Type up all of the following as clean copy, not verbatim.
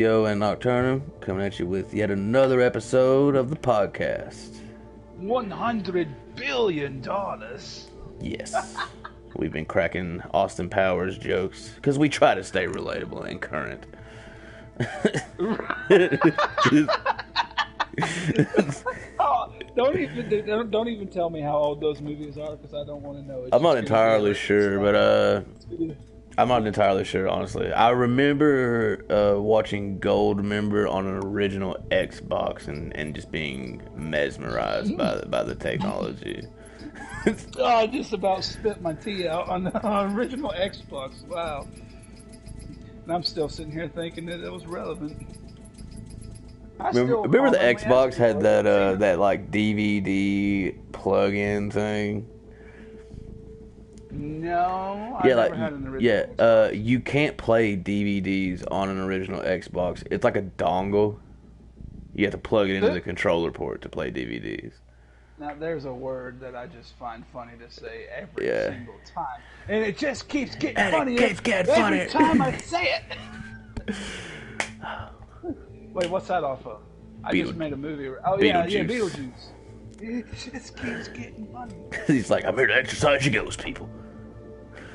Yo and Nocturnum coming at you with yet another episode of the podcast. $100 billion. Yes, we've been cracking Austin Powers jokes because we try to stay relatable and current. Oh, don't even tell me how old those movies are because I don't want to know. I'm not entirely sure, but I'm not entirely sure, honestly. I remember watching Gold Member on an original Xbox and just being mesmerized by the technology. Oh, I just about spit my tea out on the original Xbox. Wow. And I'm still sitting here thinking that it was relevant. Remember the Xbox had that like DVD plug-in thing? No, I never had an original. Yeah, you can't play DVDs on an original Xbox. It's like a dongle. You have to plug it into the controller port to play DVDs. Now, there's a word that I just find funny to say every single time. And it just keeps getting funnier every time I say it. Wait, what's that off of? I just made a movie. Oh, yeah, Beetlejuice. It just keeps getting funny. He's like, I'm here to exercise your ghost, people.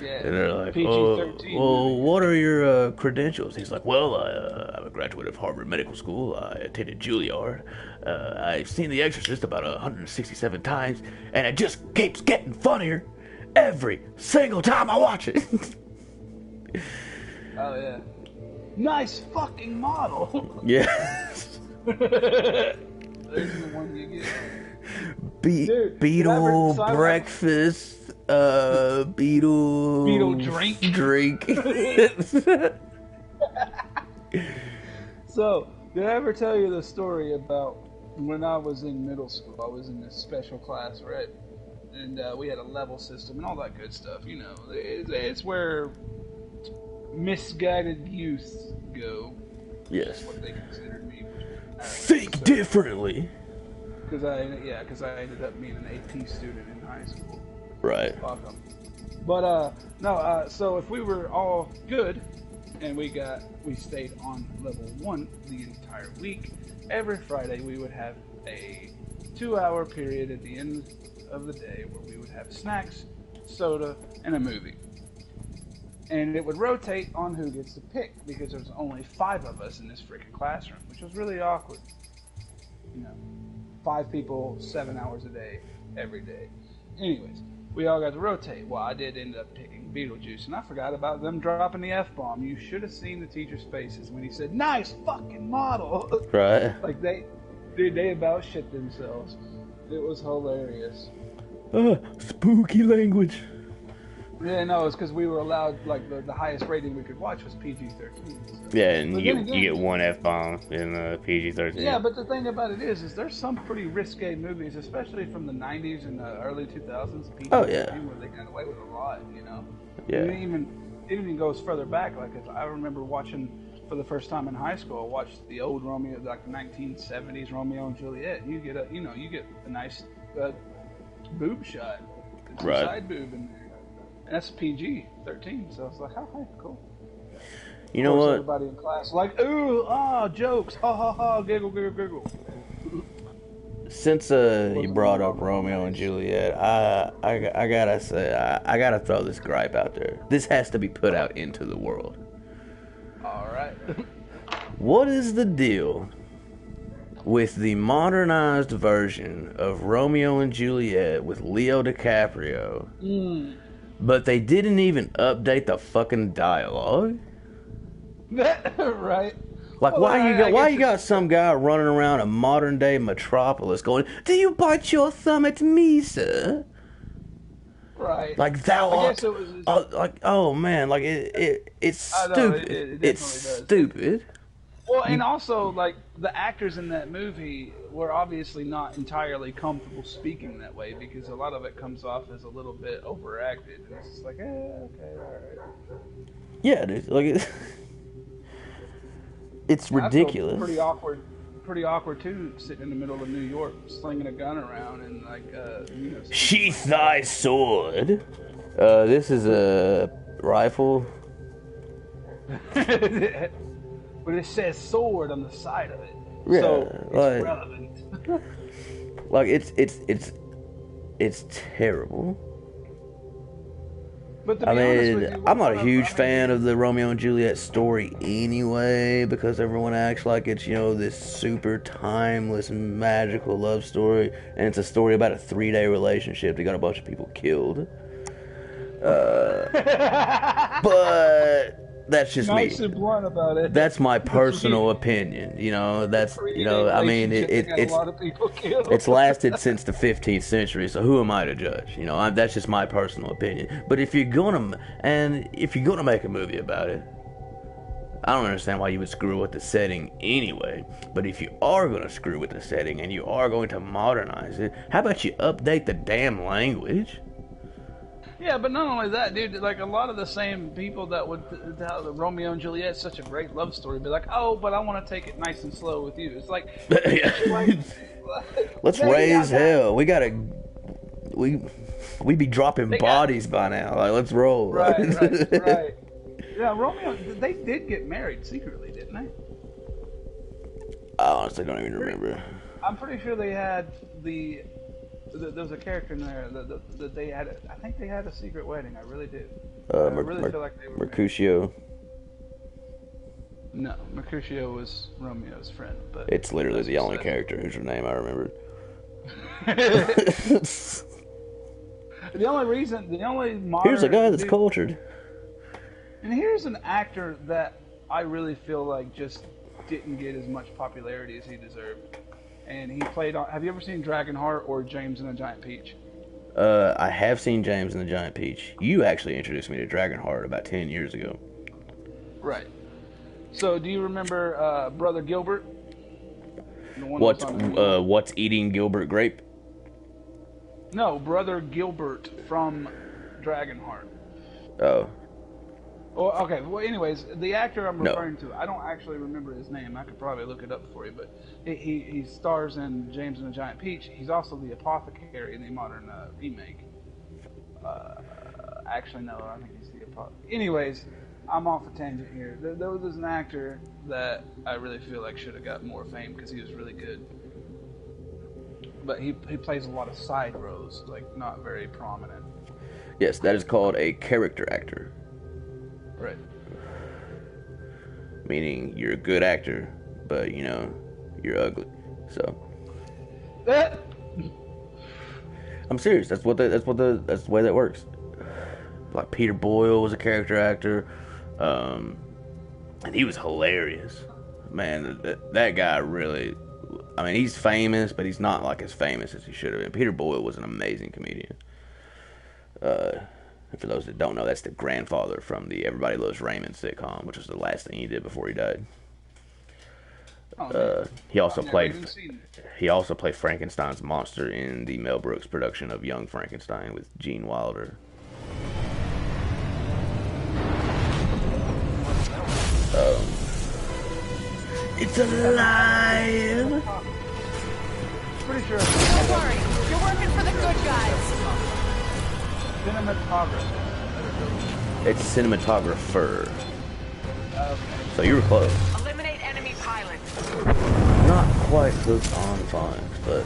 Yeah, and they're like, PG-13. well, what are your credentials? He's like, well, I'm a graduate of Harvard Medical School. I attended Juilliard. I've seen The Exorcist about 167 times, and it just keeps getting funnier every single time I watch it. Oh, yeah. Nice fucking model. Yeah. There's the one you get. Beetle breakfast. Beetle drink. So, did I ever tell you the story about when I was in middle school? I was in this special class, right? And we had a level system and all that good stuff. You know, it's where misguided youth go. Yes. What they considered me. Think differently. Because I ended up being an AP student in high school. Right. But so if we were all good and we stayed on level 1 the entire week, every Friday we would have a 2-hour period at the end of the day where we would have snacks, soda, and a movie. And it would rotate on who gets to pick because there was only 5 of us in this freaking classroom, which was really awkward. You know, 5 people, 7 hours a day, every day. Anyways, we all got to rotate. Well, I did end up picking Beetlejuice, and I forgot about them dropping the F-bomb. You should have seen the teachers' faces when he said, "Nice fucking model." Right. Like they about shit themselves. It was hilarious. Spooky language. Yeah, no, it's because we were allowed, like, the highest rating we could watch was PG-13. So. Yeah, and you get one F-bomb in PG-13. Yeah, but the thing about it is there's some pretty risque movies, especially from the 90s and the early 2000s, PG-13, where they got away with a lot, you know? Yeah. It even goes further back. Like, I remember watching, for the first time in high school, I watched the old Romeo, like, 1970s Romeo and Juliet. You get a nice boob shot. It's a side boob in there. And that's PG-13, so it's like, hey, cool. You know what? Everybody in class like, ooh, jokes, ha ha ha, giggle, giggle, giggle. Since you brought up Romeo and Juliet, I gotta say, I gotta throw this gripe out there. This has to be put out into the world. All right. What is the deal with the modernized version of Romeo and Juliet with Leo DiCaprio? But they didn't even update the fucking dialogue. Right. Like, why you got some guy running around a modern day metropolis going, "Do you bite your thumb at me, sir?" Right. Like oh man, like it's stupid. It's stupid. Well, and also, like, the actors in that movie were obviously not entirely comfortable speaking that way because a lot of it comes off as a little bit overacted. And it's just like, okay, alright. Yeah, dude, like, it's ridiculous. Pretty awkward, too, sitting in the middle of New York, slinging a gun around and, like, sheath thy sword. This is a rifle. but it says sword on the side of it, Yeah, so it's like, relevant. like it's terrible. But to I be honest with mean, you, I'm not a huge fan of the Romeo and Juliet story anyway, because everyone acts like it's, you know, this super timeless, magical love story, and it's a story about a 3-day relationship that got a bunch of people killed. But that's just nice me. and blunt about it. That's my personal opinion. You know, that's, you know, I mean, got a lot of people killed. it's lasted since the 15th century, so who am I to judge? You know, that's just my personal opinion. But if you're gonna make a movie about it, I don't understand why you would screw with the setting anyway. But if you are gonna screw with the setting and you are going to modernize it, how about you update the damn language? Yeah, but not only that, dude. Like a lot of the same people that would tell the Romeo and Juliet such a great love story, be like, "Oh, but I want to take it nice and slow with you." It's like, let's raise hell. We be dropping bodies by now. Like, let's roll. Right. Yeah, Romeo. They did get married secretly, didn't they? I honestly don't even remember. I'm pretty sure they had there was a character in there that they had. I think they had a secret wedding. I really do. I really feel like they were Mercutio. No, Mercutio was Romeo's friend, but it's literally the only character whose name I remembered. The only modern, here's a guy that's cultured. And here's an actor that I really feel like just didn't get as much popularity as he deserved. And he played on. Have you ever seen Dragonheart or James and the Giant Peach? I have seen James and the Giant Peach. You actually introduced me to Dragonheart about 10 years ago. Right. So, do you remember Brother Gilbert? What's eating Gilbert Grape? No, Brother Gilbert from Dragonheart. Oh. Well, okay. Well, anyways, the actor I'm referring to, I don't actually remember his name. I could probably look it up for you, but he stars in James and the Giant Peach. He's also the apothecary in the modern remake. Actually, no, I think he's the apothecary. Anyways, I'm off a tangent here. There was an actor that I really feel like should have got more fame because he was really good. But he plays a lot of side roles, like not very prominent. Yes, that is called a character actor. Right. Meaning you're a good actor, but you know you're ugly. So I'm serious. That's the way that works. Like Peter Boyle was a character actor, and he was hilarious. Man, that guy really. I mean, he's famous, but he's not like as famous as he should have been. Peter Boyle was an amazing comedian. For those that don't know, that's the grandfather from the Everybody Loves Raymond sitcom, which was the last thing he did before he died. He also played Frankenstein's monster in the Mel Brooks production of Young Frankenstein with Gene Wilder. It's alive. Pretty sure. Don't worry, you're working for the good guys. Cinematographer. It's cinematographer. Okay. So you were close. Eliminate enemy pilots. Not quite hooked on phonics, but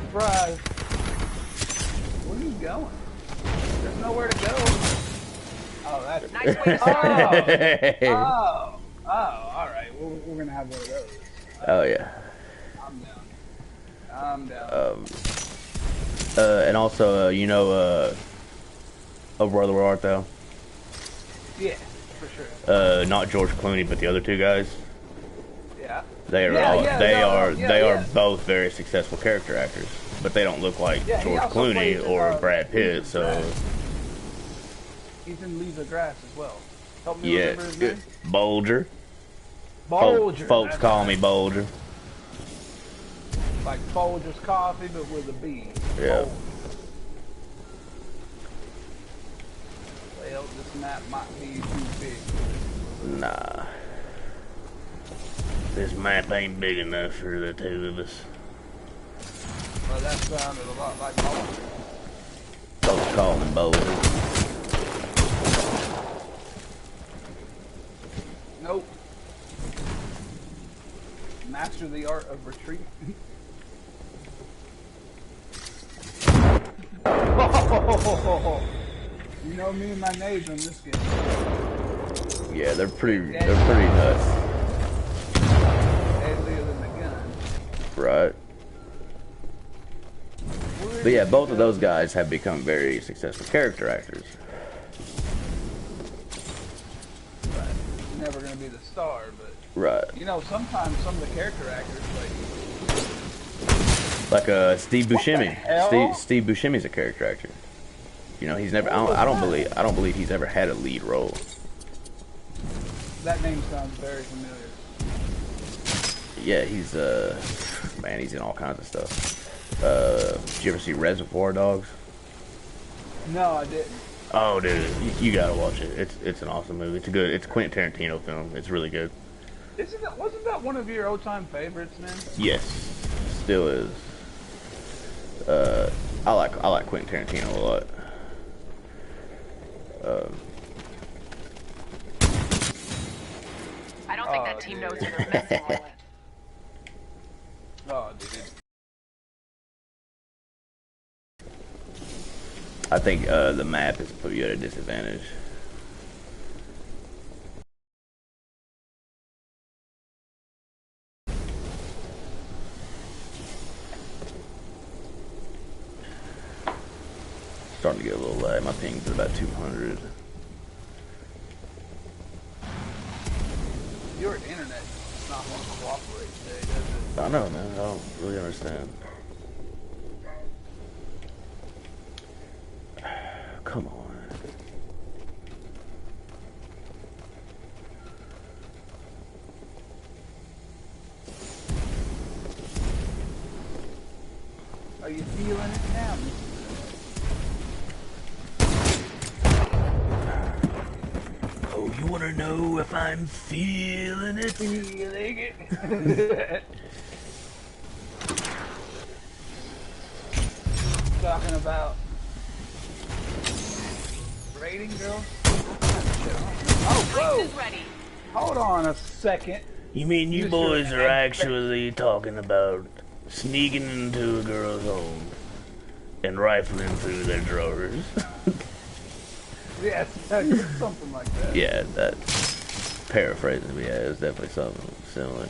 Surprise. Where are you going? There's nowhere to go. Oh, that's Nice way to start. all right. We're gonna have one of those. Oh yeah. I'm down. And also, you know, Oh Brother Where Art Thou? Yeah, for sure. Not George Clooney, but the other two guys. Yeah. They are both very successful character actors, but they don't look like George Clooney or Brad Pitt. So he's in Leaves of Grass as well. Help me remember his name. Bolger. Bolger. Folks call me Bolger. Like Folger's coffee, but with a B. Yeah. Bolger. Well, this map might be too big. Nah. This map ain't big enough for the two of us. Well, that sounded a lot like Bolger. calling them both. Nope. Master the art of retreat. You know me and my neighbor in this game. Yeah, they're pretty nuts. Deadlier than the gun. Right. But yeah, both of those guys have become very successful character actors. Right. Never gonna be the star, but Right. you know, sometimes some of the character actors Like Steve Buscemi. Steve Buscemi's a character actor. You know, he's never. I don't believe he's ever had a lead role. that name sounds very familiar. Yeah, he's man, he's in all kinds of stuff. Did you ever see Reservoir Dogs? No, I didn't. Oh, dude, you gotta watch it. It's an awesome movie. It's a Quentin Tarantino film. It's really good. Wasn't that one of your all-time favorites, man? Yes, still is. I like Quentin Tarantino a lot. I don't think that team knows who they're messing with. Oh, dude. I think the map has put you at a disadvantage. Starting to get a little lag. My ping's at about 200. Your internet is not going to cooperate today, does it? I know, man. I don't really understand. Come on. Are you feeling it now? Oh, you want to know if I'm feeling it? Feeling it? Talking about rating, girl? Oh, whoa! Is ready. Hold on a second. You mean you You boys sure are have- actually talking about sneaking into a girl's home and rifling through their drawers? Yes, something like that. Yeah, that paraphrasing, but yeah, it's definitely something similar.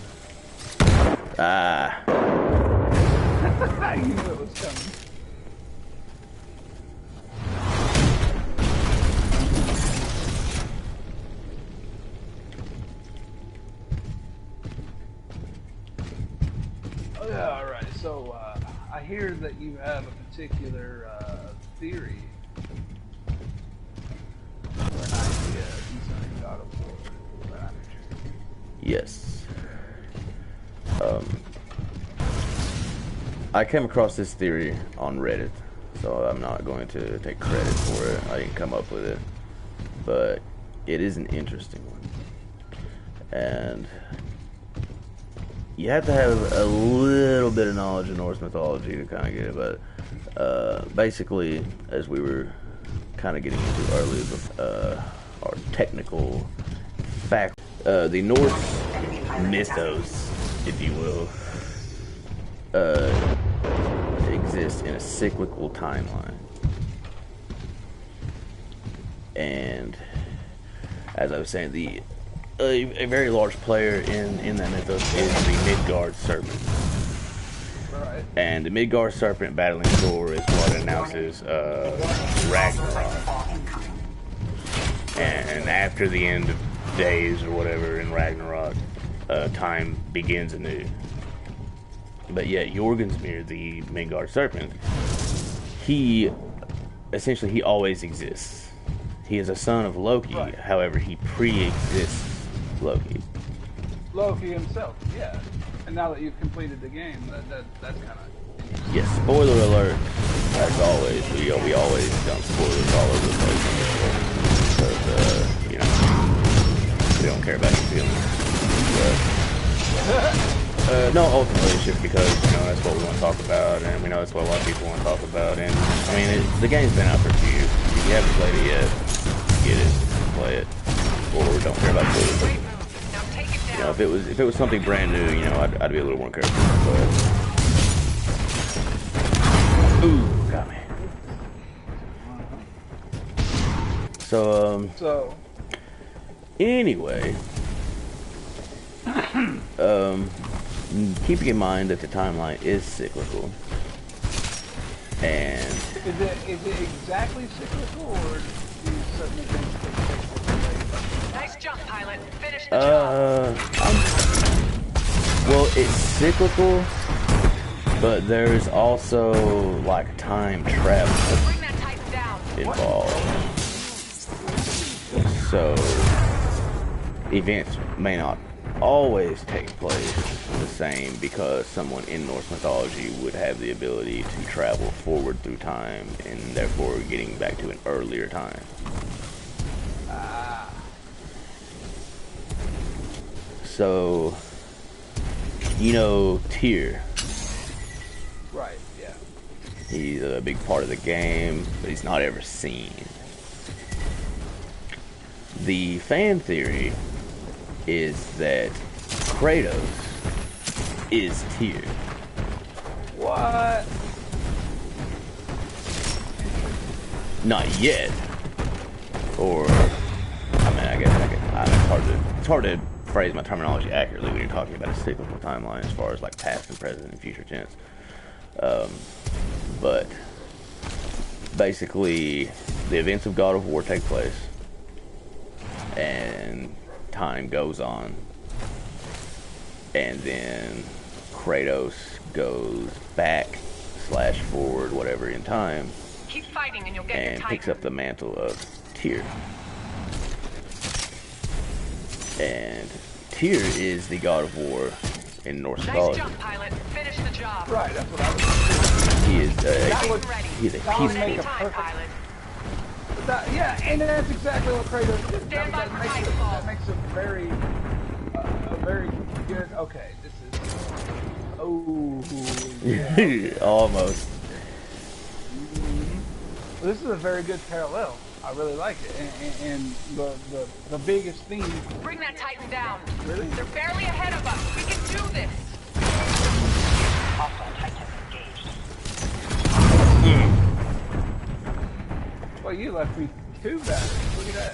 Ah, You knew it was coming. Oh, yeah, all right. So I hear that you have a particular theory or an idea concerning God of War. yes. I came across this theory on Reddit, so I'm not going to take credit for it. I didn't come up with it, but it is an interesting one. And you have to have a little bit of knowledge of Norse mythology to kind of get it, but basically, as we were kind of getting into earlier, our technical fact, the Norse mythos, if you will, exists in a cyclical timeline. And as I was saying, a very large player in that mythos is the Midgard serpent. Right. And the Midgard serpent battling Thor is what announces Ragnarok. And after the end of days or whatever in Ragnarok, time begins anew. But yet Jorgensmir, the Midgard serpent, he always exists. He is a son of Loki, Right. however he pre-exists Loki. Loki himself, yeah. And now that you've completed the game, that's kind of... Yes, spoiler alert, as always. We always dump spoilers all over the place on this show. Because, you know, we don't care about your feelings. No, ultimately it's just because, you know, that's what we want to talk about, and we know that's what a lot of people want to talk about. And, I mean, the game's been out for a few years. you haven't played it yet, get it, play it, or don't care about it. Great move. Now take it You know, down. if it was something brand new, you know, I'd be a little more careful. But ooh, got me. So So, anyway, keeping in mind that the timeline is cyclical, and is it exactly cyclical, or do certain events take place? Nice jump, pilot. Finish the job. well, it's cyclical, but there's also like time travel Bring that Titan down. involved. So events may not always take place the same, because someone in Norse mythology would have the ability to travel forward through time and therefore getting back to an earlier time. So, you know, Tyr. Right. Yeah. He's a big part of the game, but he's not ever seen. The fan theory is that Kratos is Tyr. What? Not yet. Or, I mean, I guess it's hard to phrase my terminology accurately when you're talking about a cyclical timeline as far as like past and present and future tense. But basically, the events of God of War take place, and time goes on, and then Kratos goes back / forward, whatever, in time, Keep fighting and you'll get your and Titan. picks up the mantle of Tyr. And Tyr is the god of war in Norse Nice mythology. jump, pilot. Finish the job. Right. That's what I was. He is That would- Ready. he's a that would peacemaker. make Any a time, perfect- pilot. Yeah, and that's exactly what Kratos did. Stand by for That Titanfall. makes it very, a very good. Okay, this is. Oh. Yeah. Almost. Well, this is a very good parallel. I really like it, and the biggest theme. Bring that Titan down. Really? They're barely ahead of us. We can do this. Well, you left me 2 batteries. Look at that.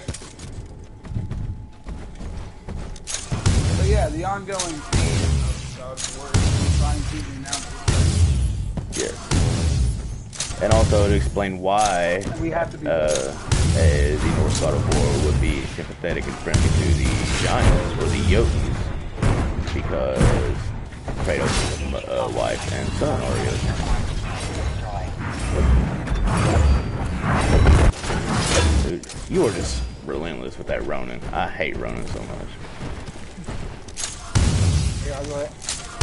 But yeah, the ongoing theme of God of War is trying to renounce it. Yes. And also to explain why We have to be. the Norse god of war would be sympathetic and friendly to the giants or the Jotuns, because Kratos' wife and son are Jotuns. Dude, you are just relentless with that Ronin. I hate Ronin so much. Here, I'll go ahead.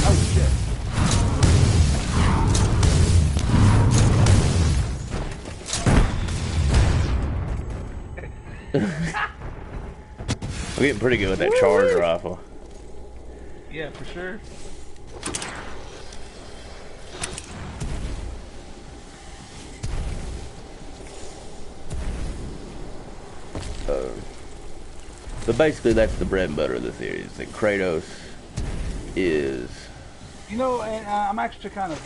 Oh shit. I'm getting pretty good with that charge rifle. Yeah, for sure. But basically, that's the bread and butter of the theory, is that Kratos is... You know, and I'm actually kind of,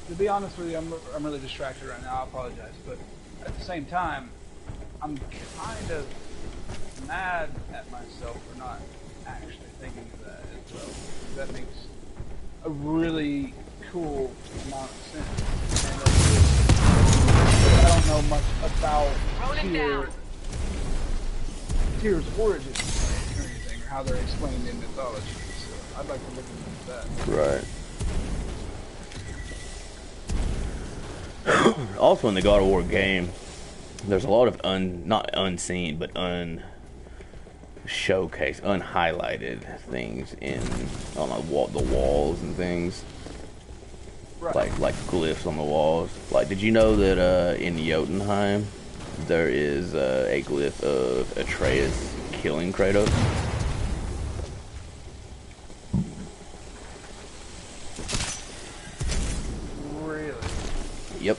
to be honest with you, I'm really distracted right now. I apologize, but at the same time, I'm kind of mad at myself for not actually thinking of that as well. That makes a really cool amount of sense. And I don't know much about Rolling down. Tyr's origins or anything, or how they're explained in mythology. So I'd like to look into that. Right. Also in the God of War game, there's a lot of not unseen, but unhighlighted things on the walls and things. Right. Like glyphs on the walls. Like, did you know that in Jotunheim there is a glyph of Atreus killing Kratos? Really? Yep.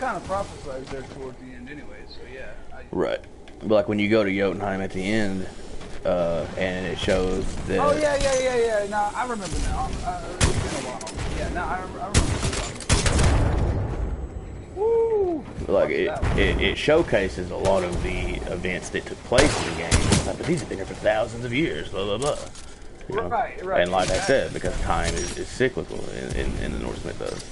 kind of prophesized there towards the end anyway, so yeah. Right. But like when you go to Jotunheim at the end, and it shows that... Oh, yeah. No, I remember now. It's been a while. Yeah, no, I remember. Woo! Like, it showcases a lot of the events that took place in the game. Like, but these have been here for thousands of years, blah, blah, blah. You know? Right. And like exactly. I said, because time is cyclical in the Norse mythos.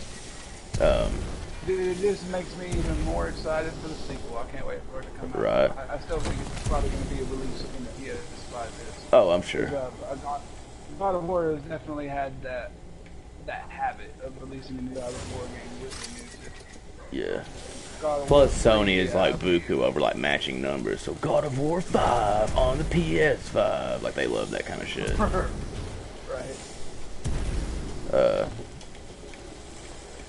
Dude, it just makes me even more excited for the sequel. I can't wait for it to come out. Right. I still think it's probably going to be a release in the PS5. Oh, I'm sure. God of War has definitely had that habit of releasing a new God of War game with the new system. Yeah. God of Plus, War Sony 3, is like buku over like matching numbers. So God of War 5 on the PS5, like they love that kind of shit. Right.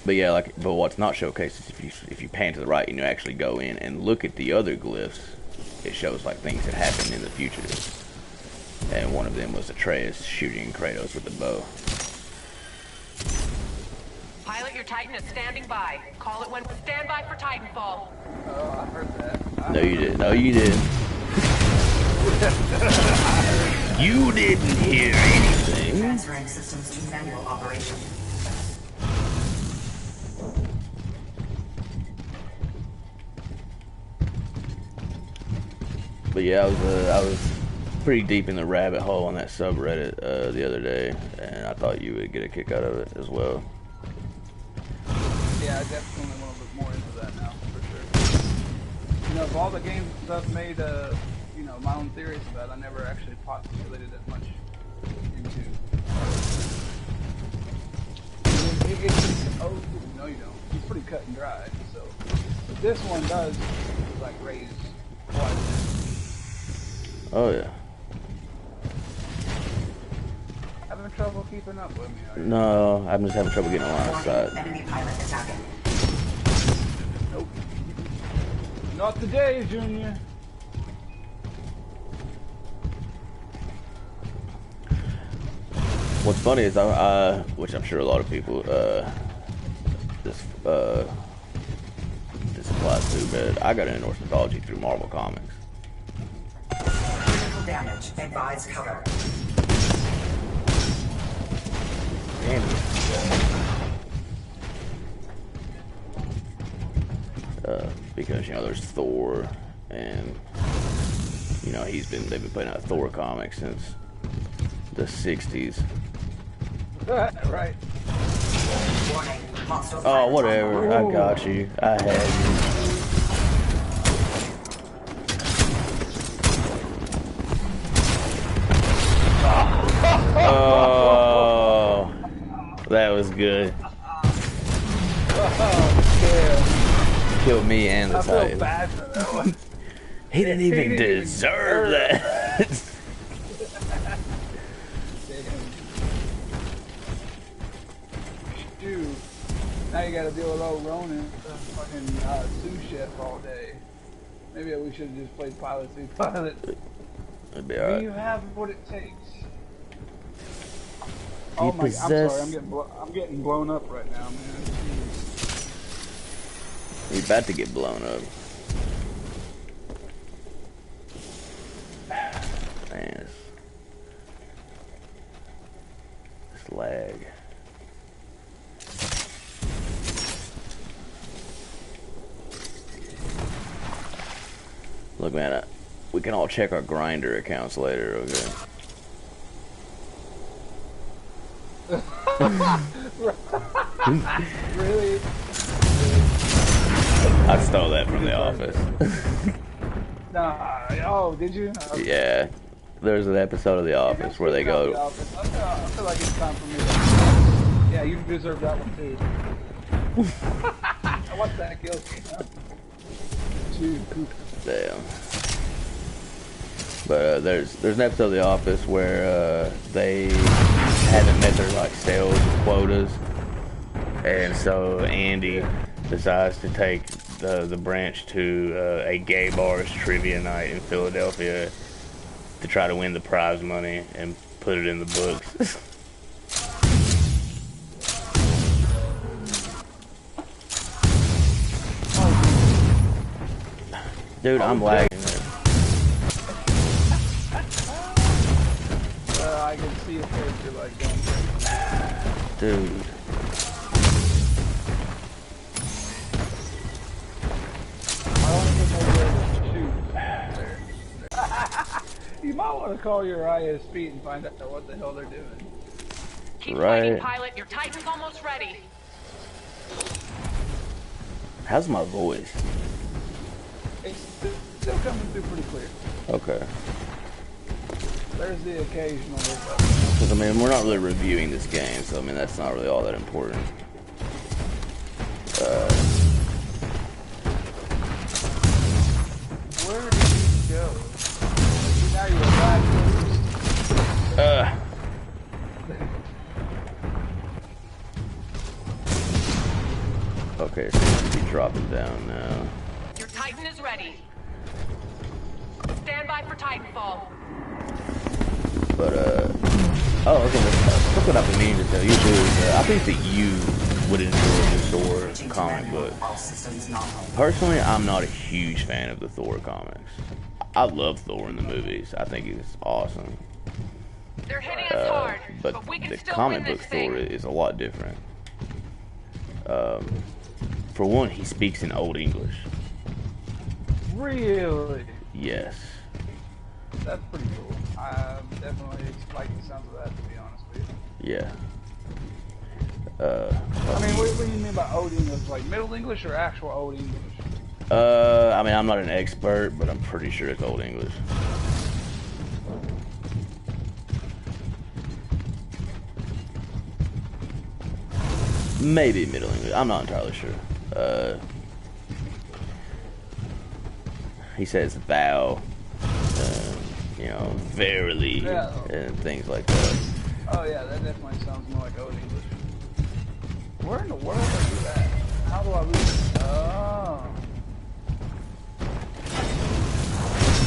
But yeah, but what's not showcased is if you pan to the right and you actually go in and look at the other glyphs, it shows like things that happened in the future. And one of them was Atreus shooting Kratos with a bow. Pilot, your Titan is standing by. Call it when stand by for Titanfall. Oh, I heard that. No, you didn't. No, you didn't. You didn't hear anything. Transferring systems to manual operation. But yeah, I was pretty deep in the rabbit hole on that subreddit the other day, and I thought you would get a kick out of it as well. Yeah, I definitely want to look more into that now, for sure. You know, of all the games and stuff made, you know, my own theories about, I never actually populated that much into. Oh, no, you don't. It's pretty cut and dry. So, but this one does like raise quite a bit. Oh yeah. Having trouble keeping up with me, are you? No, I'm just having trouble getting a line of sight. Enemy pilot attacking. Nope. Not today, Junior. What's funny is which I'm sure a lot of people this applies to, but I got into Norse mythology through Marvel Comics. Critical damage. Advise cover. Damn it. Because you know there's Thor, and you know they've been putting out Thor comics since the '60s. Right. Warning. Hostile Oh, pilots whatever. on board. I got you. I had you. Oh, that was good. Oh, Killed me and the I feel Titan. bad for that one. He didn't even didn't even deserve that. Dude, now you gotta deal with old Ronan, the fucking sous chef all day. Maybe we should have just played Pilot v. Pilot. It'd be Do alright. you have what it takes? Oh my! I'm sorry. I'm getting blown up right now, man. He's about to get blown up. Man, this lag. Look, man, we can all check our Grinder accounts later, okay? Really? I stole that from The Office. Nah. Oh, did you? Okay. Yeah, there's an episode of The Office where they I go. feel like it's time for me to... Yeah, you deserve that one too. I watched that kill. Dude. Damn. But there's an episode of The Office where they haven't met their like sales quotas, and so Andy decides to take the branch to a gay bar's trivia night in Philadelphia to try to win the prize money and put it in the books. Dude, I'm lagging. I can see a character like going crazy. Dude. I don't even know where to shoot. There. You might want to call your ISP and find out what the hell they're doing. Keep Right. fighting, pilot. Your Titan's almost ready. How's my voice? It's still coming through pretty clear. Okay. There's the occasional Because, I mean, we're not really reviewing this game, so, I mean, that's not really all that important. Where did you go? Now you're back. Okay, so we should be dropping down now. Your Titan is ready. Stand by for Titanfall. But, oh, okay, something I've been meaning to tell you too is, I think that you would enjoy the Thor comic book. All systems nominal. Personally, I'm not a huge fan of the Thor comics. I love Thor in the movies. I think it's awesome. They're hitting us hard, But we can the still comic win book this thing. Thor is a lot different. For one, he speaks in Old English. Really? Yes. That's pretty cool. I definitely like the sounds of that, to be honest with you. Yeah. I mean, what do you mean by Old English? Like Middle English or actual Old English? I mean, I'm not an expert, but I'm pretty sure it's Old English. Maybe Middle English. I'm not entirely sure. He says "thou," you know, verily, Yeah. and things like that. Oh yeah, that definitely sounds more like Old English. Where in the world are you at? How do I lose it? Oh.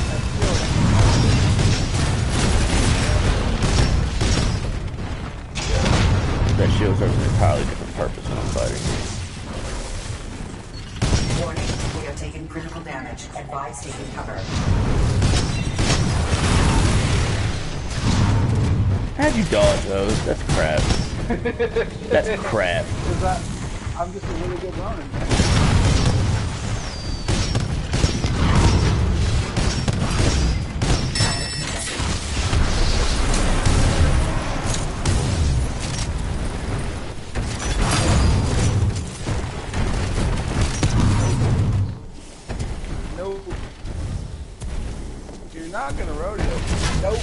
That's still... That shield serves an entirely different purpose when I'm fighting. Warning, we are taking critical damage. Advise taking cover. How'd you dodge those? That's crap. That's crap. Because I'm just a really good runner, man. Nope. You're not gonna rodeo. Nope.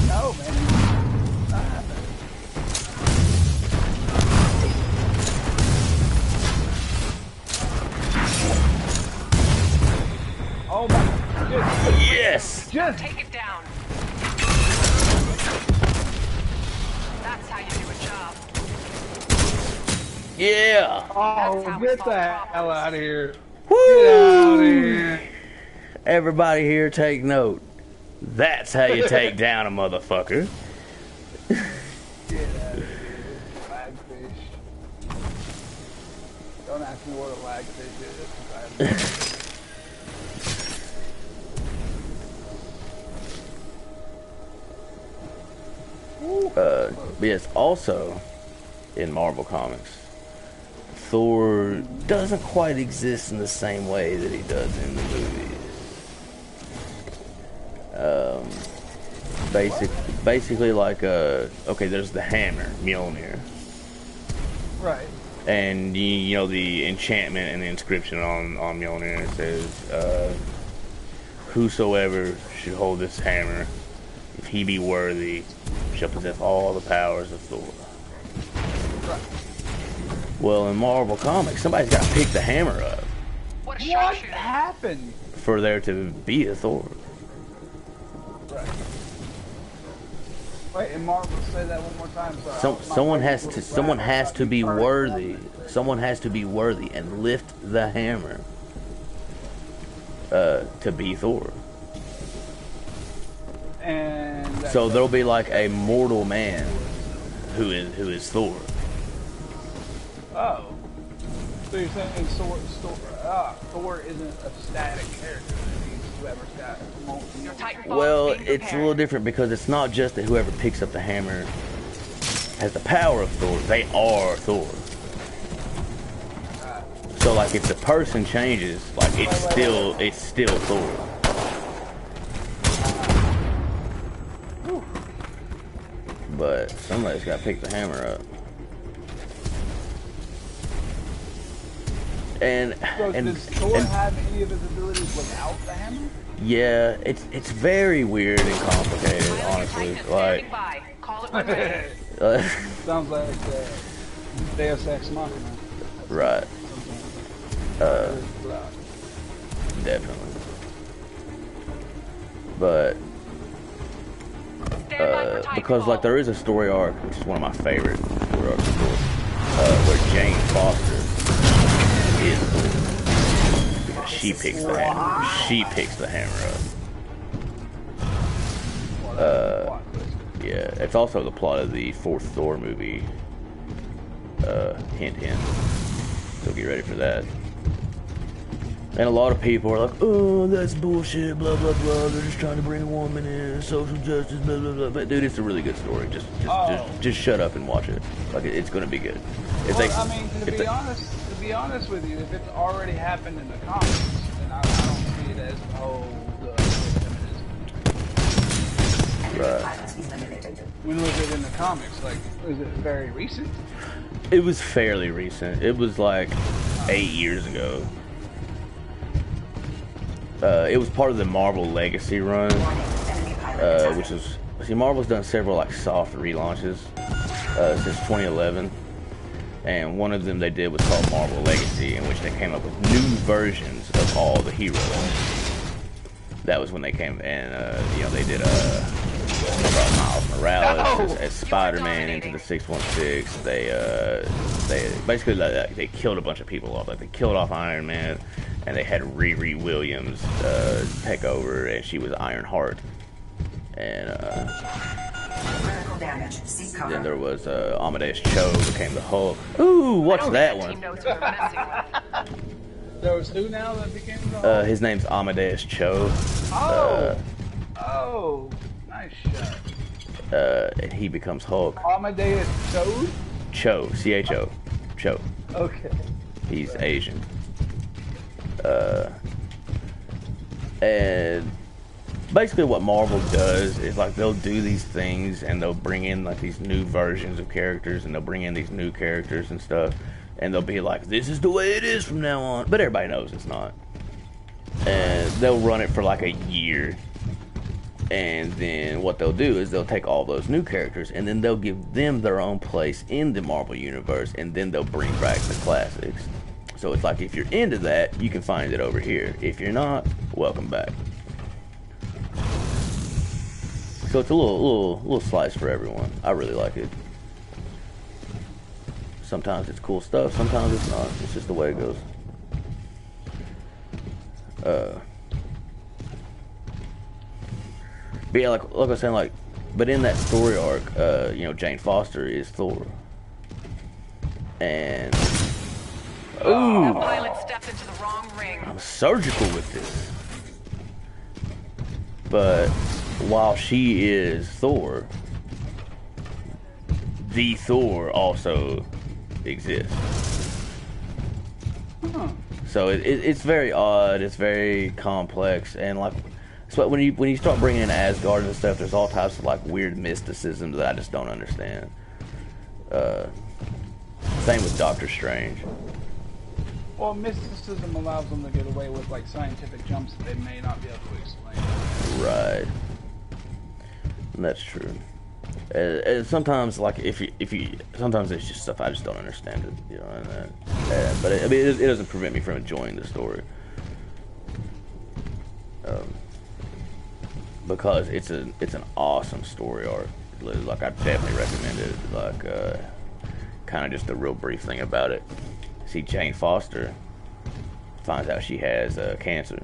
No, man. Not happening. Oh my! Yes! Just Take it down. That's how you do a job. Yeah! That's how we get solve the problems. hell out of here! Woo! Get out of here! Everybody here take note. That's how you take down a motherfucker. Get out of here, lagfish. Don't ask me what a lagfish is. 'Cause I have no idea. But yes, also in Marvel Comics, Thor doesn't quite exist in the same way that he does in the movies. Basically like okay, there's the hammer, Mjolnir, Right. and you know the enchantment and the inscription on Mjolnir says, "Whosoever should hold this hammer, if he be worthy, shall possess all the powers of Thor." Right. Well, in Marvel Comics, somebody's got to pick the hammer up What a What sharpshooter. happened? for there to be a Thor. Right. Wait, and Marvel, say that one more time. Sorry. Someone has to be worthy. Someone has to be worthy and lift the hammer to be Thor. And So there'll be like a mortal man who is Thor. Oh. So you're saying Thor isn't a static character. He's whoever's got multiple. Your Titanfall Well, is being it's a little prepared. different because it's not just that whoever picks up the hammer has the power of Thor. They are Thor. So like if the person changes, like it's still Thor. But somebody's got to pick the hammer up. And So does Thor have any of his abilities without the hammer? yeah, it's very weird and complicated, honestly. Titan is Like standing by. Call it when ready. Sounds like Deus Ex Machina. right, definitely. But Stand by for because like Titanfall. there is a story arc, which is one of my favorite story arcs, of course, where Jane Foster is Thor because she picks the hammer. She picks the hammer up. Yeah, it's also the plot of the fourth Thor movie. Hint, hint. So get ready for that. And a lot of people are like, "Oh, that's bullshit, blah blah blah. They're just trying to bring a woman in, social justice, blah blah blah." But dude, it's a really good story. Just shut up and watch it. Like it's gonna be good. If Well, I mean, to be honest with you, if it's already happened in the comics, then I don't see it as right. when was it in the comics? Like, is it very recent? It was fairly recent. It was like 8 years ago. It was part of the Marvel Legacy run, which is Marvel's done several like soft relaunches since 2011, and one of them they did was called Marvel Legacy, in which they came up with new versions of all the heroes. That was when they came and they did they brought Miles Morales as Spider-Man into the 616. They basically they killed a bunch of people off. Like they killed off Iron Man, and they had Riri Williams take over, and she was Ironheart. And Critical damage. Seek cover. then there was Amadeus Cho became the Hulk. Ooh, watch that Team one. knows who we're messing with. There was who now that became the Hulk? His name's Amadeus Cho. Oh, nice shot. And he becomes Hulk. Amadeus Cho? Cho, C-H-O, Cho. Okay. He's Asian. And basically what Marvel does is like they'll do these things and they'll bring in like these new versions of characters and they'll bring in these new characters and stuff and they'll be like, this is the way it is from now on. But everybody knows it's not. And they'll run it for like a year. And then what they'll do is they'll take all those new characters and then they'll give them their own place in the Marvel Universe and then they'll bring back the classics. So it's like if you're into that, you can find it over here. If you're not, welcome back. So it's a little slice for everyone. I really like it. Sometimes it's cool stuff, sometimes it's not. It's just the way it goes. But yeah, like I was saying, like, but in that story arc, Jane Foster is Thor, and That pilot stepped into the wrong ring. I'm surgical with this. But while she is Thor, the Thor also exists. So it's very odd. It's very complex, and like. So when you start bringing in Asgard and stuff, there's all types of like weird mysticism that I just don't understand. Same with Doctor Strange. Well, mysticism allows them to get away with like scientific jumps that they may not be able to explain. Right. And that's true. And sometimes, like if you, sometimes it's just stuff I just don't understand it, you know. But it doesn't prevent me from enjoying the story. Because it's an awesome story arc. Like I definitely recommend it. Like kind of just a real brief thing about it. See, Jane Foster finds out she has cancer,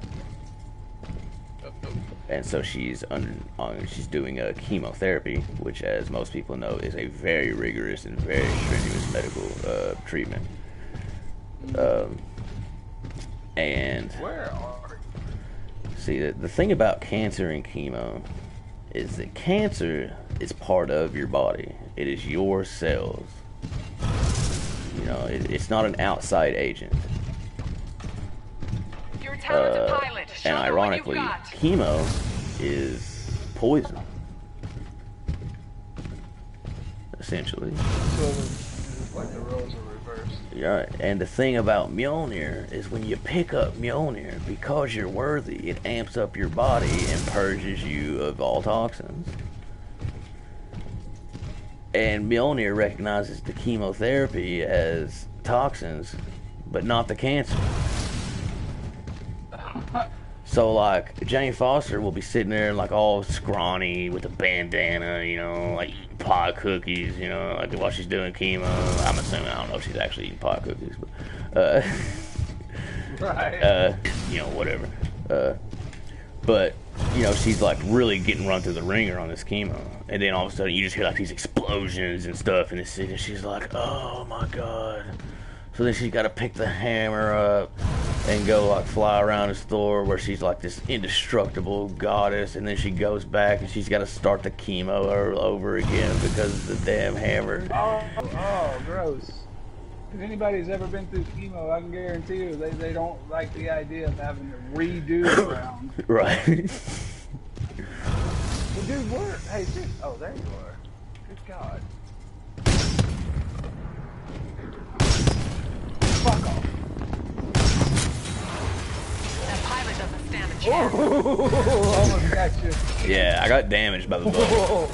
and so she's doing a chemotherapy, which, as most people know, is a very rigorous and very strenuous medical treatment. And Where are see, the thing about cancer and chemo is that cancer is part of your body. It is your cells. You know, it's not an outside agent. You're a talented pilot. Show And them what ironically, you've got. chemo is poison. Essentially. so it's like the roles are reversed? Yeah, and the thing about Mjolnir is when you pick up Mjolnir, because you're worthy, it amps up your body and purges you of all toxins. And Mjolnir recognizes the chemotherapy as toxins, but not the cancer. So, like, Jane Foster will be sitting there, like, all scrawny with a bandana, you know, like, eating pot cookies, you know, like, while she's doing chemo. I'm assuming, I don't know if she's actually eating pot cookies, but, Right. you know, whatever. But, you know, she's, like, really getting run through the ringer on this chemo. And then all of a sudden, you just hear, like, these explosions and stuff in the city. And she's like, oh, my God. So then she's got to pick the hammer up and go, like, fly around the store where she's, like, this indestructible goddess. And then she goes back and she's got to start the chemo over again because of the damn hammer. Oh, gross. If anybody's ever been through chemo, I can guarantee you they don't like the idea of having to redo the round. Right. Well, dude, where? Hey, dude. Oh, there you are. Good God. Fuck off. That pilot doesn't stand a chance. Almost got you. Yeah, I got damaged by the bullet. Oh,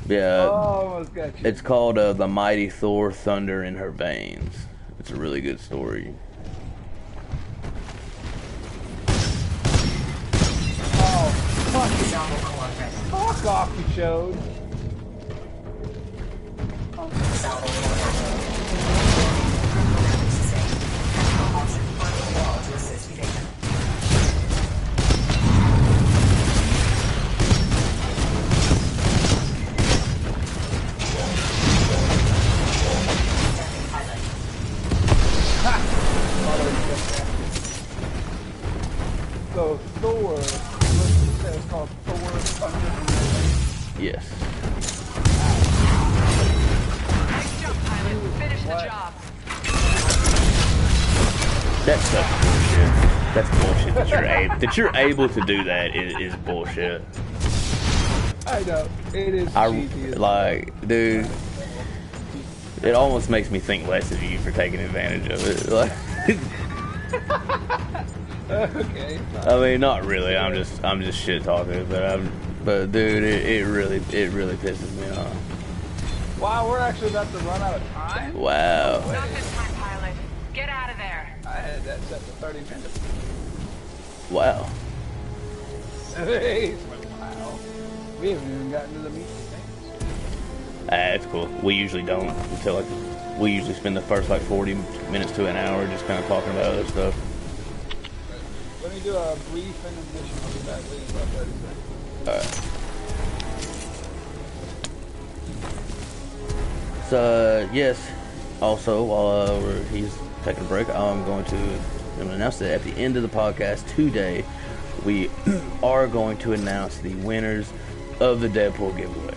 Yeah. almost got you. It's called The Mighty Thor Thunder in Her Veins. It's a really good story. Oh, fuck, Novel core ready. fuck off, you showed. Salvo core active. Damage sustained. Active option. Burning wall to assist evasion. Standing pilot. So Thor, what you said is called Thor Thunder. Yes. Nice job, pilot. Finish the What? job. That's such bullshit. That's bullshit that you're able to do that is bullshit. I know it is I cheesy. as like, dude. It almost makes me think less of you for taking advantage of it. Like, okay. I mean, not really. I'm just shit talking, but dude, it really pisses me off. Wow, we're actually about to run out of time. Wow. Not this time, pilot. Get out of there. I had that set for 30 minutes. Wow. Hey, wow. We haven't even gotten to the meat things. That's cool. We usually don't until like we usually spend the first like 40 minutes to an hour just kind of talking about other stuff. Let me do a brief intermission. I'll be back in about 30 seconds. Alright. So yes, also while he's taking a break, I'm going to announce that at the end of the podcast today, we are going to announce the winners of the Deadpool giveaway.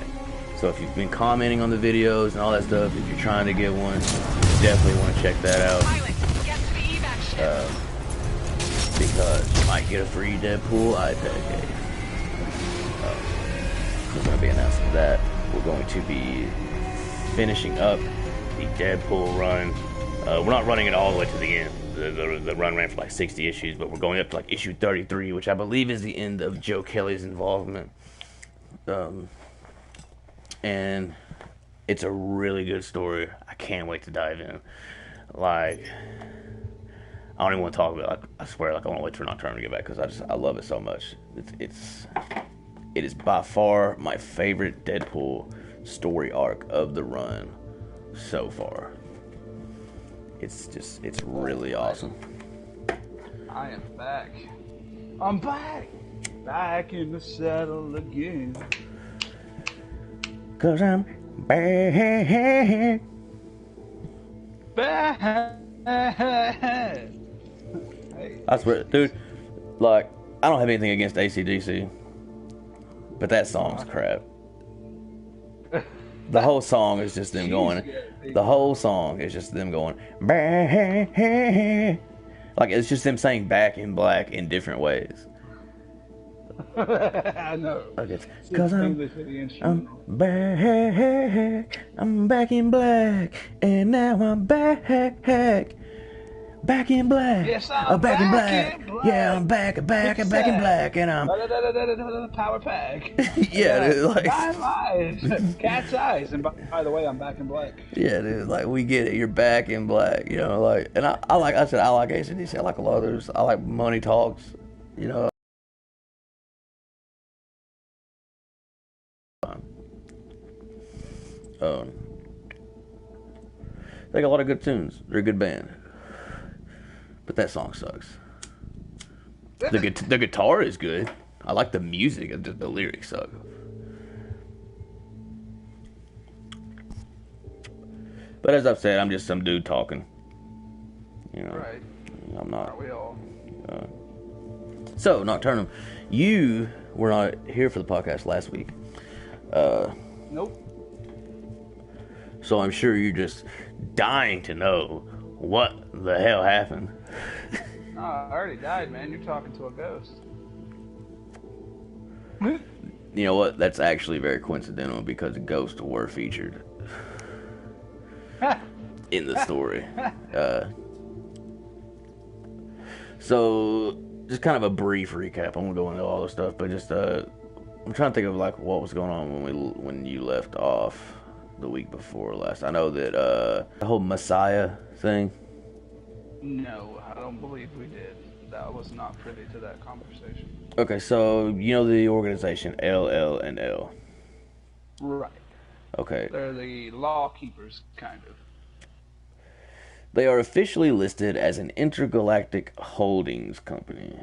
So if you've been commenting on the videos and all that stuff, if you're trying to get one, you definitely want to check that out. Pilot, get to the evac ship. Because you might get a free Deadpool iPad case. We're going to be announcing that. We're going to be finishing up the Deadpool run. We're not running it all the way to the end. The run ran for like 60 issues, but we're going up to like issue 33, which I believe is the end of Joe Kelly's involvement. And it's a really good story. I can't wait to dive in. Like, I don't even want to talk about it. Like, I swear, like, I want to wait for Nocturne to get back because I love it so much. It is by far my favorite Deadpool story arc of the run so far. It's really awesome. I am back. I'm back. Back in the saddle again. 'Cause I'm back. Back. Hey. I swear, dude, like, I don't have anything against AC/DC, but that song's crap. The whole song is just them going. The whole song is just them going. Back. Like, it's just them saying "Back in Black" in different ways. I know. Like it's because I'm back. I'm back in black, and now I'm back. Back in black. Yes, I'm back in back black. in black. Yeah, I'm back in black, and I'm. Power pack. Yeah, dude, like. Nine lives. Cat's eyes. And by the way, I'm back in black. Yeah, dude, like, we get it. You're back in black, you know, like, and I like AC/DC. I like a lot of those. I like Money Talks, you know. They got a lot of good tunes. They're a good band, but that song sucks. The guitar is good. I like the music. The lyrics suck. But as I've said, I'm just some dude talking. You know, Right. I'm not. Aren't we all? So, Nocturnum, you were not here for the podcast last week. Nope. So I'm sure you're just dying to know what the hell happened. No, I already died, man. You're talking to a ghost. You know what? That's actually very coincidental because ghosts were featured in the story. So, just kind of a brief recap. I won't go into all the stuff, but just I'm trying to think of like what was going on when you left off the week before last. I know that the whole Messiah thing. No, I don't believe we did. That was not privy to that conversation. Okay, so you know the organization LL&L. Right. Okay. They're the law keepers, kind of. They are officially listed as an intergalactic holdings company.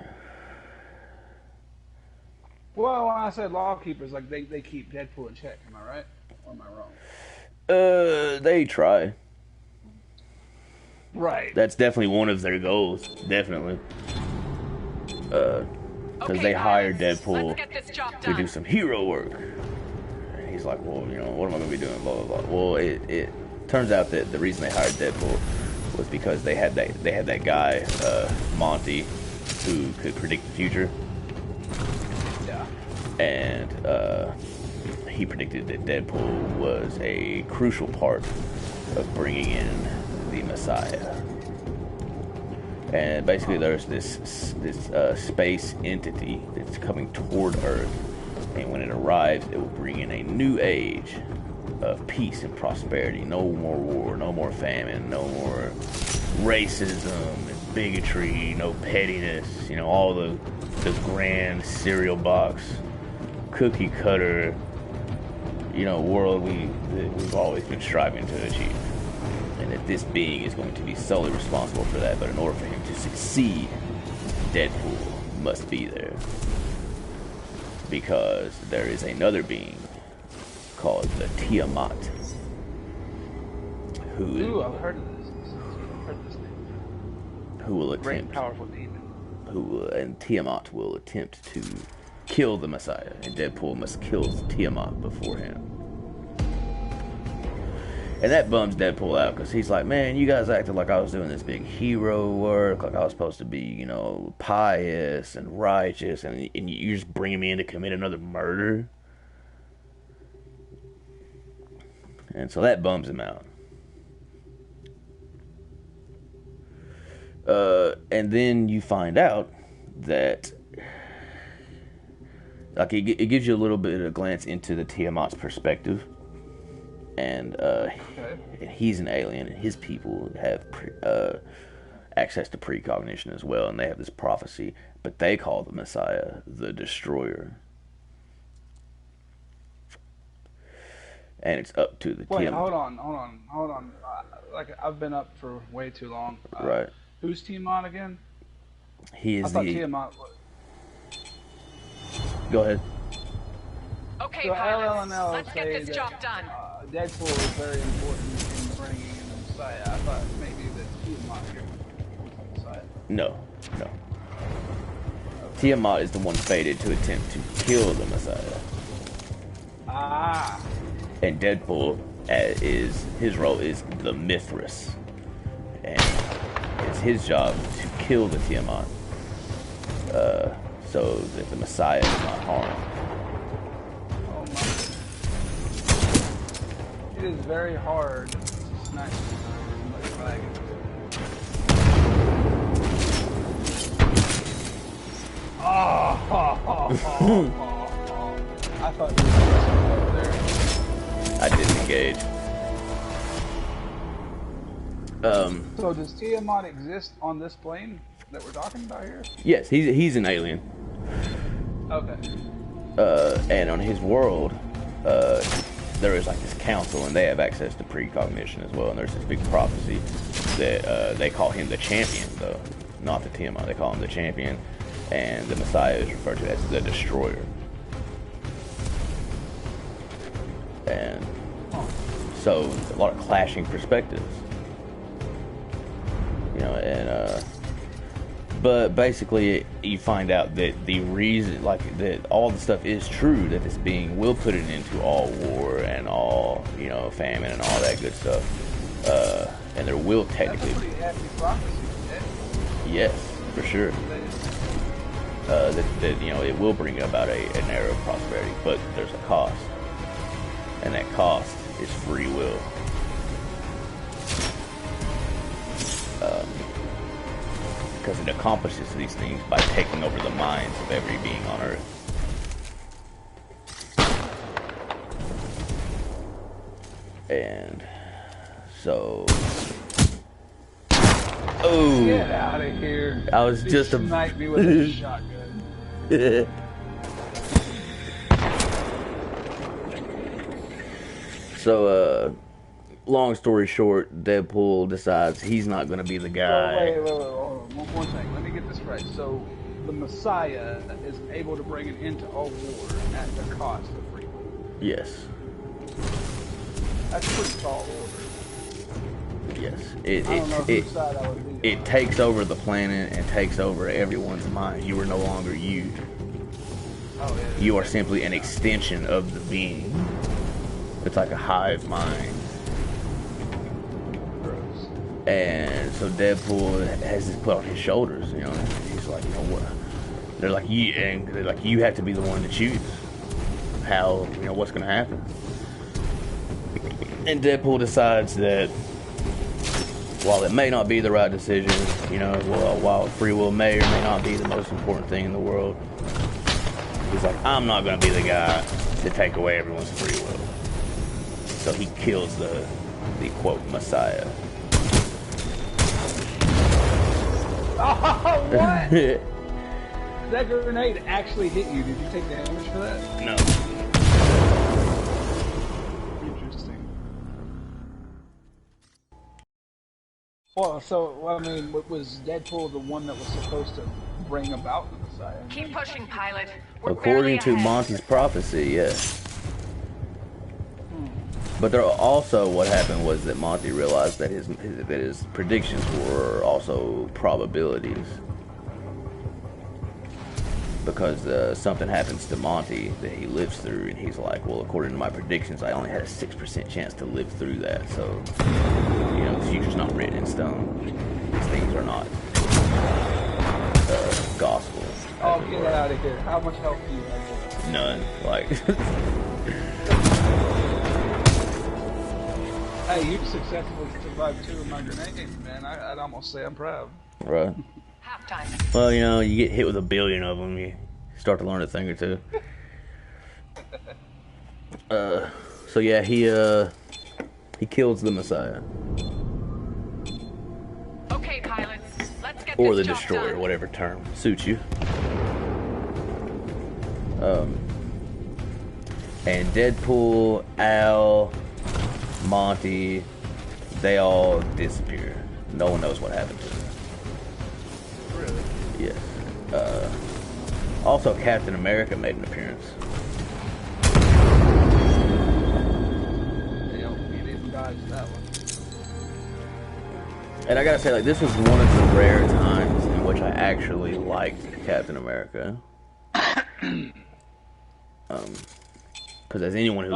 Well, when I said law keepers, like they keep Deadpool in check. Am I right? Or am I wrong? They try. Right. That's definitely one of their goals. Definitely. Because Okay, they hired guys, Deadpool let's get this job to done. do some hero work. And he's like, well, you know, what am I going to be doing? Blah, blah, blah. Well, it turns out that the reason they hired Deadpool was because they had that guy, Monty, who could predict the future. Yeah. And he predicted that Deadpool was a crucial part of bringing in the Messiah. And basically, there's this space entity that's coming toward Earth, and when it arrives, it will bring in a new age of peace and prosperity. No more war, no more famine, no more racism and bigotry, no pettiness. You know, all the grand cereal box, cookie cutter, you know, world we've always been striving to achieve. And that this being is going to be solely responsible for that. But in order for him to succeed, Deadpool must be there. Because there is another being called the Tiamat. Ooh, I've heard of this. I've heard this name. Who will Great, attempt... powerful demon. And Tiamat will attempt to kill the Messiah. And Deadpool must kill Tiamat before him. And that bums Deadpool out, because he's like, man, you guys acted like I was doing this big hero work, like I was supposed to be, you know, pious and righteous, and you're just bringing me in to commit another murder. And so that bums him out. And then you find out that, like, it gives you a little bit of a glance into the Tiamat's perspective. And he's an alien, and his people have access to precognition as well, and they have this prophecy, but they call the Messiah the Destroyer. And it's up to the Wait, Tiamat. hold on. Like, I've been up for way too long. Right. Who's Tiamat again? He I is thought the... Tiamat was... Go ahead. Okay, So pilots, LLNL let's get say this that job done. Deadpool is very important in bringing in the Messiah. I thought maybe that Tiamat here was the Messiah. No, no. Tiamat is the one fated to attempt to kill the Messiah. Ah. And Deadpool is his role is the Mithras, and it's his job to kill the Tiamat, so that the Messiah is not harmed. Oh my. It is very hard to snipe somebody's flag. Oh. I thought you were over there. I didn't engage. So does Tiamat exist on this plane that we're talking about here? Yes, he's an alien. Okay. And on his world, there is like this council, and they have access to precognition as well. And there's this big prophecy that they call him the champion, though, not the Tiamat. They call him the champion, and the Messiah is referred to as the destroyer. And so a lot of clashing perspectives, you know, and but basically you find out that the reason, like, that all the stuff is true, that this being will put an end to all war and all, you know, famine and all that good stuff, and there will technically That's a pretty happy prophecy, yes, for sure, that you know, it will bring about an era of prosperity, but there's a cost. And that cost is free will. Because it accomplishes these things by taking over the minds of every being on Earth. And so... Oh! Get out of here. I was You just a... sniped me with a shotgun. So, long story short, Deadpool decides he's not going to be the guy. Wait, hold on. One more thing. Let me get this right. So, the Messiah is able to bring an end to all war at the cost of free will. Yes. That's pretty tall order. Yes. I don't know whose side I would be on. It takes over the planet and takes over everyone's mind. You are no longer you. Oh, yeah. You are simply an extension of the being. It's like a hive mind. Gross. And so Deadpool has this put on his shoulders, you know. He's like, you know what? They're like, you have to be the one to choose how, you know, what's going to happen. And Deadpool decides that while it may not be the right decision, you know, while free will may or may not be the most important thing in the world, he's like, I'm not going to be the guy to take away everyone's free will. So he kills the quote Messiah. Oh, what? That grenade actually hit you. Did you take damage for that? No. Interesting. Well, so, I mean, was Deadpool the one that was supposed to bring about the Messiah? Keep pushing, pilot. We're According barely to ahead. Monty's prophecy, yes. But there also, what happened was that Monty realized that his predictions were also probabilities. Because something happens to Monty that he lives through, and he's like, well, according to my predictions, I only had a 6% chance to live through that. So, you know, the future's not written in stone. These things are not gospel. Oh, get out of here. How much health do you have? None. Like... Hey, you've successfully survived 2 of my grenades, man. I'd almost say I'm proud. Right. Halftime. Well, you know, you get hit with 1 billion of them, you start to learn a thing or two. So yeah, he kills the Messiah. Okay, pilots, let's get Or the this job Destroyer, done. whatever term suits you. And Deadpool, Al, Monty, they all disappear. No one knows what happened to them. Really? Yes. Also, Captain America made an appearance. You didn't dodge that one. And I gotta say, like, this was one of the rare times in which I actually liked Captain America. Because as anyone who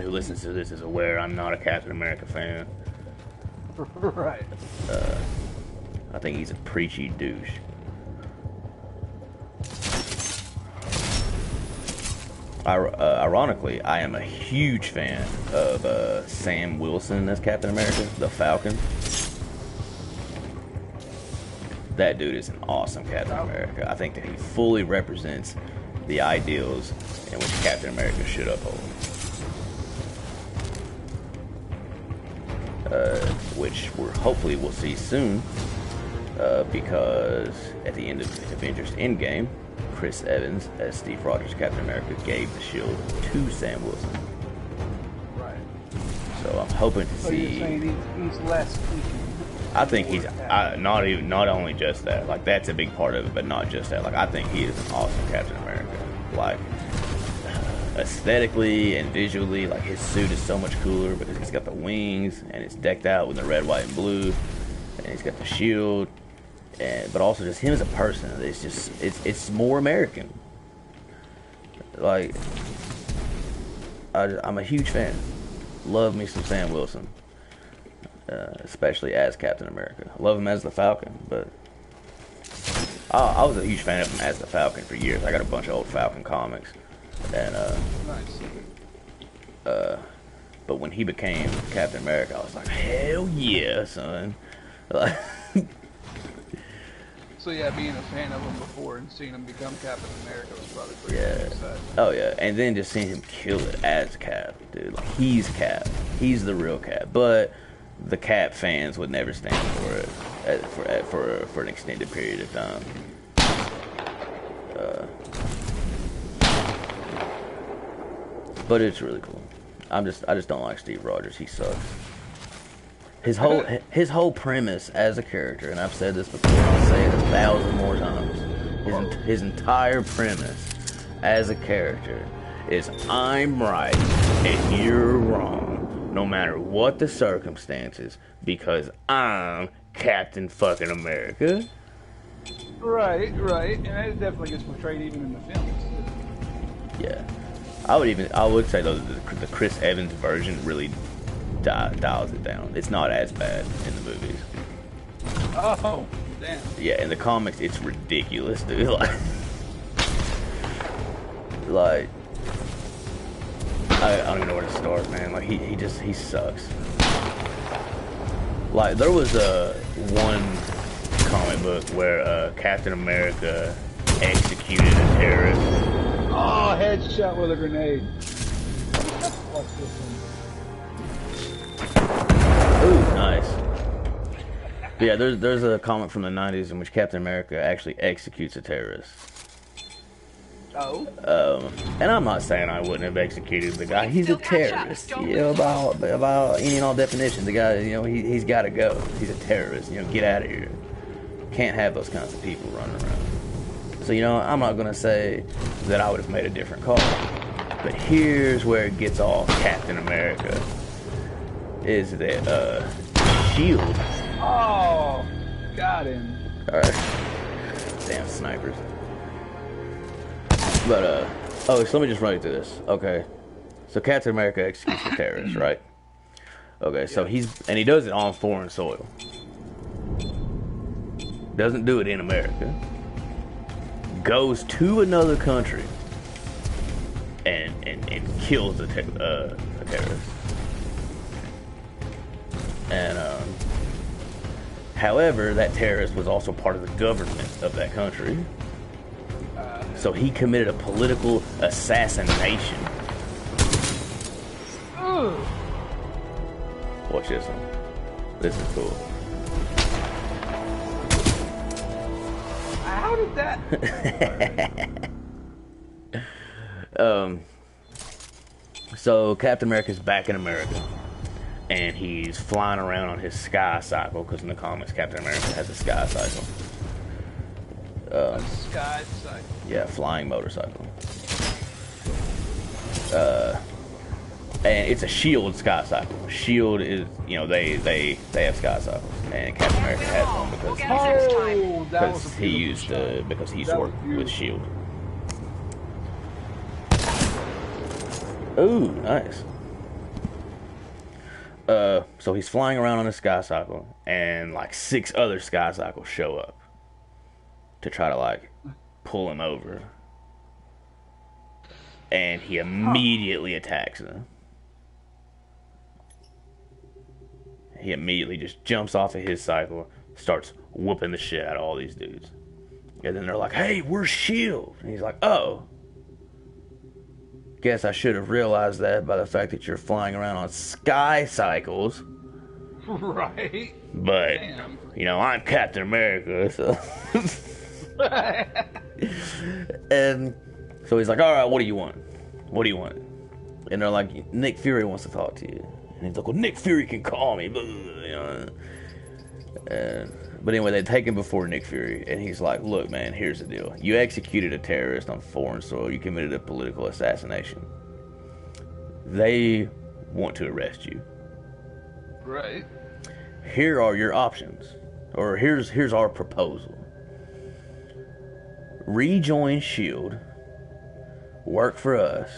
listens to this is aware, I'm not a Captain America fan. Right. I think he's a preachy douche. Ironically, I am a huge fan of Sam Wilson as Captain America, the Falcon. That dude is an awesome Captain America. I think that he fully represents the ideals in which Captain America should uphold. Which hopefully we'll see soon, because at the end of Avengers Endgame, Chris Evans as Steve Rogers Captain America gave the shield to Sam Wilson. Right. So I'm hoping to So see. you're saying he's less creepy. I think he's not only just that. Like, that's a big part of it, but not just that. Like, I think he is an awesome Captain America. Like, aesthetically and visually, like, his suit is so much cooler because he's got the wings and it's decked out with the red, white, and blue, and he's got the shield. But also just him as a person, it's more American. Like, I'm a huge fan. Love me some Sam Wilson, especially as Captain America. Love him as the Falcon, but I was a huge fan of him as the Falcon for years. I got a bunch of old Falcon comics, and Nice. but when he became Captain America, I was like, hell yeah, son. Like, So yeah, being a fan of him before and seeing him become Captain America was probably pretty yeah. exciting. Oh yeah, and then just seeing him kill it as Cap, dude. Like, he's Cap. He's the real Cap. But the Cap fans would never stand for it for an extended period of time. But it's really cool. I just don't like Steve Rogers. He sucks. His whole premise as a character, and I've said this before, I'll say it 1,000 more times. His entire premise as a character is, I'm right and you're wrong, no matter what the circumstances, because I'm Captain fucking America. Right, and it definitely gets portrayed even in the films. Yeah, I would say though the Chris Evans version really dials it down. It's not as bad in the movies. Oh, damn. Yeah, in the comics, it's ridiculous, dude. Like, I don't even know where to start, man. Like, he sucks. Like, there was one comic book where Captain America executed a terrorist. Oh, headshot with a grenade. Watch this one. Ooh, nice. But yeah, there's a comic from the 90s in which Captain America actually executes a terrorist. Oh. And I'm not saying I wouldn't have executed the guy. He's a terrorist. You know, by any and all definition, the guy, you know, he's got to go. He's a terrorist. You know, get out of here. Can't have those kinds of people running around. So, you know, I'm not going to say that I would have made a different call. But here's where it gets all Captain America. Is that, shield. Oh, got him. Alright. Damn snipers. But, so let me just run you through this. Okay. So Captain America executes the terrorist, right? Okay, so he does it on foreign soil. Doesn't do it in America. Goes to another country and kills a terrorist. And, however, that terrorist was also part of the government of that country. So he committed a political assassination. Watch this one. This is cool. How did that? So Captain America's back in America. And he's flying around on his sky cycle, because in the comics, Captain America has a sky cycle. A sky cycle. Yeah, flying motorcycle. And it's a Shield sky cycle. Shield is, you know, they have sky cycles, and Captain America has one We'll get it next time. Oh, that was a he beautiful used shot. because he used That to was work with beautiful. Shield. Ooh, nice. So he's flying around on a sky cycle, and like 6 other sky cycles show up to try to like pull him over, and he immediately attacks them. He immediately just jumps off of his cycle, starts whooping the shit out of all these dudes, and then they're like, "Hey, we're Shield," and he's like, "Oh. Guess I should have realized that by the fact that you're flying around on sky cycles." Right. But, Damn. you know, I'm Captain America, so. And so he's like, "Alright, what do you want? What do you want?" And they're like, "Nick Fury wants to talk to you." And he's like, "Well, Nick Fury can call me." You know. But anyway, they take him before Nick Fury, and he's like, "Look, man, here's the deal. You executed a terrorist on foreign soil. You committed a political assassination. They want to arrest you. Right. Here are your options. Or here's our proposal. Rejoin SHIELD. Work for us.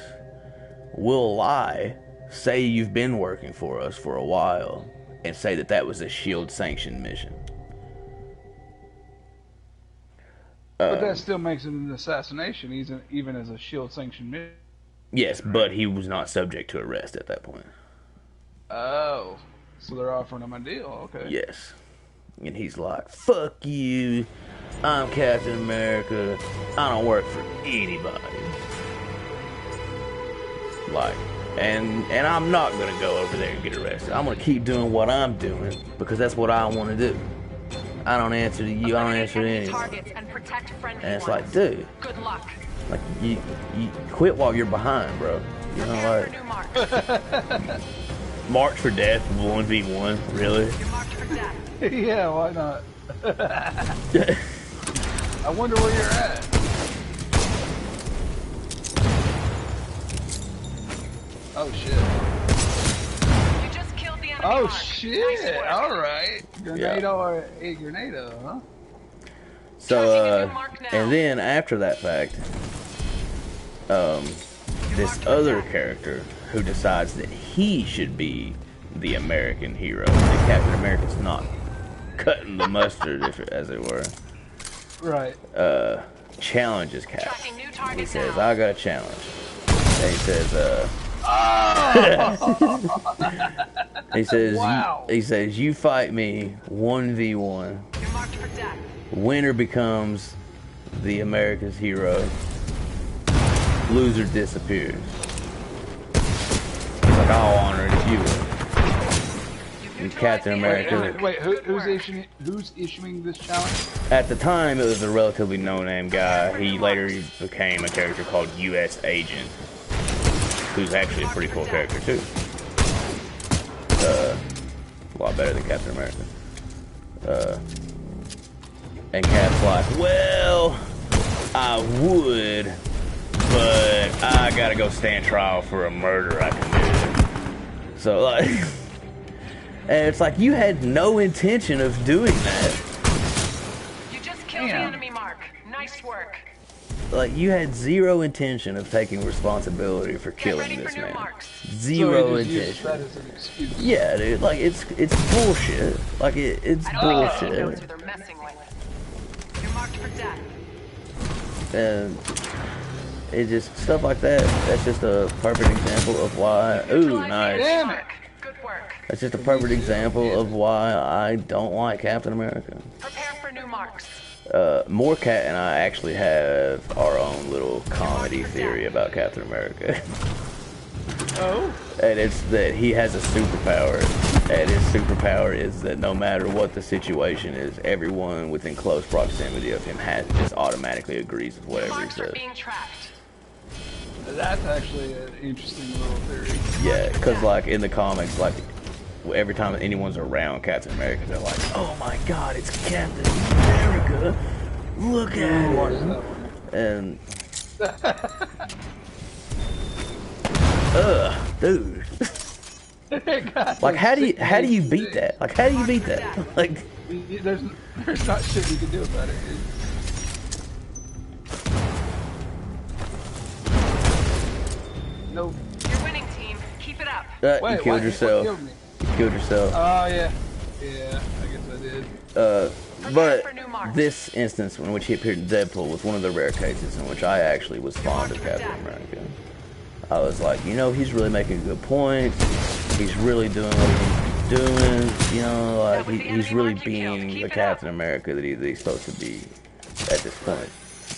We'll lie. Say you've been working for us for a while. And say that that was a SHIELD-sanctioned mission." But that still makes it an assassination, even as a Shield sanctioned mission. Yes, but he was not subject to arrest at that point. Oh, so they're offering him a deal. Okay. Yes. And he's like, "Fuck you. I'm Captain America. I don't work for anybody." Like, and I'm not gonna go over there and get arrested. I'm gonna keep doing what I'm doing because that's what I want to do. I don't answer to you. I don't answer to anyone. Targets and protect friendly And it's ones. like, dude, Good luck. like you quit while you're behind, bro. You know, Prepare for like new marks. March for Death 1v1, really? You're marked for death. Yeah, why not? I wonder where you're at. Oh shit. You just killed the enemy Oh mark. shit. Nice work. All right. Grenado or a grenado, huh? So, Tracking a new mark now. and then after that fact, this other character who decides that he should be the American hero, that Captain America's not cutting the mustard, as it were, Right. challenges Cap. Tracking new He targets says, now. "I got a challenge." And he says, Wow. he says, "You fight me 1v1. You're marked for death. Winner becomes the America's hero. Loser disappears." He's like, "I'll honor it if you will." You Captain neutralized the America. enemy Wait, mark. Good work. who's issuing this challenge? At the time, it was a relatively no-name guy. He later became a character called U.S. Agent, who's actually a pretty cool character too. A lot better than Captain America. And Cap's like, "Well, I would, but I gotta go stand trial for a murder I committed." So like, and it's like you had no intention of doing that. You just killed the Damn. enemy mark. Nice work. Like you had zero intention of taking responsibility for Get killing ready this for new man. marks. Zero So he just used intention. that as an excuse. Yeah, dude. Like it's bullshit. Like it's I don't think she knows bullshit. who they're messing with. You're marked for death. And it just stuff like that. That's just a perfect example of why. Ooh, Neutralized the nice. enemy Damn mark. Good work. That's just a perfect example of why I don't like Captain America. Prepare for new marks. Morecat and I actually have our own little comedy theory about Captain America. Oh. And it's that he has a superpower, and his superpower is that no matter what the situation is, everyone within close proximity of him just automatically agrees with whatever he Marks are says. being tracked. That's actually an interesting little theory. Yeah, because like in the comics, like every time anyone's around Captain America, they're like, "Oh my God, it's Captain America!" Look at him. And dude. Like how do you beat that? Like how do you beat that? Like there's not shit you can do about it, dude. Nope. You're winning, team. Keep it up. Wait, you killed yourself. What killed me? You killed yourself. Oh yeah. Yeah, I guess I did. But this instance in which he appeared in Deadpool was one of the rare cases in which I actually was fond of Captain America. I was like, you know, he's really making good points. He's really doing what he's doing. You know, like he's really being the Captain America that he's supposed to be at this point.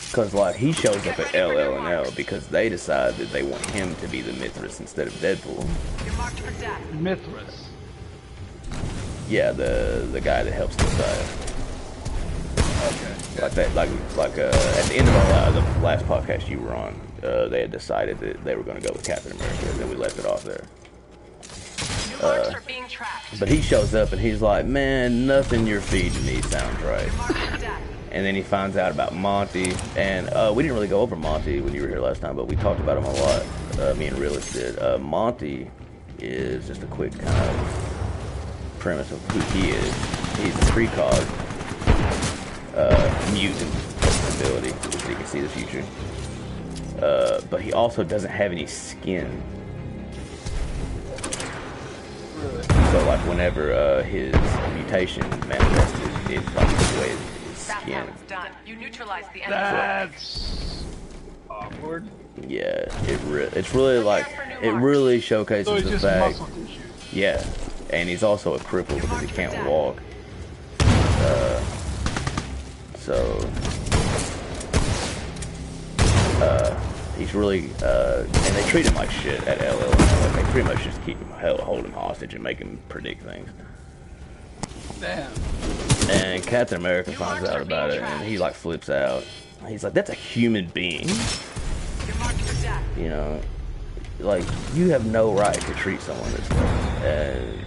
Because like he shows up at LL&L because they decide that they want him to be the Mithras instead of Deadpool. You're marked for death. Mithras. Yeah, the guy that helps decide. Okay. Like that, like at the end of the last podcast you were on, they had decided that they were going to go with Captain America, and then we left it off there. New marks are being tracked. But he shows up and he's like, "Man, nothing you're feeding me sounds right." And then he finds out about Monty, and we didn't really go over Monty when you were here last time, but we talked about him a lot. Me and Realist did. Monty is just a quick kind of premise of who he is. He's a precog mutant ability, so you can see the future. But he also doesn't have any skin. Really? So like whenever his mutation manifested, it's like the way his That's skin. how it's done. You neutralize the enemy. That's awkward. Yeah, it's really like it really showcases So he's the just fact. muscle tissue. Yeah, and he's also a cripple because he can't walk. He's really, and they treat him like shit at LL. Like they pretty much just keep him, hold him hostage and make him predict things. Damn. And Captain America finds out about it, and he like flips out. He's like, "That's a human being." You're marked for death. You know, like you have no right to treat someone this way.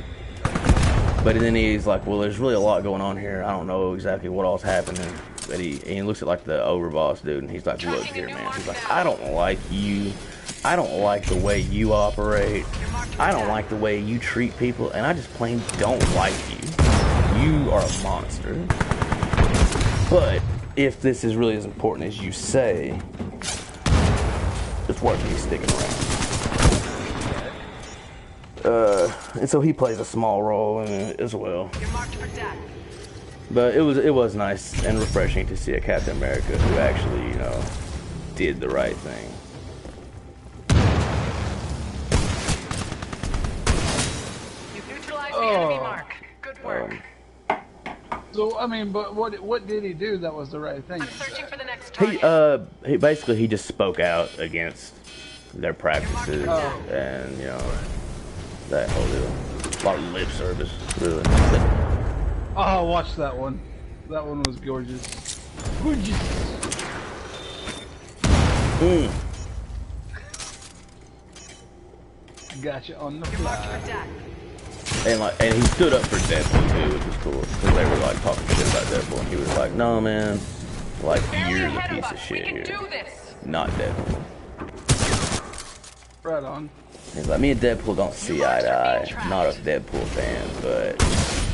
But then he's like, well, there's really a lot going on here. I don't know exactly what all's happening. But he looks at like the overboss dude, and he's like, look here, man. He's like, I don't like you. I don't like the way you operate. I don't like the way you treat people, and I just plain don't like you. You are a monster. But if this is really as important as you say, it's worth me sticking around. And so he plays a small role in it as well. You're marked for death. But it was nice and refreshing to see a Captain America who actually, you know, did the right thing. You've neutralized the enemy mark. Good work. So I mean, but what did he do that was the right thing? I'm searching for the next target. He just spoke out against their practices and, you know, that whole deal. A lot of lip service, really. Oh, watch that one. That one was gorgeous. Gorgeous. Gotcha on the You're marked fly. for death. And he stood up for Deadpool too, which was cool. Because they were like talking shit about Deadpool, and he was like, "No, man, like Barely you're the ahead of piece us. of We shit can here, do this. not Deadpool." Right on. He's like, "Me and Deadpool don't see eye to eye. Not a Deadpool fan, but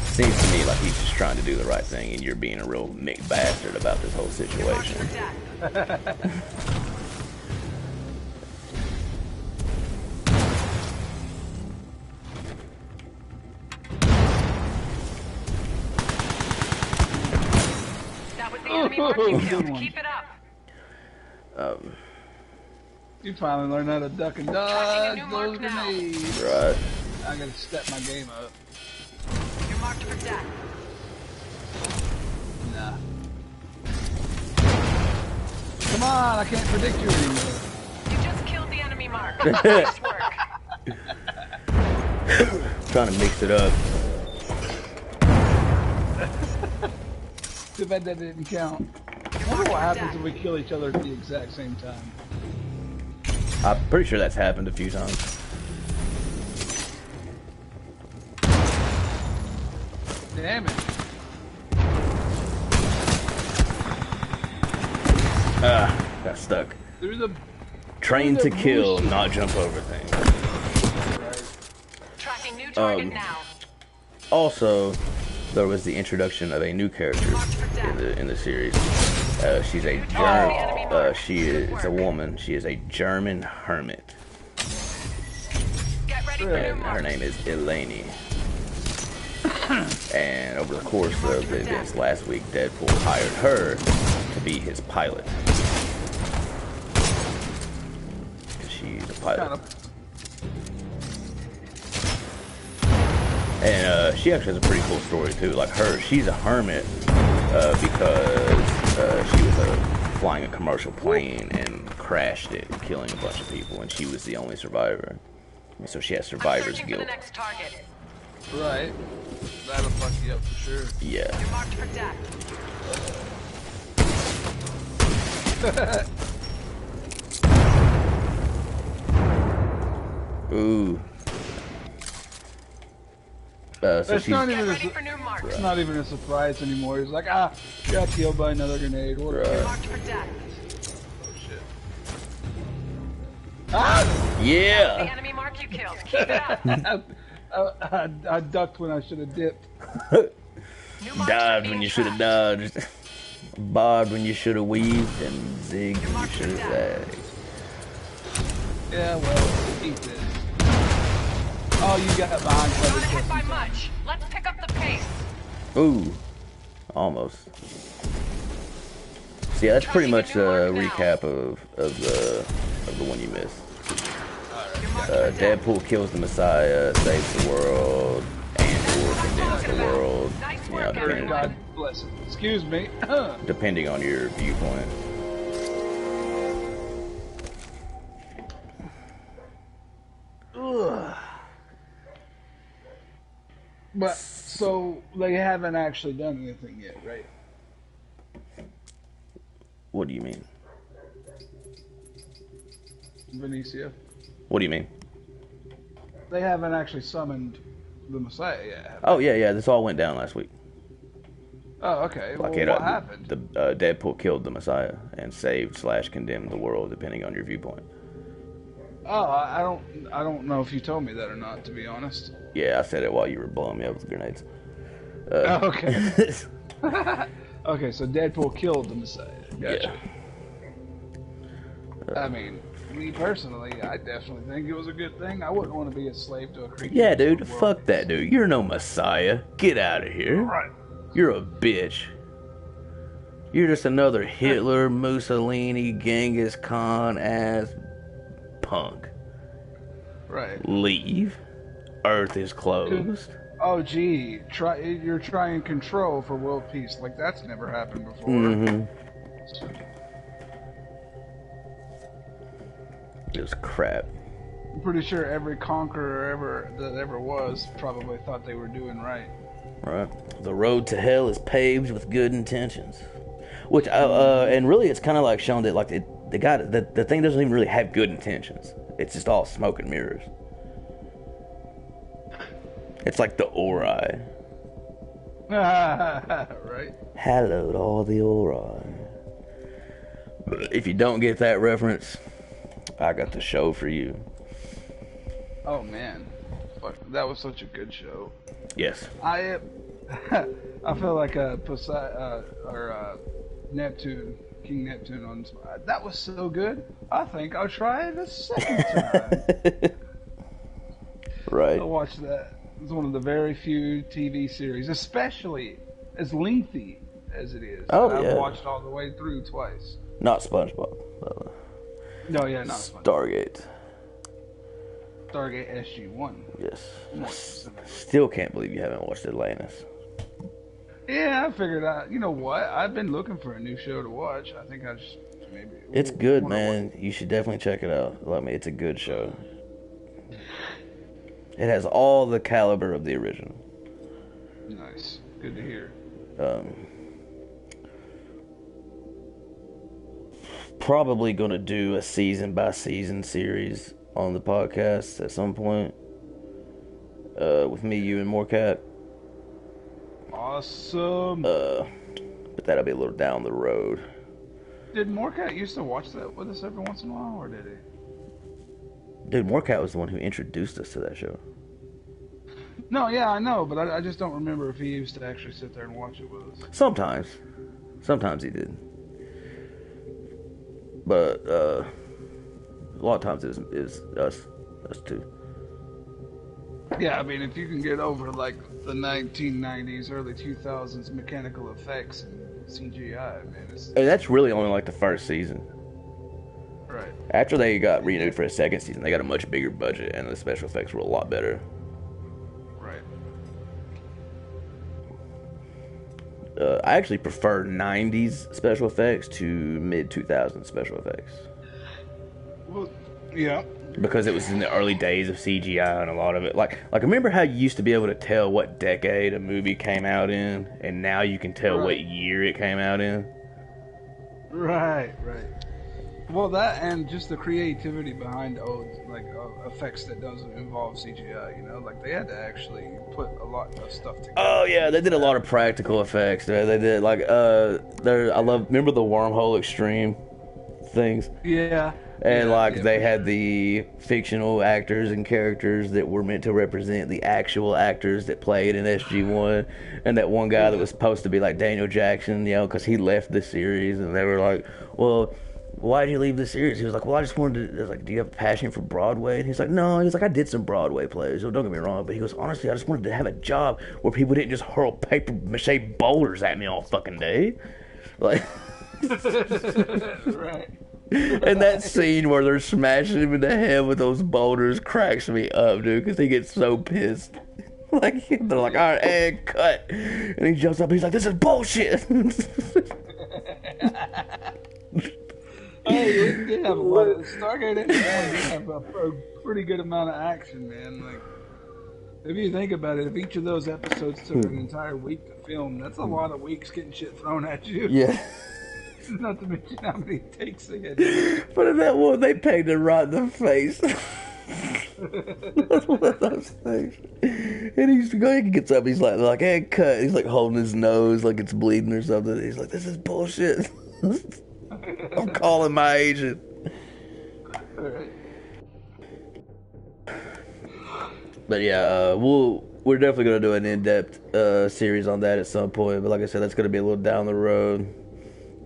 seems to me like he's just trying to do the right thing, and you're being a real Mick bastard about this whole situation." That was the enemy mark you killed. Keep it up. You finally learned how to duck and dodge Tracking a new those mark now. grenades. Right. I gotta step my game up. You're marked for death. Nah. Come on, I can't predict you anymore. You just killed the enemy mark. Nice work. Trying to mix it up. Too bad that didn't count. I wonder what happens if we kill each other at the exact same time. I'm pretty sure that's happened a few times. Damn it. Got stuck. Through the Trained to kill, bullshit. not jump over things. Tracking new target now. Also, there was the introduction of a new character in the series. She's a she is a woman. She is a German hermit, Get ready for new and her mark. name is Eleni. And over the course of the events last week, Deadpool hired her to be his pilot. She's a pilot. kind of. And she actually has a pretty cool story too. Like she's a hermit because she was flying a commercial plane and crashed it, killing a bunch of people, and she was the only survivor. And so she has survivor's Searching for the guilt. next target. Right. That'll fuck you up for sure. Yeah. You're marked for death. Ooh. So It's she's not Get even ready for new mark. it's not even a surprise anymore. He's like, got killed by another grenade. Whatever. You're marked for death. Oh shit. Ah! The yeah. enemy mark you killed. Keep it up. I ducked when I should have dipped. New marks are Dodged being when you should have tracked. dodged. Bobbed when you should have weaved, and zigged when you marked should for have death. zagged. Yeah, well, eat this. Oh, you got behind Not cover ahead just by in time. much. Let's pick up the pace. Ooh. Almost. So yeah, that's pretty much a recap of the one you missed. You're marked for death. Deadpool kills the Messiah, saves the world, and/or condemns the world. Nice You know, work, depending, everyone. God bless it. Excuse me. depending on your viewpoint. Ugh. But so they haven't actually done anything yet, right? What do you mean? Benicio. What do you mean? They haven't actually summoned the Messiah yet. Have they? Oh yeah, this all went down last week. Oh, okay. Well, Like what happened? The Deadpool killed the Messiah and saved/condemned the world, depending on your viewpoint. Oh, I don't know if you told me that or not, to be honest. Yeah, I said it while you were blowing me up with grenades. Oh, okay. Okay, so Deadpool killed the Messiah. Gotcha. I mean, me personally, I definitely think it was a good thing. I wouldn't want to be a slave to a creature. Yeah, in the dude, world. fuck that dude. You're no Messiah. Get out of here. Right. You're a bitch. You're just another Hitler, Mussolini, Genghis Khan ass punk. Right. Leave. Earth is closed. Oh, gee, you're trying control for world peace. Like, that's never happened before. Mm-hmm. It was crap. I'm pretty sure every conqueror that ever was probably thought they were doing right. Right. The road to hell is paved with good intentions. Which, and really, it's kind of like showing that, like, the thing doesn't even really have good intentions. It's just all smoke and mirrors. It's like the Ori. Right? Hallowed all the Ori. But if you don't get that reference, I got the show for you. Oh, man. Fuck, that was such a good show. Yes. I feel like Neptune, King Neptune on. That was so good. I think I'll try it a second time. Right. I watched that. It's one of the very few TV series, especially as lengthy as it is. Oh, I've yeah. watched all the way through twice. Not SpongeBob. No, yeah, not SpongeBob. Stargate. Stargate SG-1. Yes. More specifically. Still can't believe you haven't watched Atlantis. Yeah, I figured out. You know what? I've been looking for a new show to watch. I think I just maybe. It's good, man. You should definitely check it out. I mean, it's a good show. It has all the caliber of the original. Nice. Good to hear. Probably going to do a season by season series on the podcast at some point. With me, you, and Morecat. Awesome. But that'll be a little down the road. Did Morcat used to watch that with us every once in a while, or did he? Dude, Morcat was the one who introduced us to that show. No, yeah, I know, but I just don't remember if he used to actually sit there and watch it with us. Sometimes he did. But a lot of times it was us too. Yeah, I mean, if you can get over like the 1990s, early 2000s mechanical effects and CGI, man, it's And that's really only like the first season. right. After they got renewed for a second season, they got a much bigger budget, and the special effects were a lot better. Right. I actually prefer 90s special effects to mid 2000s special effects. Well, yeah. Because it was in the early days of CGI, and a lot of it, like remember how you used to be able to tell what decade a movie came out in, and now you can tell what year it came out in? Right. Well, that and just the creativity behind effects that doesn't involve CGI. You know, like they had to actually put a lot of stuff together. Oh yeah, they did a lot of practical effects. They did remember the wormhole extreme things? Yeah. And they had the fictional actors and characters that were meant to represent the actual actors that played in SG-1, and that one guy that was supposed to be like Daniel Jackson, you know, because he left the series, and they were like, well, why did you leave the series? He was like, well, I just wanted to, I was like, do you have a passion for Broadway? And he's like, no. He's like, I did some Broadway plays, so don't get me wrong, but he goes, honestly, I just wanted to have a job where people didn't just hurl paper mache boulders at me all fucking day. Like, Right. and that scene where they're smashing him in the head with those boulders cracks me up, dude, because he gets so pissed. Like, they're like, all right, and cut. And he jumps up, he's like, this is bullshit. Hey, they have a lot of Stargate They have a pretty good amount of action, man. Like, if you think about it, if each of those episodes took an entire week to film, that's a lot of weeks getting shit thrown at you. Yeah. Not to mention how many takes they had. But in that one, they painted right in the face. That's one of those things. And he gets up, he's like, hey, cut. He's like holding his nose like it's bleeding or something. He's like, this is bullshit. I'm calling my agent. Alright. But yeah, we're definitely gonna do an in-depth series on that at some point. But like I said, that's gonna be a little down the road.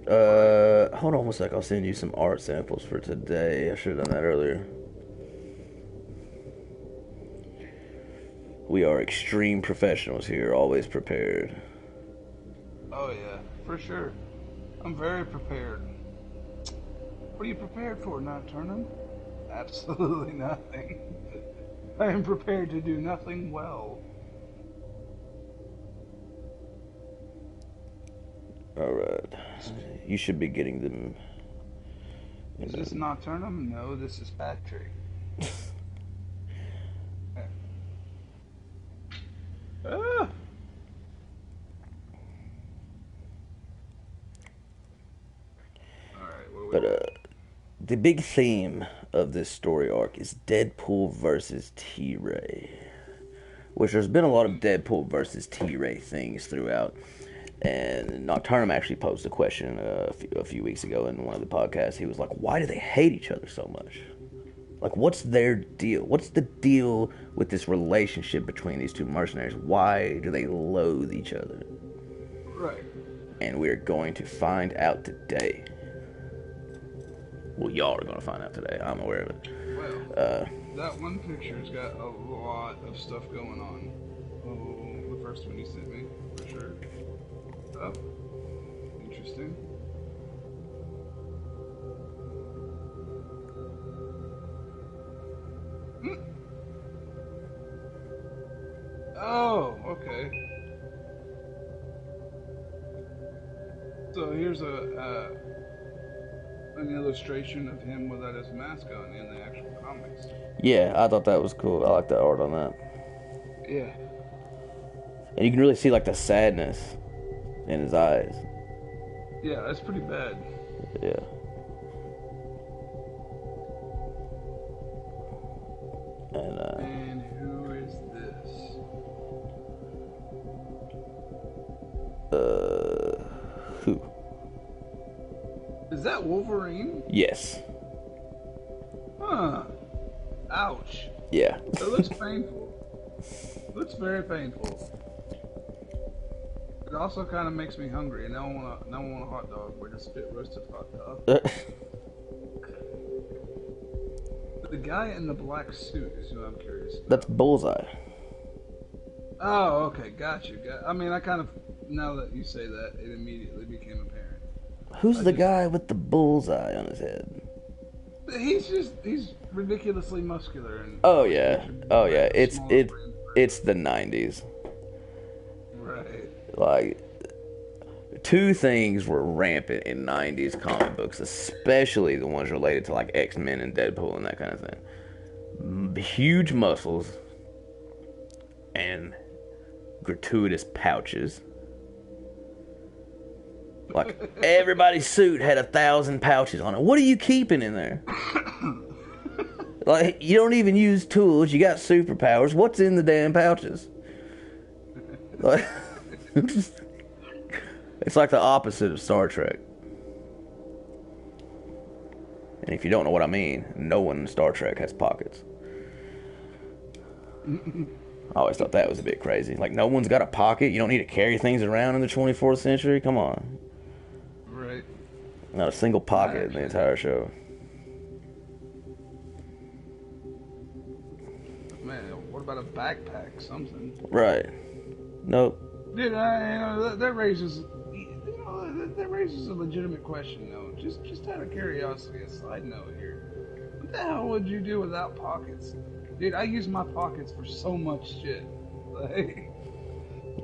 Hold on one sec. I'll send you some art samples for today. I should have done that earlier. We are extreme professionals here, always prepared. Oh yeah, for sure. I'm very prepared. What are you prepared for, Nocturnum? Absolutely nothing. I am prepared to do nothing well. Alright. You should be getting them. Is this Nocturnum? No, this is Patrick. Ah! But the big theme of this story arc is Deadpool versus T-Ray, which there's been a lot of Deadpool versus T-Ray things throughout. And Nocturnum actually posed a question a few weeks ago in one of the podcasts. He was like, why do they hate each other so much? Like, what's their deal? What's the deal with this relationship between these two mercenaries? Why do they loathe each other? Right. And we're going to find out today. Well, y'all are going to find out today. I'm aware of it. Well, that one picture's got a lot of stuff going on. Oh, the first one you sent me, for sure. Oh, interesting. Oh, okay. So here's an illustration of him without his mask on in the actual comics. Yeah, I thought that was cool. I like the art on that. Yeah. And you can really see, like, the sadness in his eyes. Yeah, that's pretty bad. Yeah. And who is this? Who? Is Is that Wolverine? Yes. Huh. Ouch. Yeah. It looks painful. It looks very painful. It also kind of makes me hungry, and now I want a hot dog, or just spit roasted hot dog. The guy in the black suit is who I'm curious about. That's Bullseye. Oh, okay, got you. I mean, I kind of, now that you say that, it immediately became apparent. Who's the guy with the bullseye on his head? He's ridiculously muscular. And Oh yeah. It's the 90s. Right. Like, two things were rampant in 90s comic books, especially the ones related to like X-Men and Deadpool and that kind of thing. Huge muscles and gratuitous pouches. Like, everybody's suit had 1,000 pouches on it. What are you keeping in there? Like, you don't even use tools. You got superpowers. What's in the damn pouches? Like, it's like the opposite of Star Trek. And if you don't know what I mean, no one in Star Trek has pockets. I always thought that was a bit crazy. Like, no one's got a pocket? You don't need to carry things around in the 24th century? Come on. Right. Not a single pocket in the entire show. Man, what about a backpack? Something. Right. Nope. Dude, that raises a legitimate question, though. Just out of curiosity, a side note here. What the hell would you do without pockets? Dude, I use my pockets for so much shit. Like,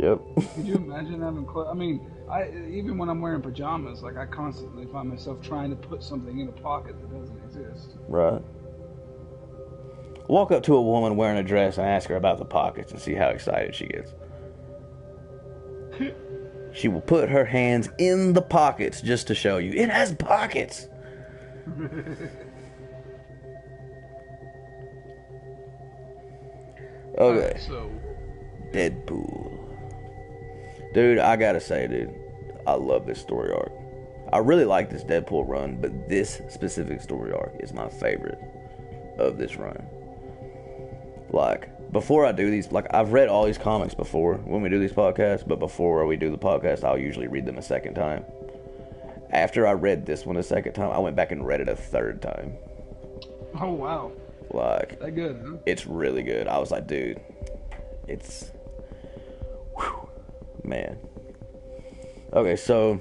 Yep. could you imagine having clothes? I mean, even when I'm wearing pajamas, like, I constantly find myself trying to put something in a pocket that doesn't exist. Right. Walk up to a woman wearing a dress and ask her about the pockets and see how excited she gets. She will put her hands in the pockets just to show you it has pockets. Okay. Right, so, Deadpool. Dude, I gotta say, dude, I love this story arc. I really like this Deadpool run, but this specific story arc is my favorite of this run. Like, before I do these, like, I've read all these comics before when we do these podcasts, but before we do the podcast, I'll usually read them a second time. After I read this one a second time, I went back and read it a third time. oh wow, Like, that good, huh? it's really good. I was like, dude, it's... Whew, man. Okay, so...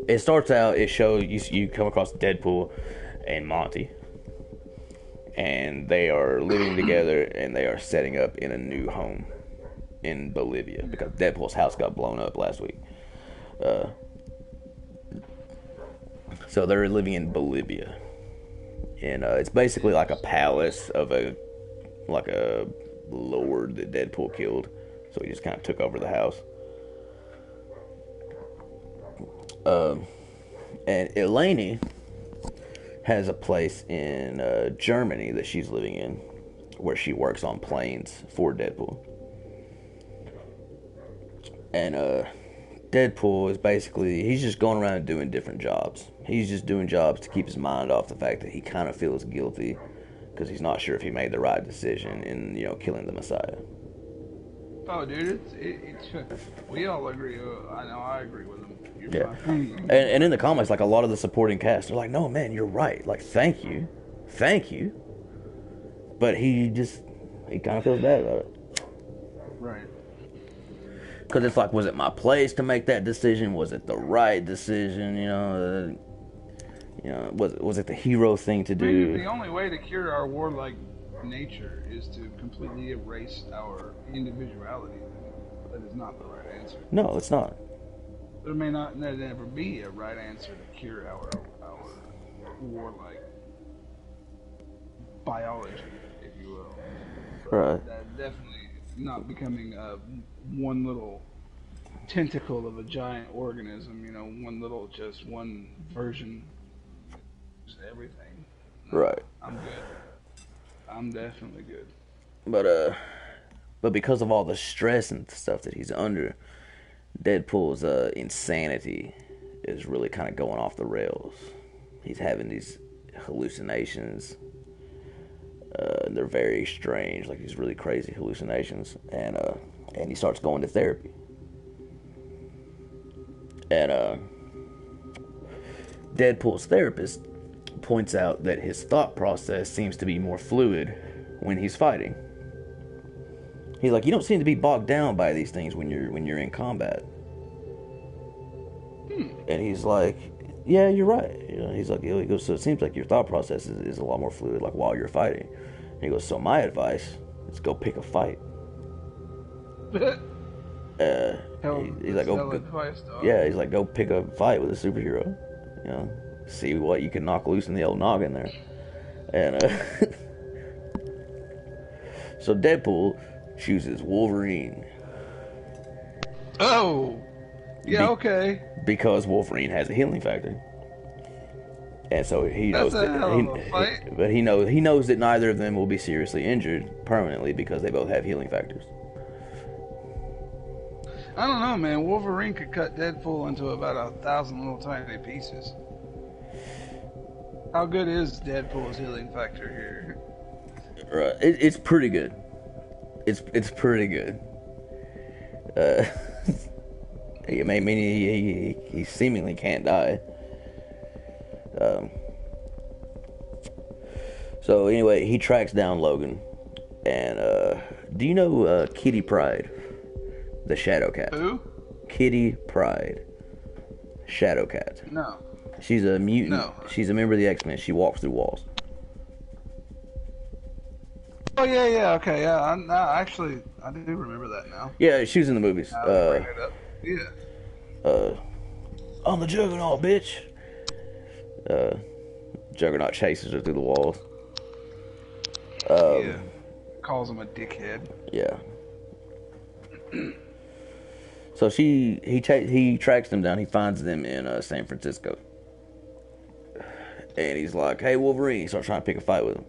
It starts out, it shows, you come across Deadpool and Monty. And they are living together, and they are setting up in a new home in Bolivia. Because Deadpool's house got blown up last week. So they're living in Bolivia. And it's basically like a palace of a lord that Deadpool killed. So he just kind of took over the house. And Eleni has a place in Germany that she's living in, where she works on planes for Deadpool. And Deadpool is basically, he's just going around doing different jobs. He's just doing jobs to keep his mind off the fact that he kind of feels guilty because he's not sure if he made the right decision in, killing the Messiah. Oh, dude, it's we all agree. I know I agree with him. Yeah. And in the comics, like, a lot of the supporting cast are like, no, man, you're right. Like, thank you. But he kind of feels bad about it. Right. Because it's like, was it my place to make that decision? Was it the right decision? Was it the hero thing to do? The only way to cure our warlike nature is to completely erase our individuality. That is not the right answer. No, it's not. There may not never be a right answer to cure our warlike biology, if you will. But Right. that definitely not becoming one little tentacle of a giant organism, one version, just everything. No, Right. I'm good. I'm definitely good. But because of all the stress and stuff that he's under, Deadpool's insanity is really kind of going off the rails. He's having these hallucinations. They're very strange, like these really crazy hallucinations, and he starts going to therapy. And Deadpool's therapist points out that his thought process seems to be more fluid when he's fighting. He's like, you don't seem to be bogged down by these things when you're in combat. And he's like, yeah, you're right. You know, he's like, he goes, so it seems like your thought process is a lot more fluid, like while you're fighting. And he goes, so my advice is go pick a fight. He's like, oh, yeah, he's like, go pick a fight with a superhero. You know, see what you can knock loose in the old noggin there. And so Deadpool chooses Wolverine. Oh, yeah, okay. Because Wolverine has a healing factor, and so he knows that. But he knows that neither of them will be seriously injured permanently because they both have healing factors. I don't know, man. Wolverine could cut Deadpool into about 1,000 little tiny pieces. How good is Deadpool's healing factor here? Right, it's pretty good. It's pretty good. I mean, he seemingly can't die. So anyway, he tracks down Logan, and do you know Kitty Pryde, the Shadow Cat? Who? Kitty Pryde, Shadow Cat. No. She's a mutant. No. She's a member of the X-Men. She walks through walls. Oh yeah, okay, yeah. I do remember that now. Yeah, she was in the movies. Bring it up. Yeah. I'm the Juggernaut, bitch. Juggernaut chases her through the walls. Yeah. Calls him a dickhead. Yeah. So he tracks them down. He finds them in San Francisco. And he's like, hey, Wolverine. He starts trying to pick a fight with him.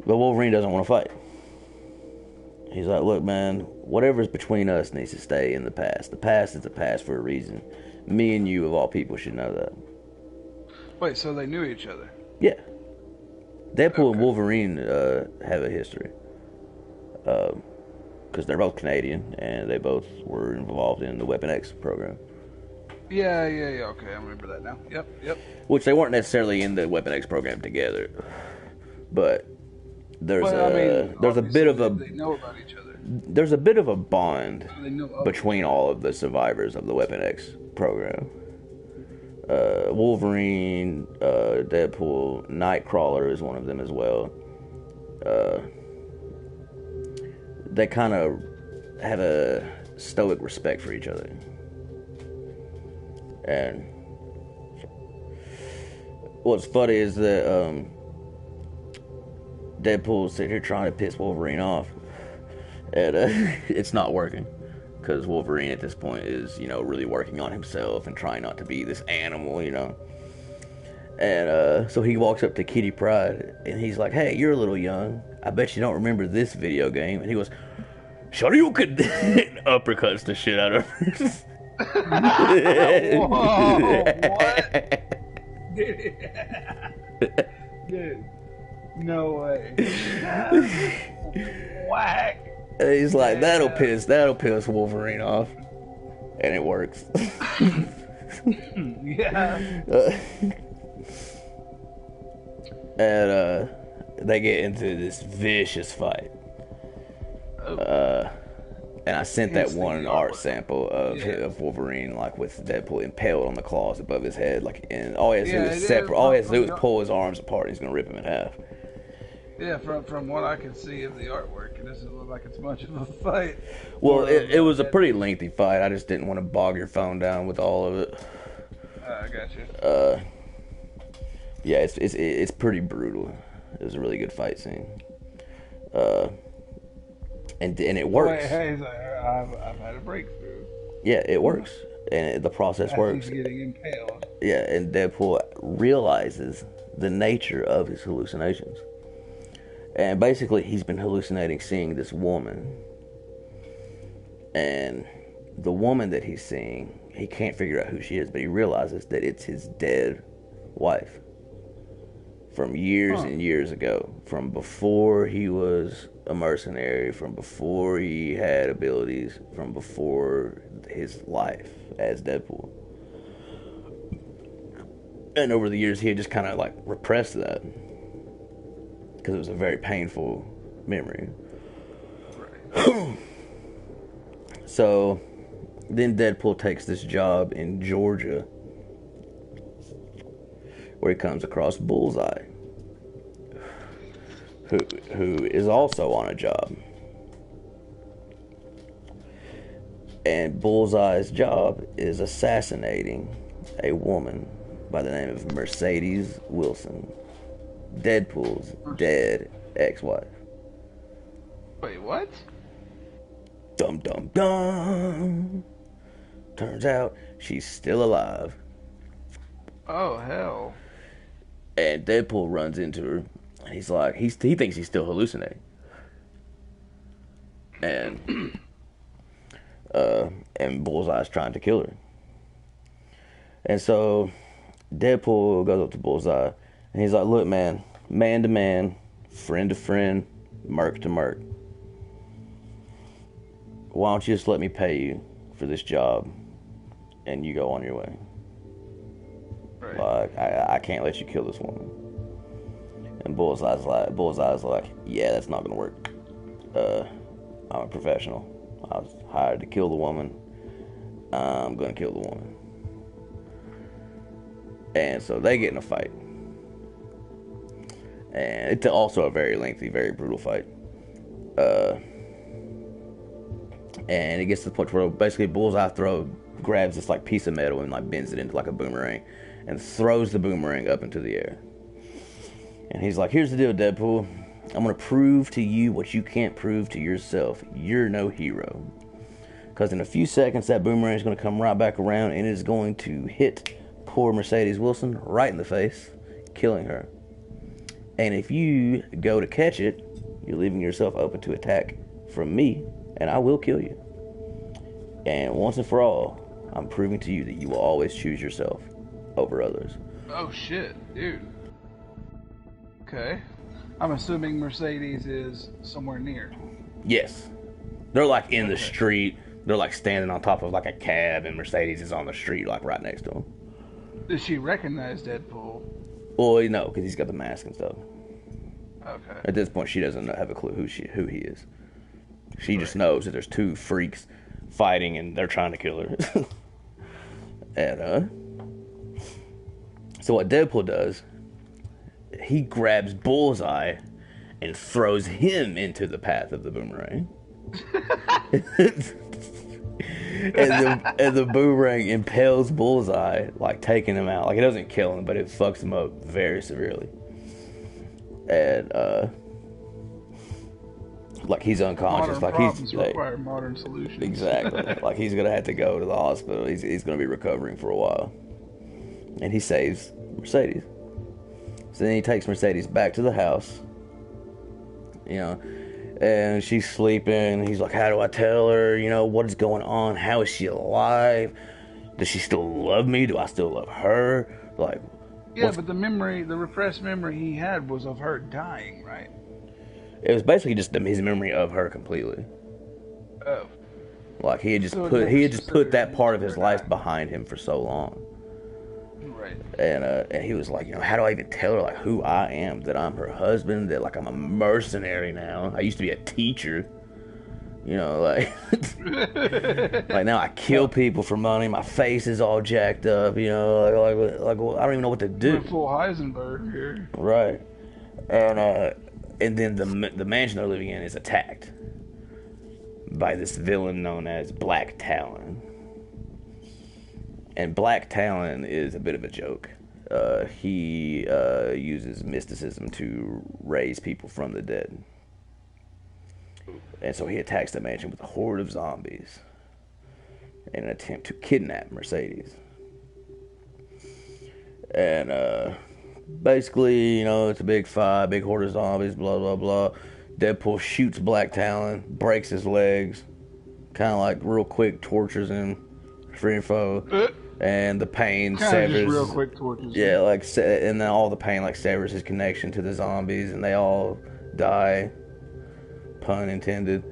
But Wolverine doesn't want to fight. He's like, look, man, whatever's between us needs to stay in the past. The past is the past for a reason. Me and you, of all people, should know that. Wait, so they knew each other? Yeah. Deadpool and Wolverine have a history. Because they're both Canadian, and they both were involved in the Weapon X program. Yeah, okay, I remember that now. Yep. Which they weren't necessarily in the Weapon X program together. But there's a bit of a... They know about each other. There's a bit of a bond between all of the survivors of the Weapon X program. Wolverine, Deadpool, Nightcrawler is one of them as well. They kind of have a stoic respect for each other. And what's funny is that Deadpool's sitting here trying to piss Wolverine off, and it's not working, because Wolverine at this point is, really working on himself and trying not to be this animal, And so he walks up to Kitty Pryde, and he's like, hey, you're a little young. I bet you don't remember this video game. And he goes, Shoryuken! Uppercuts the shit out of her. Whoa, what? Dude, no way. Whack. And he's like, that'll piss Wolverine off. And it works. Yeah. And they get into this vicious fight. And I sent that one art sample of Wolverine, like with Deadpool impaled on the claws above his head, like, and all he has to do is separate. All he has to do is pull his arms apart, and he's gonna rip him in half. Yeah, from what I can see of the artwork, it doesn't look like it's much of a fight. Well, it was a pretty lengthy fight. I just didn't want to bog your phone down with all of it. I got you. Yeah, it's pretty brutal. It was a really good fight scene. And it works. Hey, I've had a breakthrough. Yeah, it works, and the process works. He's getting impaled. Yeah, and Deadpool realizes the nature of his hallucinations, and basically he's been hallucinating seeing this woman, and the woman that he's seeing, he can't figure out who she is, but he realizes that it's his dead wife from years and years ago, from before he was a mercenary, from before he had abilities, from before his life as Deadpool. And over the years, he had just kind of like repressed that because it was a very painful memory. So then Deadpool takes this job in Georgia where he comes across Bullseye, who is also on a job. And Bullseye's job is assassinating a woman by the name of Mercedes Wilson, Deadpool's dead ex-wife. Wait, what? Dum dum dum. Turns out she's still alive. Oh, hell. And Deadpool runs into her, and he's like, he thinks he's still hallucinating. And Bullseye's trying to kill her. And so Deadpool goes up to Bullseye, and he's like, look, man to man, friend to friend, merc to merc. Why don't you just let me pay you for this job, and you go on your way? Right. Like, I can't let you kill this woman. And Bullseye's like, yeah, that's not gonna work. I'm a professional. I was hired to kill the woman. I'm gonna kill the woman. And so they get in a fight. And it's also a very lengthy, very brutal fight. And it gets to the point where basically Bullseye grabs this like piece of metal and like bends it into like a boomerang and throws the boomerang up into the air. And he's like, here's the deal, Deadpool. I'm going to prove to you what you can't prove to yourself. You're no hero. Because in a few seconds, that boomerang is going to come right back around and it is going to hit poor Mercedes Wilson right in the face, killing her. And if you go to catch it, you're leaving yourself open to attack from me, and I will kill you. And once and for all, I'm proving to you that you will always choose yourself over others. Oh, shit, dude. Okay. I'm assuming Mercedes is somewhere near. Yes. They're like in the street. They're like standing on top of like a cab, and Mercedes is on the street, like right next to him. Does she recognize Deadpool? Well, no, because he's got the mask and stuff. Okay. At this point, she doesn't have a clue who he is. She just knows that there's two freaks fighting, and they're trying to kill her. And so what Deadpool does, he grabs Bullseye and throws him into the path of the boomerang. and the boomerang impales Bullseye, like taking him out. Like, it doesn't kill him, but it fucks him up very severely. And like, he's unconscious. Modern Like, problems require modern solutions. Exactly. Like, he's gonna have to go to the hospital. He's gonna be recovering for a while. And he saves Mercedes. So then he takes Mercedes back to the house, you know, and she's sleeping. He's like, how do I tell her, you know, what is going on? How is she alive? Does she still love me? Do I still love her? Like, yeah, but the repressed memory he had was of her dying, right? It was basically just his memory of her completely. Oh. Like, he had just put that part of his life behind him for so long. Right. And he was like, you know, how do I even tell her, like, who I am? That I'm her husband? That, like, I'm a mercenary now? I used to be a teacher. You know, like... like, now I kill people for money. My face is all jacked up, you know? Like I don't even know what to do. We're full Heisenberg here. Right. And then the mansion they're living in is attacked by this villain known as Black Talon. And Black Talon is a bit of a joke. He uses mysticism to raise people from the dead. And so he attacks the mansion with a horde of zombies in an attempt to kidnap Mercedes. And basically, you know, it's a big fight, big horde of zombies, blah, blah, blah. Deadpool shoots Black Talon, breaks his legs, kind of like real quick tortures him for info, and the pain Kind of severs. just real quick tortures. Yeah, like, and then all the pain like severs his connection to the zombies, and they all die. Pun intended.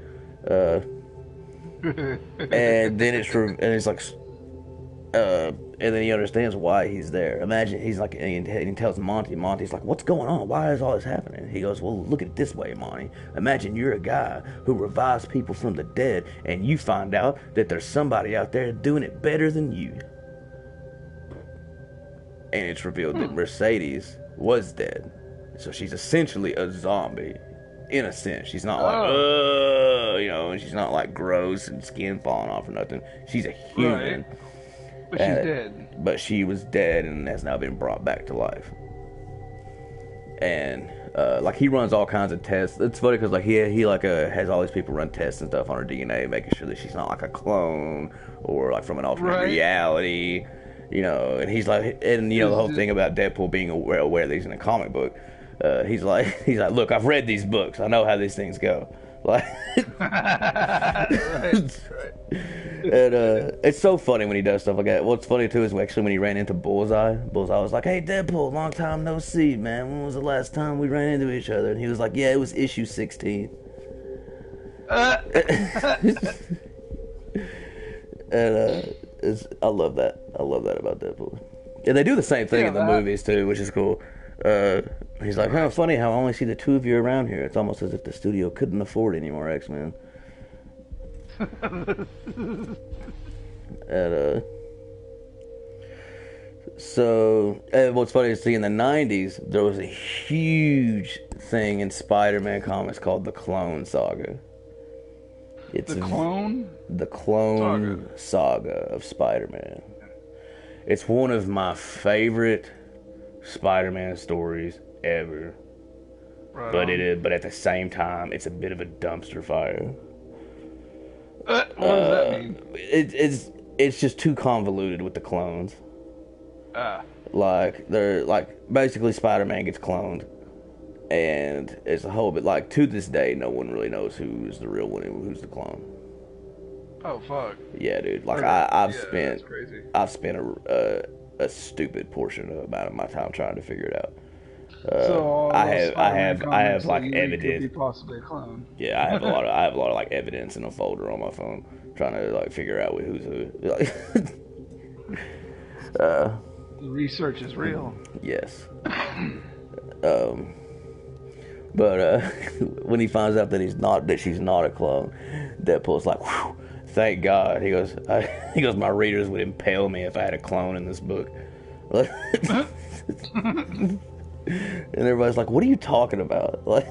And then it's like, and then he understands why he's there. Imagine he's like, and he tells Monty's like, what's going on? Why is all this happening? He goes, well, look at it this way, Monty. Imagine you're a guy who revives people from the dead, and you find out that there's somebody out there doing it better than you. And it's revealed that Mercedes was dead. So she's essentially a zombie. In a sense. She's not like, and she's not like gross and skin falling off or nothing. She's a human. Right. But she's dead. But she was dead and has now been brought back to life. And, like, he runs all kinds of tests. It's funny because, like, he has all these people run tests and stuff on her DNA, making sure that she's not, like, a clone or, like, from an alternate reality. And he's like, and, the whole thing about Deadpool being aware that he's in a comic book. He's like, look, I've read these books. I know how these things go. Like, right. And it's so funny when he does stuff like that. What's funny too is actually when he ran into Bullseye was like, hey, Deadpool, long time no see, man. When was the last time we ran into each other? And he was like, yeah, it was issue 16. And I love that about Deadpool. And they do the same thing in the movies too, which is cool. He's like, funny how I only see the two of you around here. It's almost as if the studio couldn't afford any more X-Men. And what's funny is, see, in the 90s, there was a huge thing in Spider-Man comics called the Clone Saga. It's the Clone Saga of Spider-Man. It's one of my favorite Spider-Man stories ever. Right but on. But at the same time, it's a bit of a dumpster fire. What does that mean? It's just too convoluted with the clones. Like, they're like, basically Spider-Man gets cloned, and it's a whole bit like, to this day, no one really knows who's the real one and who's the clone. Oh fuck. Yeah, dude. Like, I've spent a stupid portion of my time trying to figure it out. So I have like evidence. Could be possibly a clone. Yeah, I have a lot of like evidence in a folder on my phone, trying to like figure out who's who. The research is real. Yes. But when he finds out that she's not a clone, Deadpool's like, whew, thank God. He goes, my readers would impale me if I had a clone in this book. And everybody's like, what are you talking about? Like,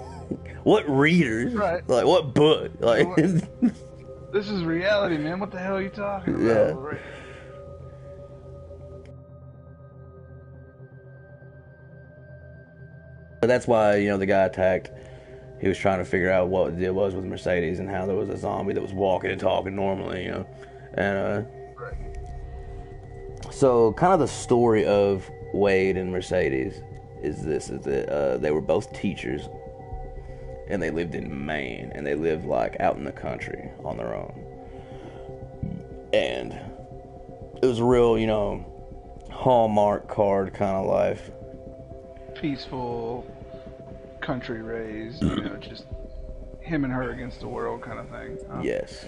what readers? Right. Like, what book? Like, this is reality, man. What the hell are you talking about? Yeah. Right. But that's why, the guy attacked. He was trying to figure out what the deal was with Mercedes and how there was a zombie that was walking and talking normally, And, so kind of the story of Wade and Mercedes is that they were both teachers, and they lived in Maine, and they lived like out in the country on their own. And it was a real, Hallmark card kind of life. Peaceful, country raised, just him and her against the world kind of thing. Huh? Yes.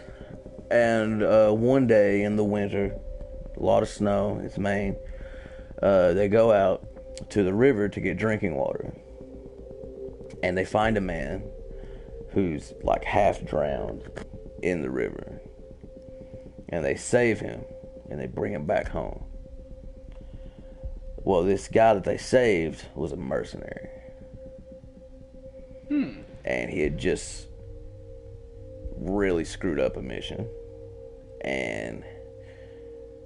And one day in the winter, a lot of snow, it's Maine, they go out to the river to get drinking water. And they find a man who's like half drowned in the river. And they save him, and they bring him back home. Well, this guy that they saved was a mercenary. And he had just really screwed up a mission. And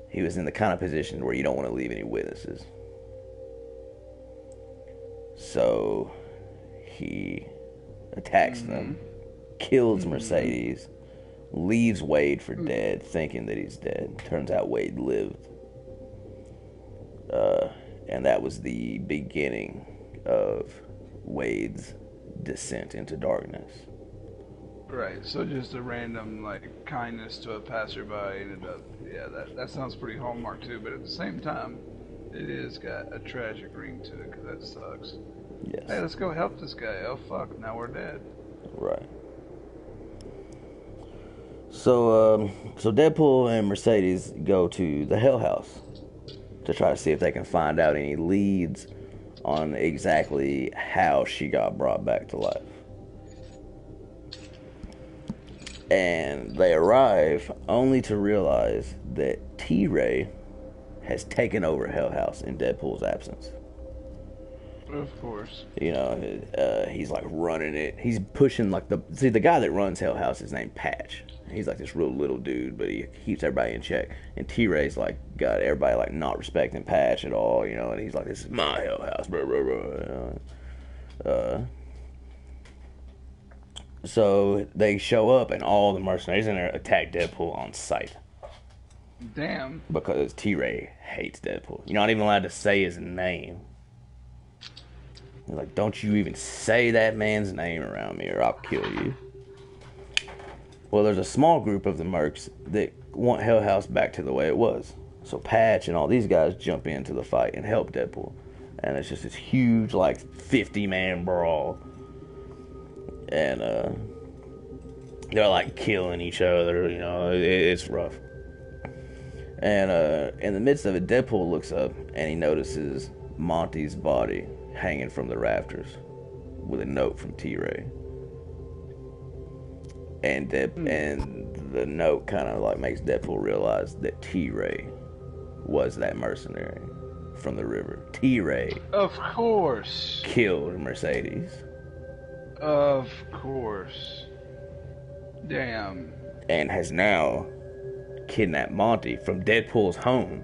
he was in the kind of position where you don't want to leave any witnesses. So he attacks them, kills Mercedes, leaves Wade for dead, thinking that he's dead. Turns out Wade lived. And that was the beginning of Wade's descent into darkness. Right. So just a random like kindness to a passerby ended up. Yeah, that sounds pretty Hallmark too. But at the same time, it is got a tragic ring to it because that sucks. Yes. Hey, let's go help this guy. Oh fuck! Now we're dead. Right. So, so Deadpool and Mercedes go to the Hell House to try to see if they can find out any leads on exactly how she got brought back to life. And they arrive only to realize that T-Ray has taken over Hell House in Deadpool's absence. Of course. You know, he's like running it. He's pushing like the guy that runs Hell House is named Patch. He's like this real little dude, but he keeps everybody in check. And T-Ray's like got everybody like not respecting Patch at all, you know. And he's like, "This is my Hell House, bro, bro, bro." You know? So they show up, and all the mercenaries in there attack Deadpool on sight. Damn. Because T-Ray hates Deadpool. You're not even allowed to say his name. He's like, "Don't you even say that man's name around me, or I'll kill you." Well, there's a small group of the mercs that want Hell House back to the way it was. So Patch and all these guys jump into the fight and help Deadpool. And it's just this huge, like, 50-man brawl. And, they're, like, killing each other, you know, it's rough. And, in the midst of it, Deadpool looks up and he notices Monty's body hanging from the rafters with a note from T-Ray. And the note kind of like makes Deadpool realize that T-Ray was that mercenary from the river. T-Ray, of course, killed Mercedes. Of course. Damn. And has now kidnapped Monty from Deadpool's home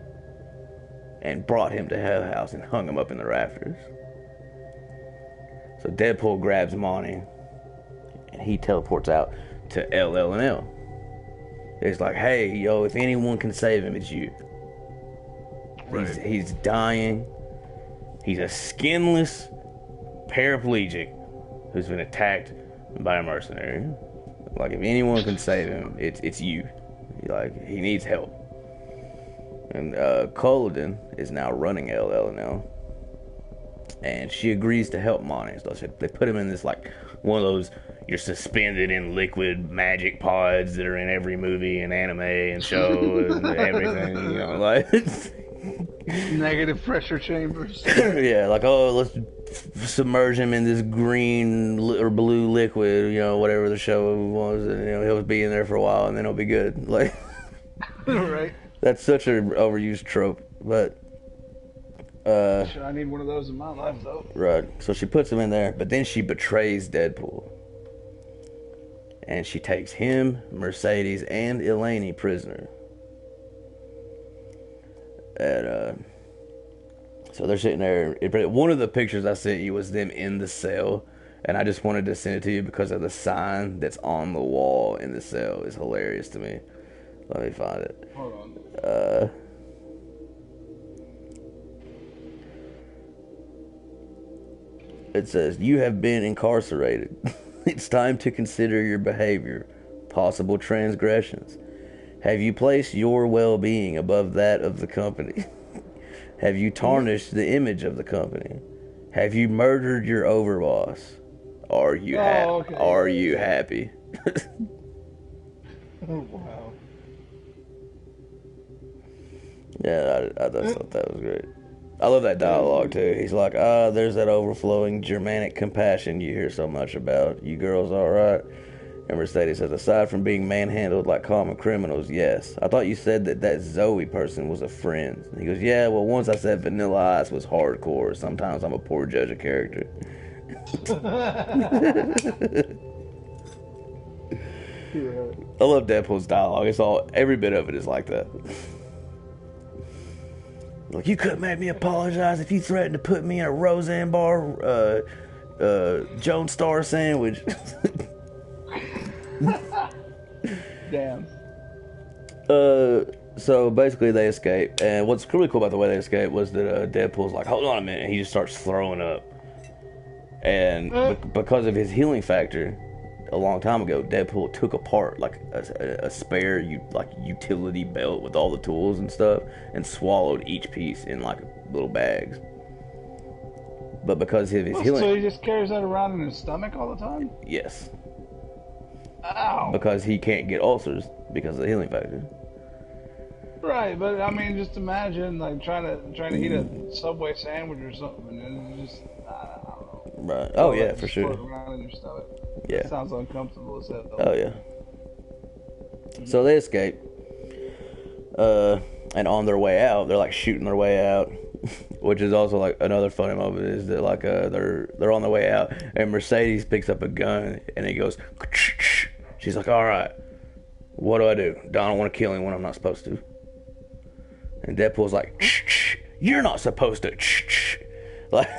and brought him to Hell House and hung him up in the rafters. So Deadpool grabs Monty and he teleports out to LL&L. It's like, "Hey, yo, if anyone can save him, it's you." Right. He's dying. He's a skinless paraplegic who's been attacked by a mercenary. Like, if anyone can save him, it's you. Like, he needs help. And Culloden is now running LL&L. And she agrees to help Monty. So they put him in this, like, one of those, you're suspended in liquid magic pods that are in every movie and anime and show and everything, you know, like. Negative pressure chambers. Yeah, like, oh, let's submerge him in this green or blue liquid, you know, whatever the show was, and, you know, he'll be in there for a while and then he'll be good. Like, right. That's such an overused trope, but. I need one of those in my life, though. Right. So she puts him in there, but then she betrays Deadpool. And she takes him, Mercedes, and Eleni prisoner. And, so they're sitting there. One of the pictures I sent you was them in the cell. And I just wanted to send it to you because of the sign that's on the wall in the cell. It's hilarious to me. Let me find it. Hold on. It says, "You have been incarcerated. It's time to consider your behavior, possible transgressions. Have you placed your well-being above that of the company? Have you tarnished the image of the company? Have you murdered your overboss? Are you Are you happy?" Oh, wow. Yeah, I thought that was great. I love that dialogue, too. He's like, there's that overflowing Germanic compassion you hear so much about. You girls all right? And Mercedes says, "Aside from being manhandled like common criminals, yes. I thought you said that Zoe person was a friend." And he goes, "Yeah, well, once I said Vanilla Ice was hardcore. Sometimes I'm a poor judge of character." I love Deadpool's dialogue. Every bit of it is like that. Like, "You couldn't make me apologize if you threatened to put me in a Roseanne bar, Joan Star sandwich." Damn. So basically they escape, and what's really cool about the way they escape was that Deadpool's like, "Hold on a minute," and he just starts throwing up, and because of his healing factor, a long time ago, Deadpool took apart like a spare utility belt with all the tools and stuff, and swallowed each piece in like little bags. But because of his healing, So he just carries that around in his stomach all the time? yes, Ow. because he can't get ulcers because of the healing factor. Right, but I mean, just imagine like trying to eat a Subway sandwich or something, and it's just I don't know. Right. Oh yeah, Just for sure. floating around in your stomach. Yeah. That sounds uncomfortable as hell. Oh yeah. So they escape. And on their way out, they're like shooting their way out, which is also like another funny moment is that like they're on their way out, and Mercedes picks up a gun and he goes. She's like, all right, what do I do? Don't want to kill anyone I'm not supposed to. And Deadpool's like, you're not supposed to. Like,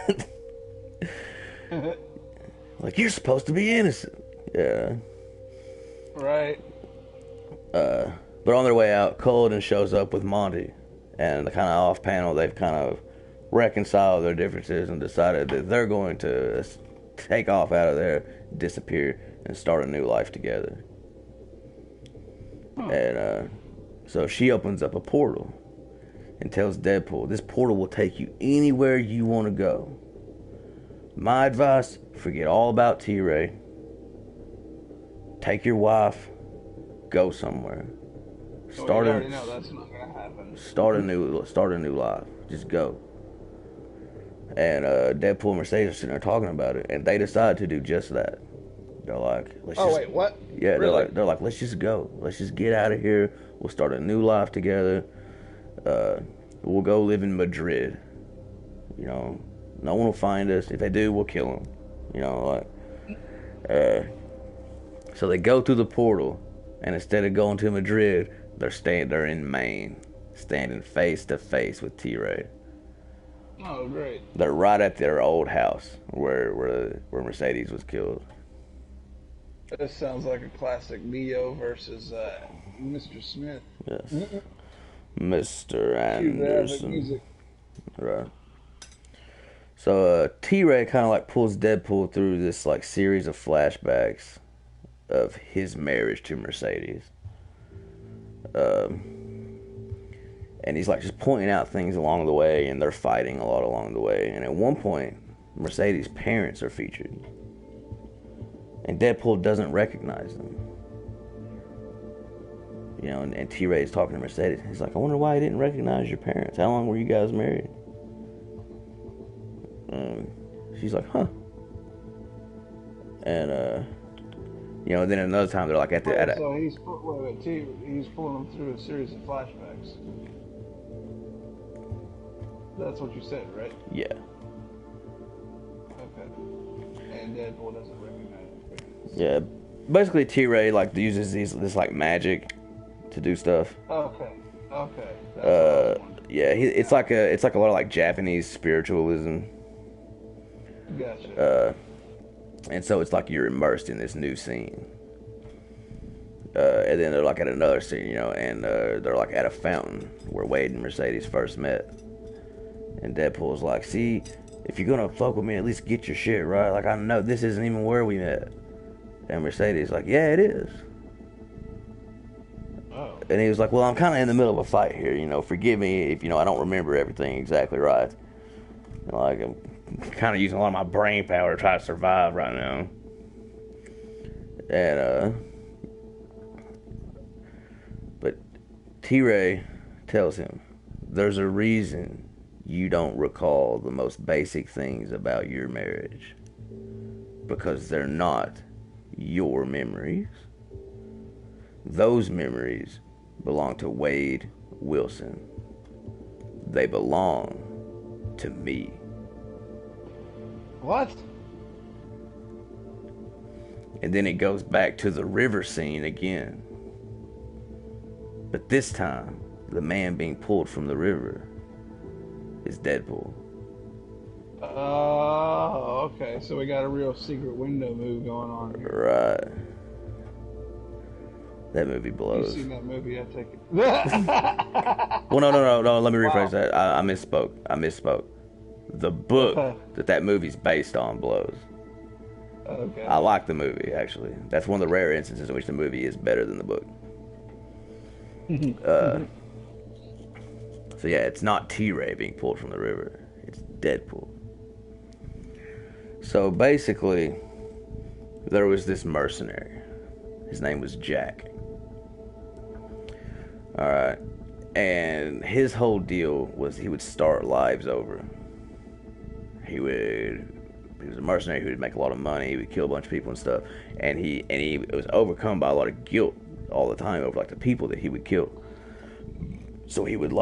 like you're supposed to be innocent. Yeah. Right. But on their way out, Culloden shows up with Monty, and the kind of off panel, they've kind of reconciled their differences and decided that they're going to take off out of there, disappear, and start a new life together. And so she opens up a portal and tells Deadpool, this portal will take you anywhere you want to go. My advice, forget all about T-Ray. Take your wife, go somewhere. Start we already know that's not gonna happen. Start a new life. Just go. And Deadpool and Mercedes are sitting there talking about it, and they decide to do just that. They're like, wait, what? Yeah, Really? they're like, let's just go. Let's just get out of here. We'll start a new life together. We'll go live in Madrid. You know, no one will find us. If they do, we'll kill them. You know, like. So they go through the portal, and instead of going to Madrid, they're in Maine, standing face to face with T-Ray. Oh, great. They're right at their old house where Mercedes was killed. This sounds like a classic Neo versus Mr. Smith. Yes. Mr. Cue the Anderson. music. Right. So T-Ray kind of like pulls Deadpool through this like series of flashbacks of his marriage to Mercedes. And he's like just pointing out things along the way, and they're fighting a lot along the way. And at one point, Mercedes' parents are featured, and Deadpool doesn't recognize them. You know, and T-Ray is talking to Mercedes. He's like, I wonder why he didn't recognize your parents. How long were you guys married? She's like, huh. And you know, then another time they're like at the So he's pulling them through a series of flashbacks. That's what you said, right? yeah. Okay. And Deadpool doesn't recognize him. Yeah, basically T-Ray like uses this like magic to do stuff. Okay. That's what I wanted. Yeah, it's like a lot of like Japanese spiritualism. Gotcha. And so it's like you're immersed in this new scene. And then they're like at another scene, you know, and they're like at a fountain where Wade and Mercedes first met. And Deadpool's like, see, if you're gonna fuck with me, at least get your shit right. Like, I know this isn't even where we met. And Mercedes like, yeah, it is. Oh. And he was like, well, I'm kind of in the middle of a fight here, you know, forgive me if, you know, I don't remember everything exactly right. And, like, I'm kind of using a lot of my brain power to try to survive right now. And, but T-Ray tells him, there's a reason you don't recall the most basic things about your marriage. Because they're not your memories. Those memories belong to Wade Wilson. They belong to me. What? And then it goes back to the river scene again. But this time, the man being pulled from the river is Deadpool. Oh, okay. So we got a real secret window move going on here. Right. That movie blows. You've seen that movie, I take it. Well, no. Let me rephrase that. I misspoke. The book that movie's based on blows. Okay. I like the movie, actually. That's one of the rare instances in which the movie is better than the book. So yeah, it's not T-Ray being pulled from the river. It's Deadpool. So basically, there was this mercenary. His name was Jack. Alright. And his whole deal was he would start lives over. He was a mercenary who would make a lot of money. He would kill a bunch of people and stuff. And he was overcome by a lot of guilt all the time over like the people that he would kill. So he was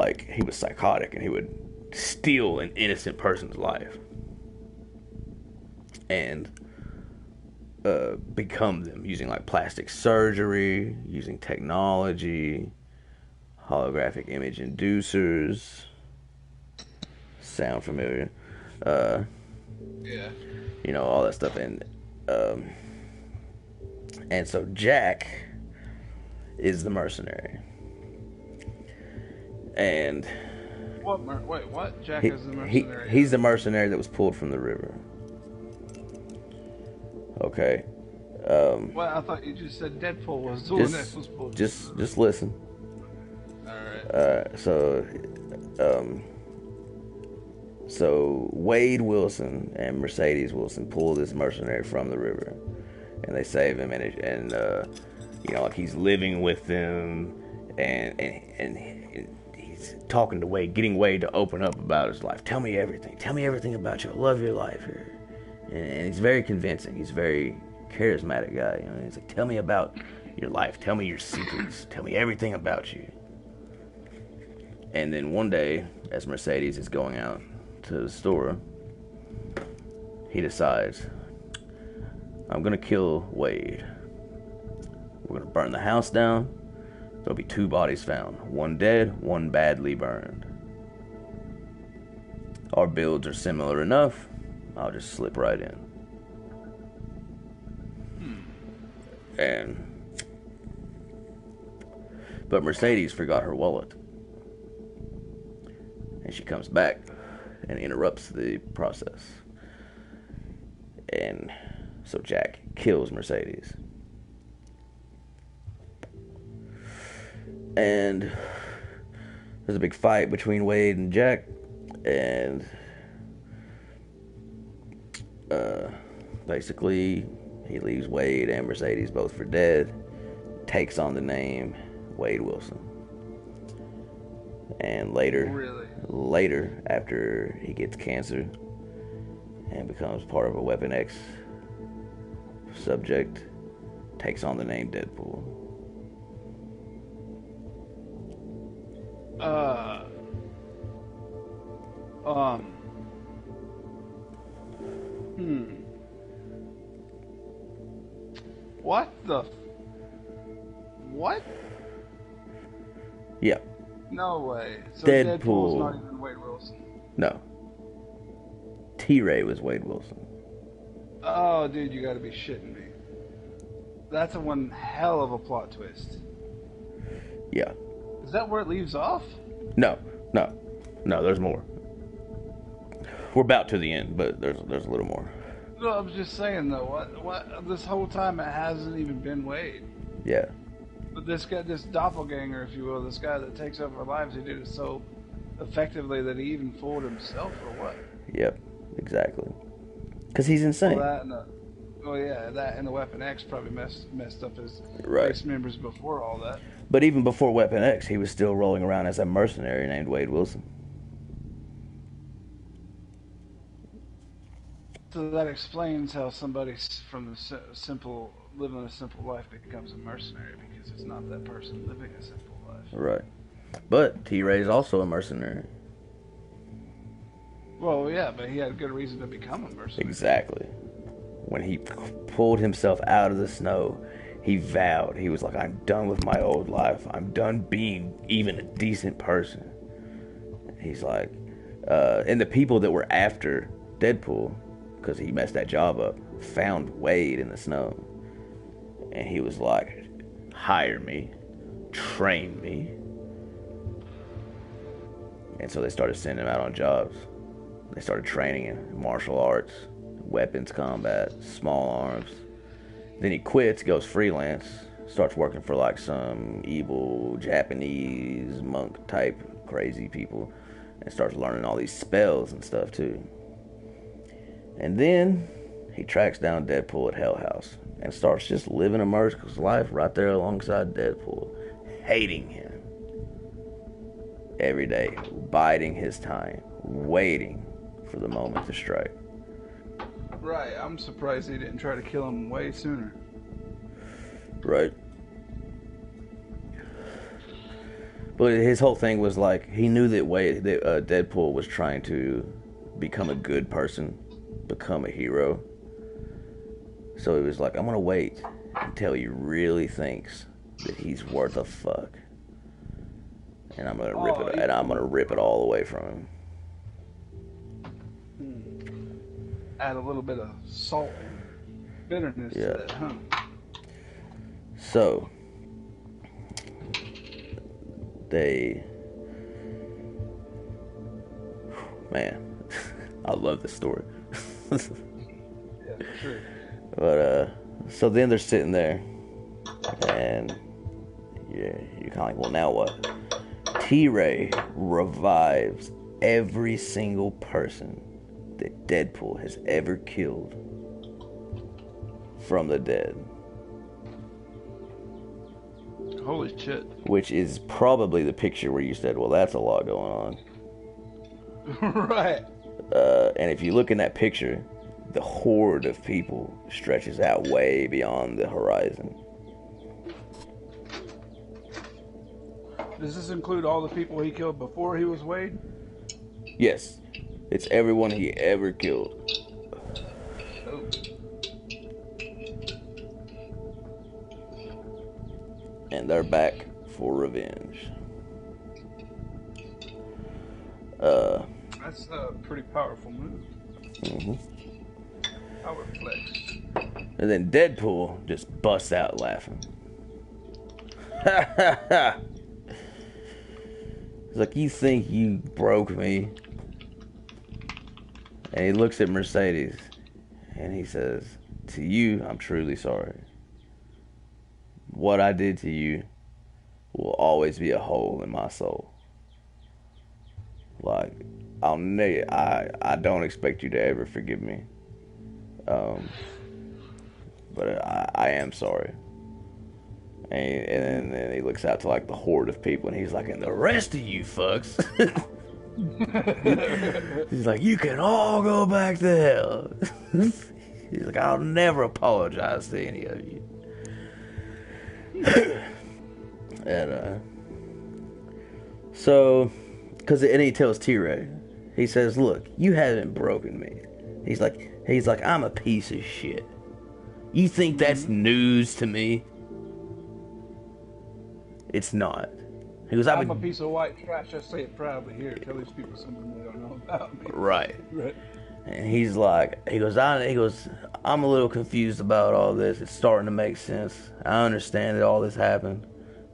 psychotic and he would steal an innocent person's life and become them using like plastic surgery, using technology, holographic image inducers. Sound familiar? Yeah. You know, all that stuff. And so Jack is the mercenary. And Wait, what? Jack is the mercenary. He's the mercenary that was pulled from the river. Okay. Well, I thought you just said Deadpool was the one that was pulled. Just listen. Alright. So Wade Wilson and Mercedes Wilson pull this mercenary from the river, and they save him, and you know, like he's living with them, and he's talking to Wade, getting Wade to open up about his life. Tell me everything about you. I love your life here, and he's very convincing. He's a very charismatic guy. You know, he's like, tell me about your life. Tell me your secrets. Tell me everything about you. And then one day, as Mercedes is going out to the store, he decides, I'm gonna kill Wade. We're gonna burn the house down. There'll be 2 bodies found. One dead, one badly burned. Our builds are similar enough. I'll just slip right in. But Mercedes forgot her wallet. And she comes back and interrupts the process. And so Jack kills Mercedes. And there's a big fight between Wade and Jack. And basically, he leaves Wade and Mercedes both for dead. Takes on the name Wade Wilson. And later, after he gets cancer and becomes part of a Weapon X subject, takes on the name Deadpool. What? Yeah. No way. So Deadpool. Deadpool's not even Wade Wilson. No. T-Ray was Wade Wilson. Oh, dude, you gotta be shitting me. That's a one hell of a plot twist. Yeah. Is that where it leaves off? No, there's more. We're about to the end, but there's a little more. No, I was just saying though, what this whole time it hasn't even been Wade. Yeah. But this guy, this doppelganger, if you will, this guy that takes over our lives, he did it so effectively that he even fooled himself, or what? Yep, exactly. Because he's insane. That and the Weapon X probably messed up his Right. base members before all that. But even before Weapon X, he was still rolling around as a mercenary named Wade Wilson. So that explains how somebody from the simple, living a simple life becomes a mercenary, because it's not that person living a simple life. Right. But T-Ray is also a mercenary. Well, yeah, but he had good reason to become a mercenary. Exactly. When he pulled himself out of the snow, he vowed, he was like, I'm done with my old life. I'm done being even a decent person. He's like, and the people that were after Deadpool, because he messed that job up, found Wade in the snow. And he was like, hire me, train me. And so they started sending him out on jobs. They started training in martial arts, weapons combat, small arms. Then he quits, goes freelance, starts working for like some evil Japanese monk type crazy people, and starts learning all these spells and stuff too. And then he tracks down Deadpool at Hell House and starts just living a merciless life right there alongside Deadpool, hating him every day, biding his time, waiting for the moment to strike. Right, I'm surprised he didn't try to kill him way sooner. Right. But his whole thing was like, he knew that Deadpool was trying to become a good person, become a hero. So he was like, I'm gonna wait until he really thinks that he's worth a fuck, and I'm gonna rip it all away from him. Add a little bit of salt and bitterness to that, huh? So man, I love this story. Yeah, sure. But so then they're sitting there, and you're kind of like, well, now what? T-Ray revives every single person that Deadpool has ever killed from the dead. Holy shit. Which is probably the picture where you said, well, that's a lot going on. Right. And if you look in that picture, the horde of people stretches out way beyond the horizon. Does this include all the people he killed before he was Wade? Yes. It's everyone he ever killed. Oh. And they're back for revenge. That's a pretty powerful move. Mm-hmm. Power flex. And then Deadpool just busts out laughing. He's like, you think you broke me? And he looks at Mercedes and he says, to you, I'm truly sorry. What I did to you will always be a hole in my soul. Like, I don't expect you to ever forgive me. But I am sorry. And then he looks out to like the horde of people and he's like, and the rest of you fucks. He's like, you can all go back to hell. He's like, I'll never apologize to any of you. And so, and he tells T-Ray, he says, look, you haven't broken me. He's like, I'm a piece of shit. You think that's news to me? It's not. He goes, I'm a piece of white trash. I say it proudly here. Tell these people something they don't know about me. Right. Right. And he goes, I'm a little confused about all this. It's starting to make sense. I understand that all this happened.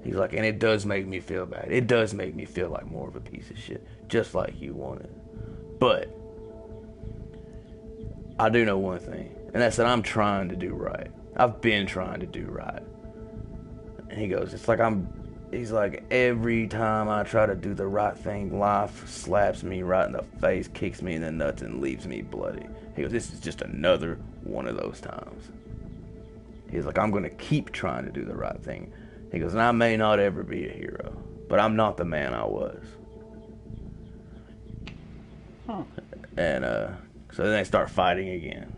He's like, and it does make me feel bad. It does make me feel like more of a piece of shit, just like you wanted. But I do know one thing, and that's that I'm trying to do right. I've been trying to do right. And he goes, he's like, every time I try to do the right thing, life slaps me right in the face, kicks me in the nuts, and leaves me bloody. He goes, this is just another one of those times. He's like, I'm going to keep trying to do the right thing. He goes, and I may not ever be a hero, but I'm not the man I was. Huh. And so then they start fighting again.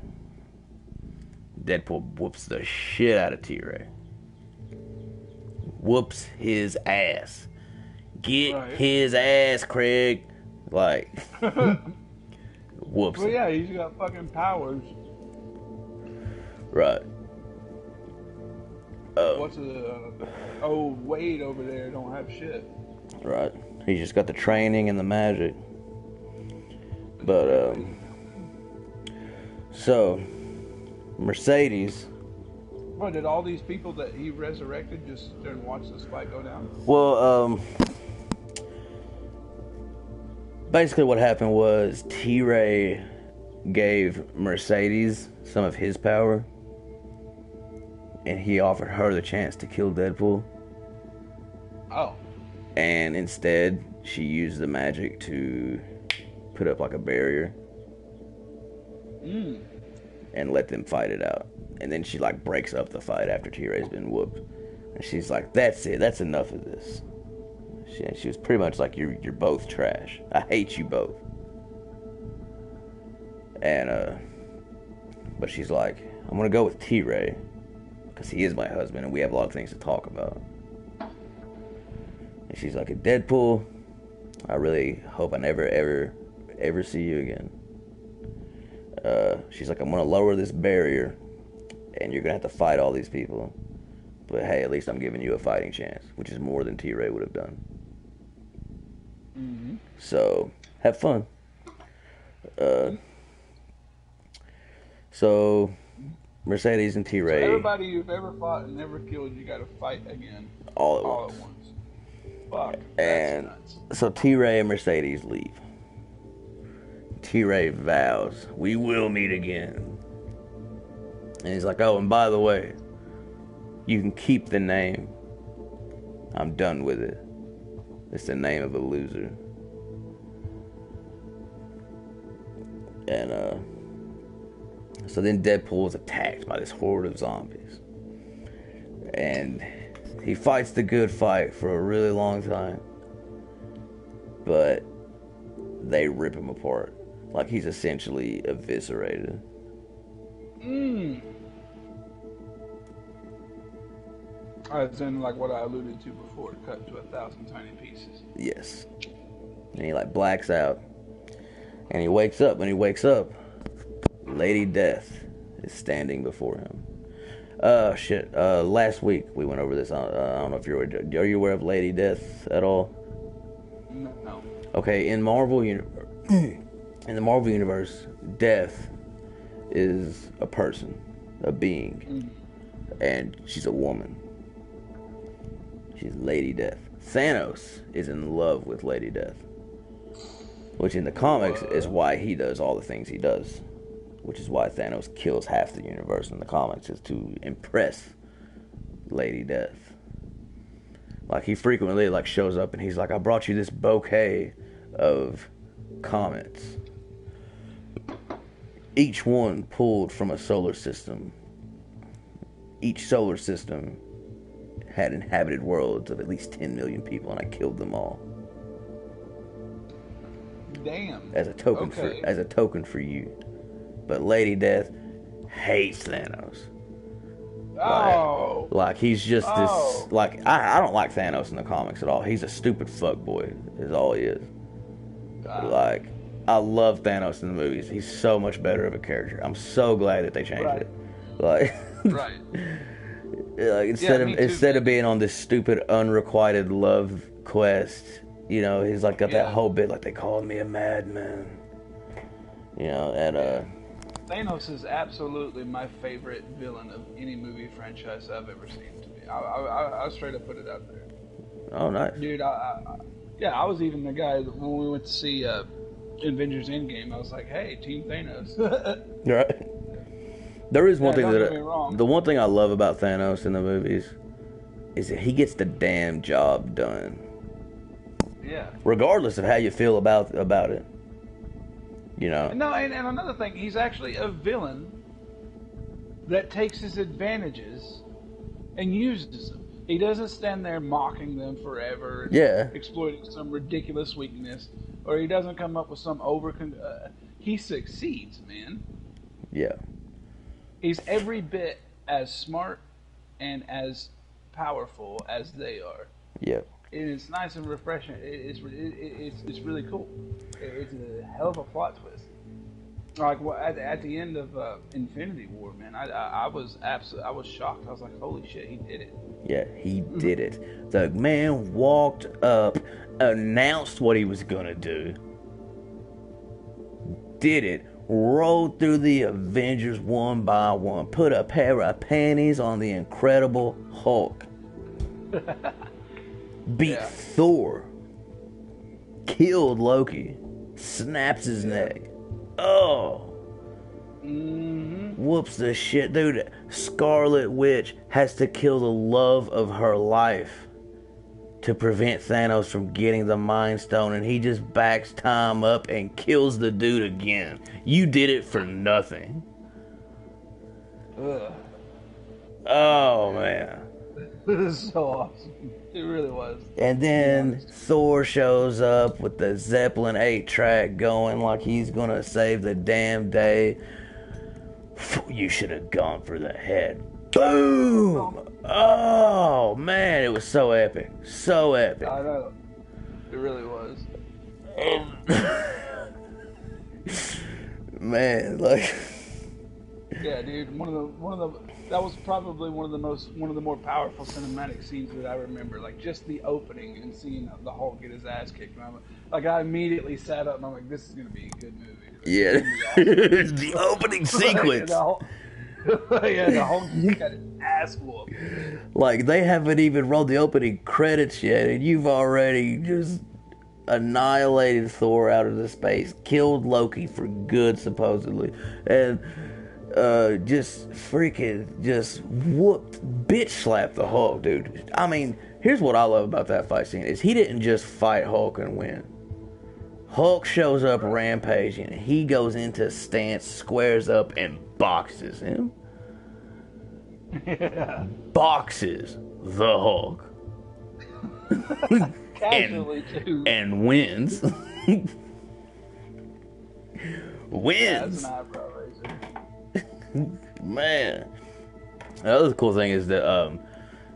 Deadpool whoops the shit out of T-Ray. Whoops his ass. Get his ass, Craig. Like, whoops. Well, yeah, he's got fucking powers. Right. What's Wade over there don't have shit. Right. He's just got the training and the magic. But, so, Mercedes. What, did all these people that he resurrected just sit there and watch this fight go down? Well, basically what happened was T-Ray gave Mercedes some of his power, and he offered her the chance to kill Deadpool. Oh. And instead, she used the magic to put up like a barrier and let them fight it out. And then she like breaks up the fight after T-Ray's been whooped. And she's like, "That's it. That's enough of this." She was pretty much like, "You're both trash. I hate you both." And but she's like, "I'm gonna go with T-Ray because he is my husband and we have a lot of things to talk about." And she's like, "Deadpool, I really hope I never ever see you again." She's like, "I'm gonna lower this barrier and you're gonna have to fight all these people, but hey, at least I'm giving you a fighting chance," which is more than T-Ray would have done. So have fun. So Mercedes and T-Ray, Everybody you've ever fought and never killed, you got to fight again all at all once. at once. Fuck. And That's nuts. so T-Ray and Mercedes leave. T-Ray vows, "We will meet again." And he's like, "Oh, and by the way, you can keep the name. I'm done with it. It's the name of a loser." And so then Deadpool is attacked by this horde of zombies. And he fights the good fight for a really long time. But they rip him apart. Like he's essentially eviscerated. As in, like what I alluded to before, cut into 1,000 tiny pieces. Yes. And he like blacks out. And he wakes up. When he wakes up, Lady Death is standing before him. Shit. Last week we went over this. I don't know if you're aware of Lady Death at all? No. Okay, in the Marvel universe, Death is a person, a being, and she's a woman. She's Lady Death. Thanos is in love with Lady Death, which in the comics is why he does all the things he does, which is why Thanos kills half the universe in the comics, is to impress Lady Death. Like, he frequently, like, shows up and he's like, "I brought you this bouquet of comets. Each one pulled from a solar system. Each solar system had inhabited worlds of at least 10 million people, and I killed them all. Damn. As a token Okay. for you. But Lady Death hates Thanos. Oh. Like he's just Oh. this. Like I don't like Thanos in the comics at all. He's a stupid fuckboy, is all he is. Like, I love Thanos in the movies. He's so much better of a character. I'm so glad that they changed Right. it. Like, Right. like me too, instead of being on this stupid unrequited love quest, you know, he's like got that whole bit like, "They called me a madman." You know, and Thanos is absolutely my favorite villain of any movie franchise I've ever seen. To me, I'll straight up put it out there. oh nice. Dude, I was even the guy that when we went to see Avengers Endgame. I was like, "Hey, Team Thanos." Right. There is one thing don't that get me wrong. the one thing I love about Thanos in the movies is that he gets the damn job done, Yeah. regardless of how you feel about it. You know. No, and another thing, he's actually a villain that takes his advantages and uses them. He doesn't stand there mocking them forever and Yeah. exploiting some ridiculous weakness, or he doesn't come up with some he succeeds, man. Yeah. He's every bit as smart and as powerful as they are. Yeah. And it's nice and refreshing. It's really cool. It's a hell of a plot twist. Like at the end of Infinity War, man, I was shocked. I was like, "Holy shit, he did it!" Yeah, he did it. The man walked up, announced what he was gonna do, did it, rode through the Avengers one by one, put a pair of panties on the Incredible Hulk, beat Thor, killed Loki, snaps his neck. Oh, Whoops the shit. Dude, Scarlet Witch has to kill the love of her life to prevent Thanos from getting the Mind Stone, and he just backs time up and kills the dude again. You did it for nothing. Ugh. Oh, man. This is so awesome. It really was. And then Thor shows up with the Zeppelin 8 track going like he's gonna save the damn day. You should have gone for the head. Boom! Oh, man, it was so epic. So epic. I know. It really was. Man, like... Yeah, dude. That was probably one of the more powerful cinematic scenes that I remember. Like just the opening and seeing the Hulk get his ass kicked. And I immediately sat up and I'm like, this is gonna be a good movie. Yeah, awesome. the opening sequence. The Hulk got his ass whooped. Like they haven't even rolled the opening credits yet, and you've already just annihilated Thor out of the space, killed Loki for good supposedly, and just whooped, bitch slapped the Hulk, dude. I mean, here's what I love about that fight scene is he didn't just fight Hulk and win. Hulk shows up rampaging, and he goes into stance, squares up, and boxes him. Yeah. Boxes the Hulk. Casually, too. And wins. Wins. That's an eyebrow raiser. Man. The other cool thing is that,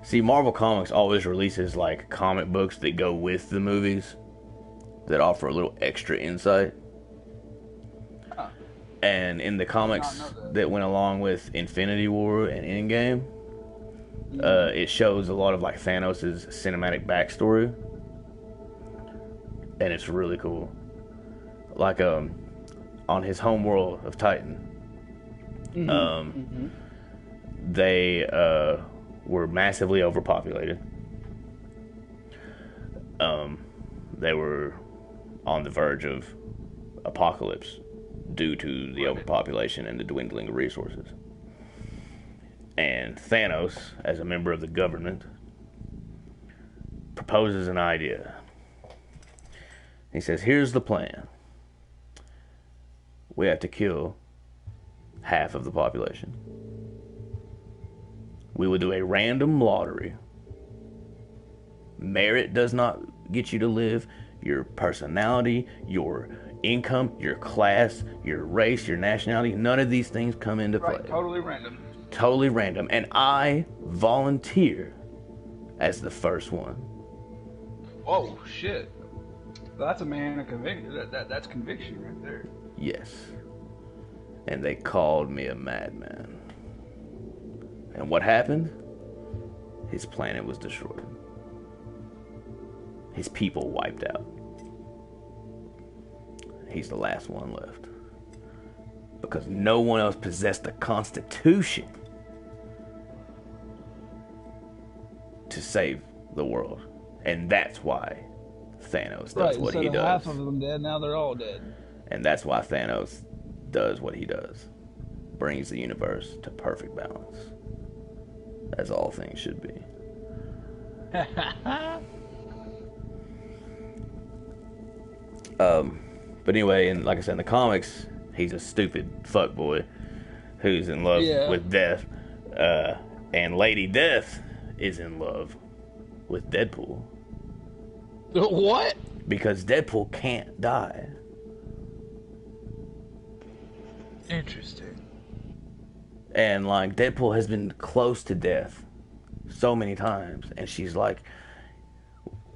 see, Marvel Comics always releases, like, comic books that go with the movies that offer a little extra insight. Huh. And in the comics that went along with Infinity War and Endgame, it shows a lot of, like, Thanos' cinematic backstory. And it's really cool. Like, on his home world of Titan, they were massively overpopulated. They were on the verge of apocalypse due to the overpopulation and the dwindling of resources. And Thanos, as a member of the government, proposes an idea. He says, here's the plan. We have to kill half of the population. We will do a random lottery. Merit does not get you to live. Your personality, your income, your class, your race, your nationality, none of these things come into play. Totally random. Totally random. And I volunteer as the first one. Whoa, shit. That's a man of conviction. That's conviction right there. Yes. And they called me a madman. And what happened? His planet was destroyed. His people wiped out. He's the last one left. Because no one else possessed the Constitution to save the world. And that's why Thanos does what he does. Half of them dead, now they're all dead. And that's why Thanos does what he does. Brings the universe to perfect balance. As all things should be. But anyway, and like I said, in the comics, he's a stupid fuckboy who's in love with Death. And Lady Death is in love with Deadpool. What? Because Deadpool can't die. Interesting. And like Deadpool has been close to death so many times, and she's like,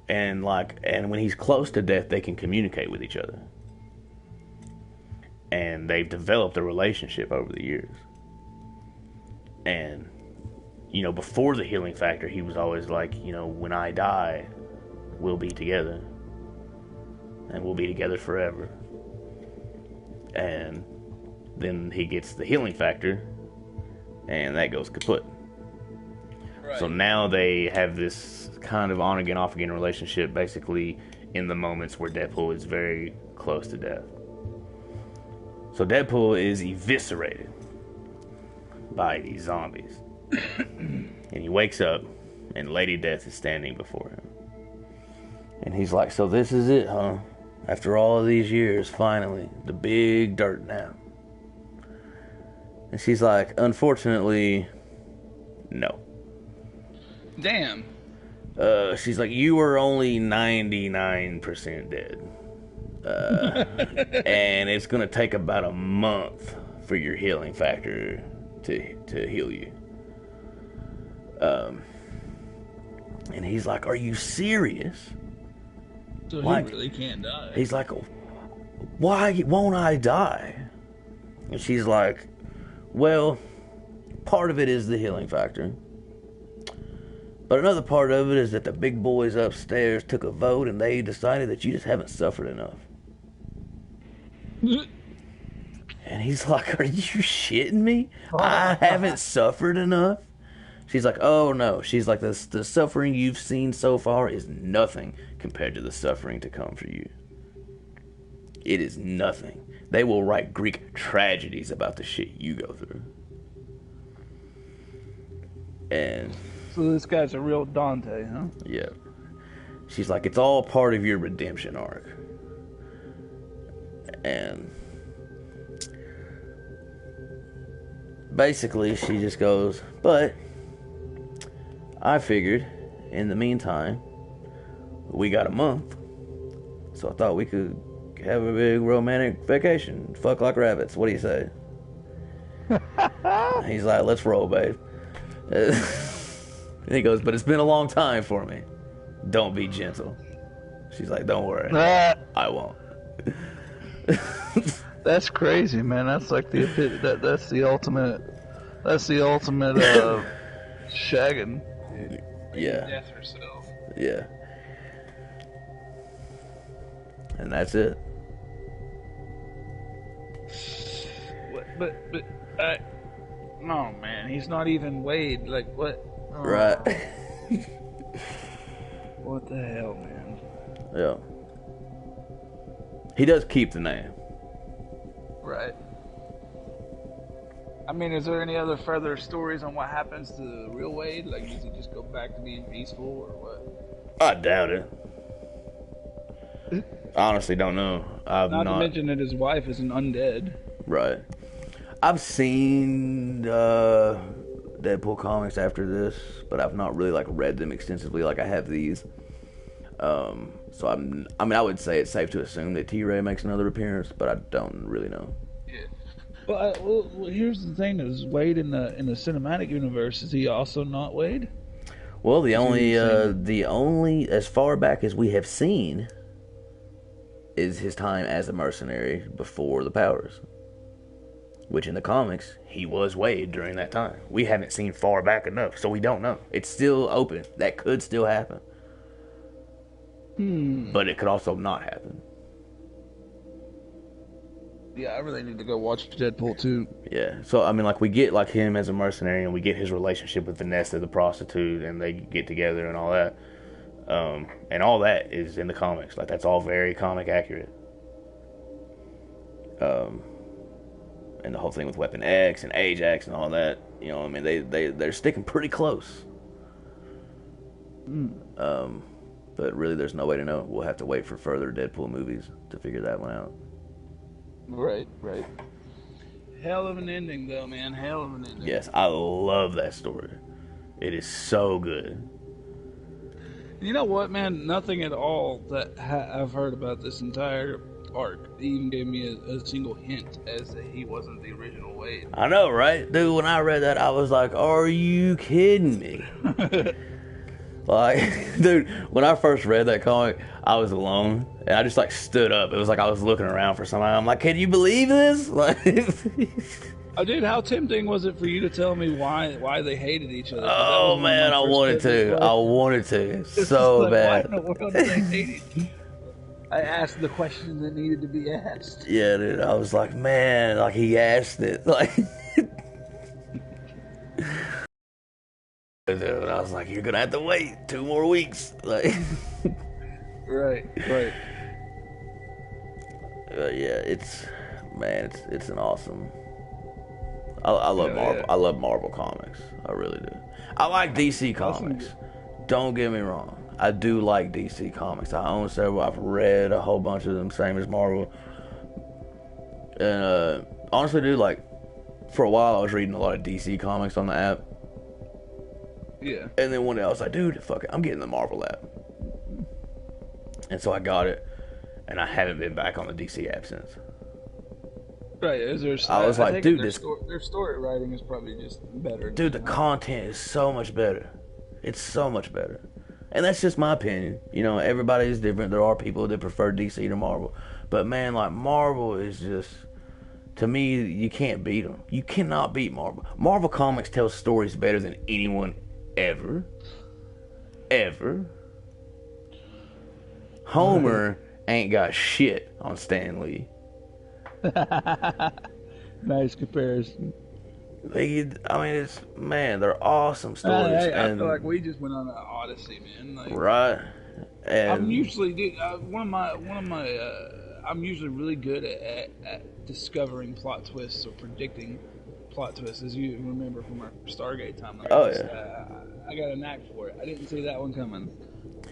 and when he's close to death, they can communicate with each other, and they've developed a relationship over the years. And before the healing factor, he was always like, when I die, we'll be together, and we'll be together forever. And then he gets the healing factor, and that goes kaput. Right. So now they have this kind of on-again, off-again relationship, basically in the moments where Deadpool is very close to death. So Deadpool is eviscerated by these zombies. And he wakes up, and Lady Death is standing before him. And he's like, so this is it, huh? After all of these years, finally, the big dirt now. And she's like, unfortunately, no. Damn. She's like, you were only 99% dead. And it's going to take about a month for your healing factor to heal you. And he's like, are you serious? So Like, he really can't die. He's like, why won't I die? And she's like, well, part of it is the healing factor. But another part of it is that the big boys upstairs took a vote and they decided that you just haven't suffered enough. And he's like, are you shitting me? I haven't suffered enough? She's like, oh no. She's like, the suffering you've seen so far is nothing compared to the suffering to come for you. It is nothing. They will write Greek tragedies about the shit you go through. And So this guy's a real Dante, huh? yeah. She's like, it's all part of your redemption arc. And basically she just goes, but I figured in the meantime we got a month, so I thought we could have a big romantic vacation, fuck like rabbits. What do you say? He's like, let's roll, babe. And he goes, but it's been a long time for me. Don't be gentle. She's like, don't worry, I won't. That's crazy, man. That's like that's the ultimate. That's the ultimate shagging. Yeah. Death herself. Yeah. And that's it. But no, man, he's not even Wade. Like what? Oh, Right. What the hell, man? Yeah. He does keep the name. Right. I mean, is there any other further stories on what happens to the real Wade? Like, does he just go back to being peaceful, or what? I doubt it. I honestly don't know. Not to mention that his wife is an undead. Right. I've seen Deadpool comics after this, but I've not really like read them extensively like I have these. So I would say it's safe to assume that T-Ray makes another appearance, but I don't really know. Yeah. Well, here's the thing: is Wade in the cinematic universe? Is he also not Wade? Well, the only as far back as we have seen is his time as a mercenary before the powers. Which in the comics, he was Wade during that time. We haven't seen far back enough, so we don't know. It's still open. That could still happen. But it could also not happen. Yeah, I really need to go watch Deadpool 2. Yeah, so I mean, like, we get like him as a mercenary, and we get his relationship with Vanessa, the prostitute, and they get together and all that. And all that is in the comics. Like, that's all very comic accurate. And the whole thing with Weapon X and Ajax and all that, you know, I mean, they're sticking pretty close. But really, there's no way to know. We'll have to wait for further Deadpool movies to figure that one out. Right. Hell of an ending, though, man. Hell of an ending. Yes, I love that story. It is so good. You know what, man? Nothing at all that I've heard about this entire arc even gave me a single hint as that he wasn't the original Wade. I know, right? Dude, when I read that, I was like, are you kidding me? Like, dude, when I first read that comic, I was alone, and I just, like, stood up. It was like I was looking around for somebody. I'm like, can you believe this? Like, oh, dude, how tempting was it for you to tell me why they hated each other? oh, man, I wanted to. So like, bad. Why in the world did they hate each? I asked the questions that needed to be asked. Yeah, dude, I was like, man, like, he asked it. Like, dude, I was like, you're gonna have to wait 2 more weeks. Like, right. yeah, man, it's an awesome. I love Marvel. Yeah. I love Marvel comics. I really do. I like DC comics. Don't get me wrong. I do like DC comics. I own several. I've read a whole bunch of them, same as Marvel. And honestly, dude, like for a while, I was reading a lot of DC comics on the app. Yeah. And then one day I was like, dude, fuck it, I'm getting the Marvel app. And so I got it, and I haven't been back on the DC app since. Right. I was like, dude, their story writing is probably just better. Dude, the content is so much better. It's so much better. And that's just my opinion. You know, everybody's different. There are people that prefer DC to Marvel. But man, like Marvel is just, to me, you can't beat them. You cannot beat Marvel. Marvel Comics tells stories better than anyone ever. Ever. Homer ain't got shit on Stan Lee. Nice comparison. I mean, they're awesome stories. I feel like we just went on an odyssey, man. Like, right. And I'm usually, dude, I'm usually really good at discovering plot twists or predicting plot twists, as you remember from our Stargate time. Like, I got a knack for it. I didn't see that one coming.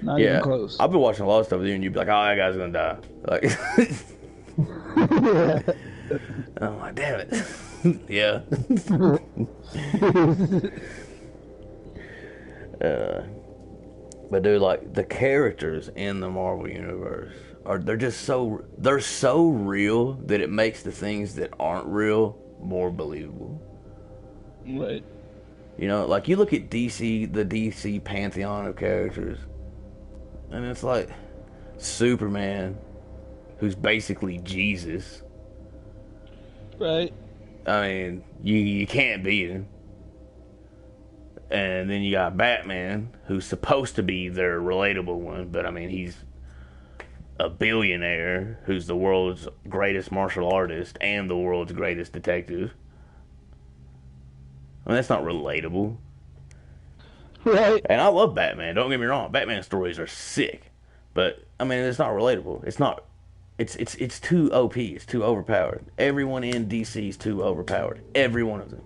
Not even close. I've been watching a lot of stuff with you, and you'd be like, "Oh, that guy's gonna die." Like, I'm like, "Damn it." Yeah. But dude, like the characters in the Marvel universe they're so real that it makes the things that aren't real more believable. Right. You know, like you look at DC, the DC pantheon of characters, and it's like Superman, who's basically Jesus. Right. I mean, you can't beat him. And then you got Batman, who's supposed to be their relatable one, but I mean, he's a billionaire who's the world's greatest martial artist and the world's greatest detective. I mean, that's not relatable. Right. And I love Batman, don't get me wrong. Batman stories are sick. But, I mean, it's not relatable. It's not... It's too OP. It's too overpowered. Everyone in DC is too overpowered. Every one of them.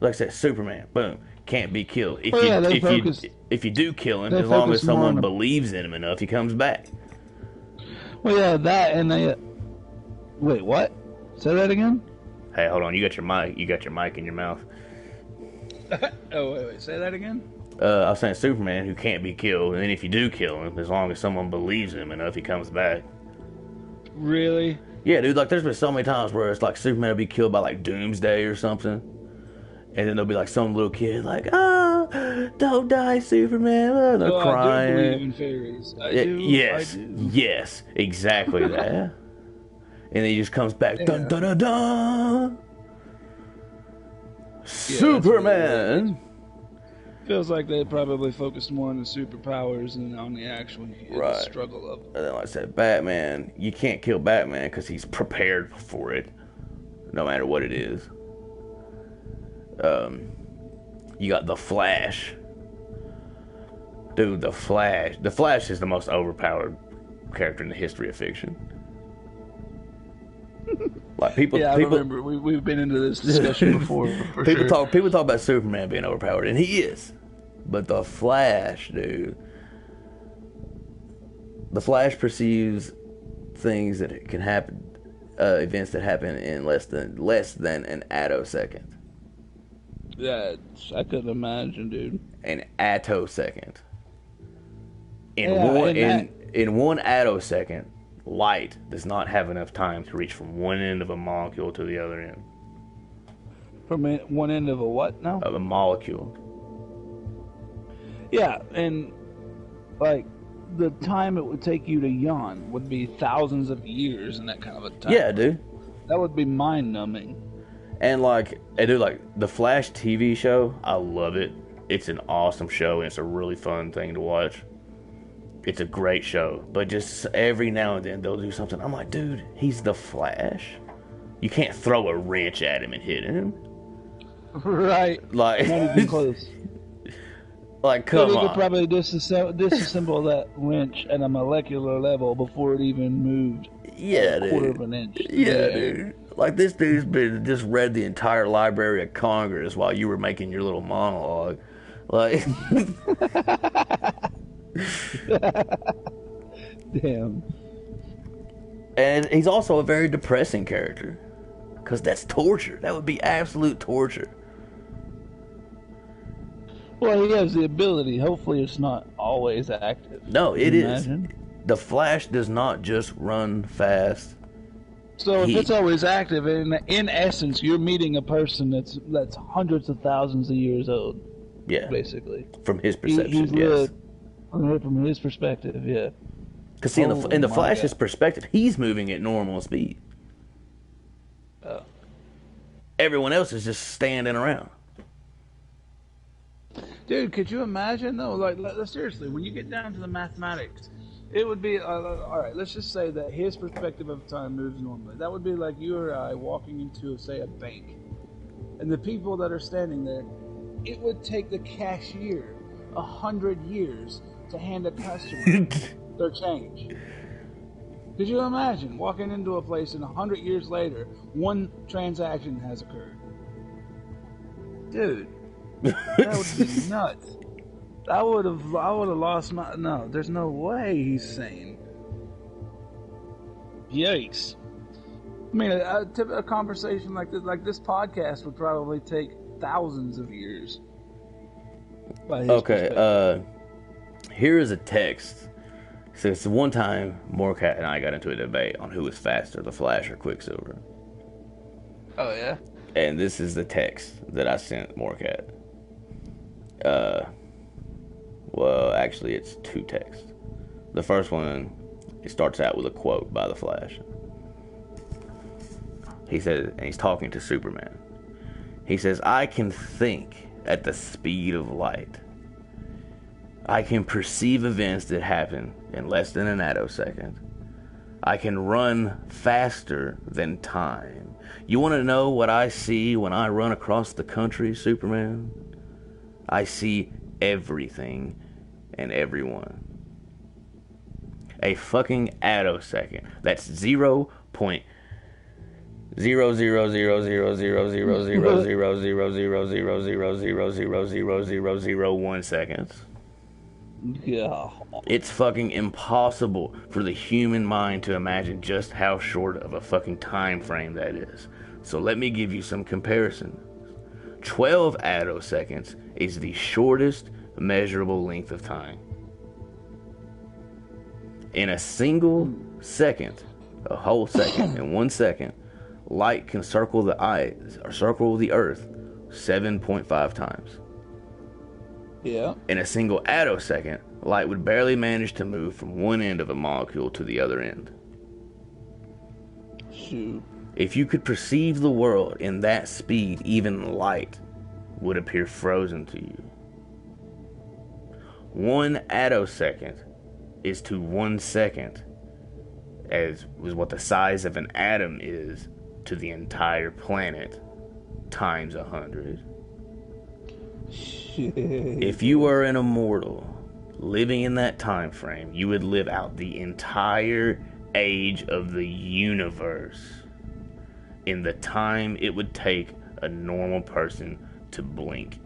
Like I said, Superman, boom, can't be killed. If you do kill him, as long as someone believes in him enough, he comes back. Well, yeah, that and they. Wait, what? Say that again. Hey, hold on. You got your mic. You got your mic in your mouth. Oh, wait. Say that again? I was saying Superman, who can't be killed, and then if you do kill him, as long as someone believes in him enough, he comes back. Really? Yeah, dude, like, there's been so many times where it's like Superman will be killed by, like, Doomsday or something. And then there'll be, like, some little kid, like, oh, don't die, Superman. Oh, they're crying. I do believe in fairies. Yes, exactly that. And then he just comes back, dun, dun, dun, dun. Superman! Feels like they probably focused more on the superpowers than on the actual struggle of. And then, like I said, Batman, you can't kill Batman because he's prepared for it, no matter what it is. You got the Flash. Dude, the Flash. The Flash is the most overpowered character in the history of fiction. Like people, I remember we've been into this discussion before. People talk about Superman being overpowered, and he is. But the Flash, dude, the Flash perceives things that can happen, events that happen in less than an attosecond. Yeah, I couldn't imagine, dude. An attosecond. In one attosecond, light does not have enough time to reach from one end of a molecule to the other end. From one end of a what now? Of a molecule. Yeah, and like the time it would take you to yawn would be thousands of years in that kind of a time. Yeah, dude. That would be mind-numbing. And like, the Flash TV show, I love it. It's an awesome show, and it's a really fun thing to watch. It's a great show, but just every now and then they'll do something. I'm like, dude, he's the Flash. You can't throw a wrench at him and hit him. Right. Like, not even close. Like, come on. You could probably disassemble that wrench at a molecular level before it even moved. Yeah, a quarter of an inch. Yeah, dude. Like, this dude's been just read the entire Library of Congress while you were making your little monologue. Like, Damn. and he's also a very depressing character. Because that's torture. That would be absolute torture. Well, he has the ability. Hopefully, it's not always active. No, Can it you is. imagine? The Flash does not just run fast. So if it's always active, in essence, you're meeting a person that's hundreds of thousands of years old. Yeah. Basically. From his perception, He's yes. From his perspective, yeah. Because see, in the my Flash's God. perspective, he's moving at normal speed. Oh. Everyone else is just standing around. Dude, could you imagine though? Like, seriously, when you get down to the mathematics, it would be all right. Let's just say that his perspective of time moves normally. That would be like you or I walking into, say, a bank, and the people that are standing there. It would take the cashier 100 years to hand a customer their change. Could you imagine walking into a place and 100 years later, one transaction has occurred? Dude, that would be nuts. I would have lost my. No, there's no way he's sane. Yikes! I mean, a conversation like this podcast would probably take thousands of years. By his perspective. Here is a text. So it's one time Morcat and I got into a debate on who was faster, the Flash or Quicksilver. Oh yeah. And this is the text that I sent Morcat. Well, actually, it's two texts. The first one, it starts out with a quote by the Flash. He says, and he's talking to Superman. He says, "I can think at the speed of light. I can perceive events that happen in less than an attosecond. I can run faster than time. You want to know what I see when I run across the country, Superman? I see everything and everyone. A fucking attosecond. That's 0.0000000000000000000000001 seconds. Yeah. It's fucking impossible for the human mind to imagine just how short of a fucking time frame that is. So let me give you some comparison. 12 attoseconds is the shortest measurable length of time. In a single second, a whole second, in 1 second, light can circle the Earth 7.5 times. Yeah. In a single attosecond, light would barely manage to move from one end of a molecule to the other end. Shoot. If you could perceive the world in that speed, even light would appear frozen to you. 1 attosecond is to 1 second as was what the size of an atom is to the entire planet times 100. Shit. If you were an immortal living in that time frame, you would live out the entire age of the universe in the time it would take a normal person to blink.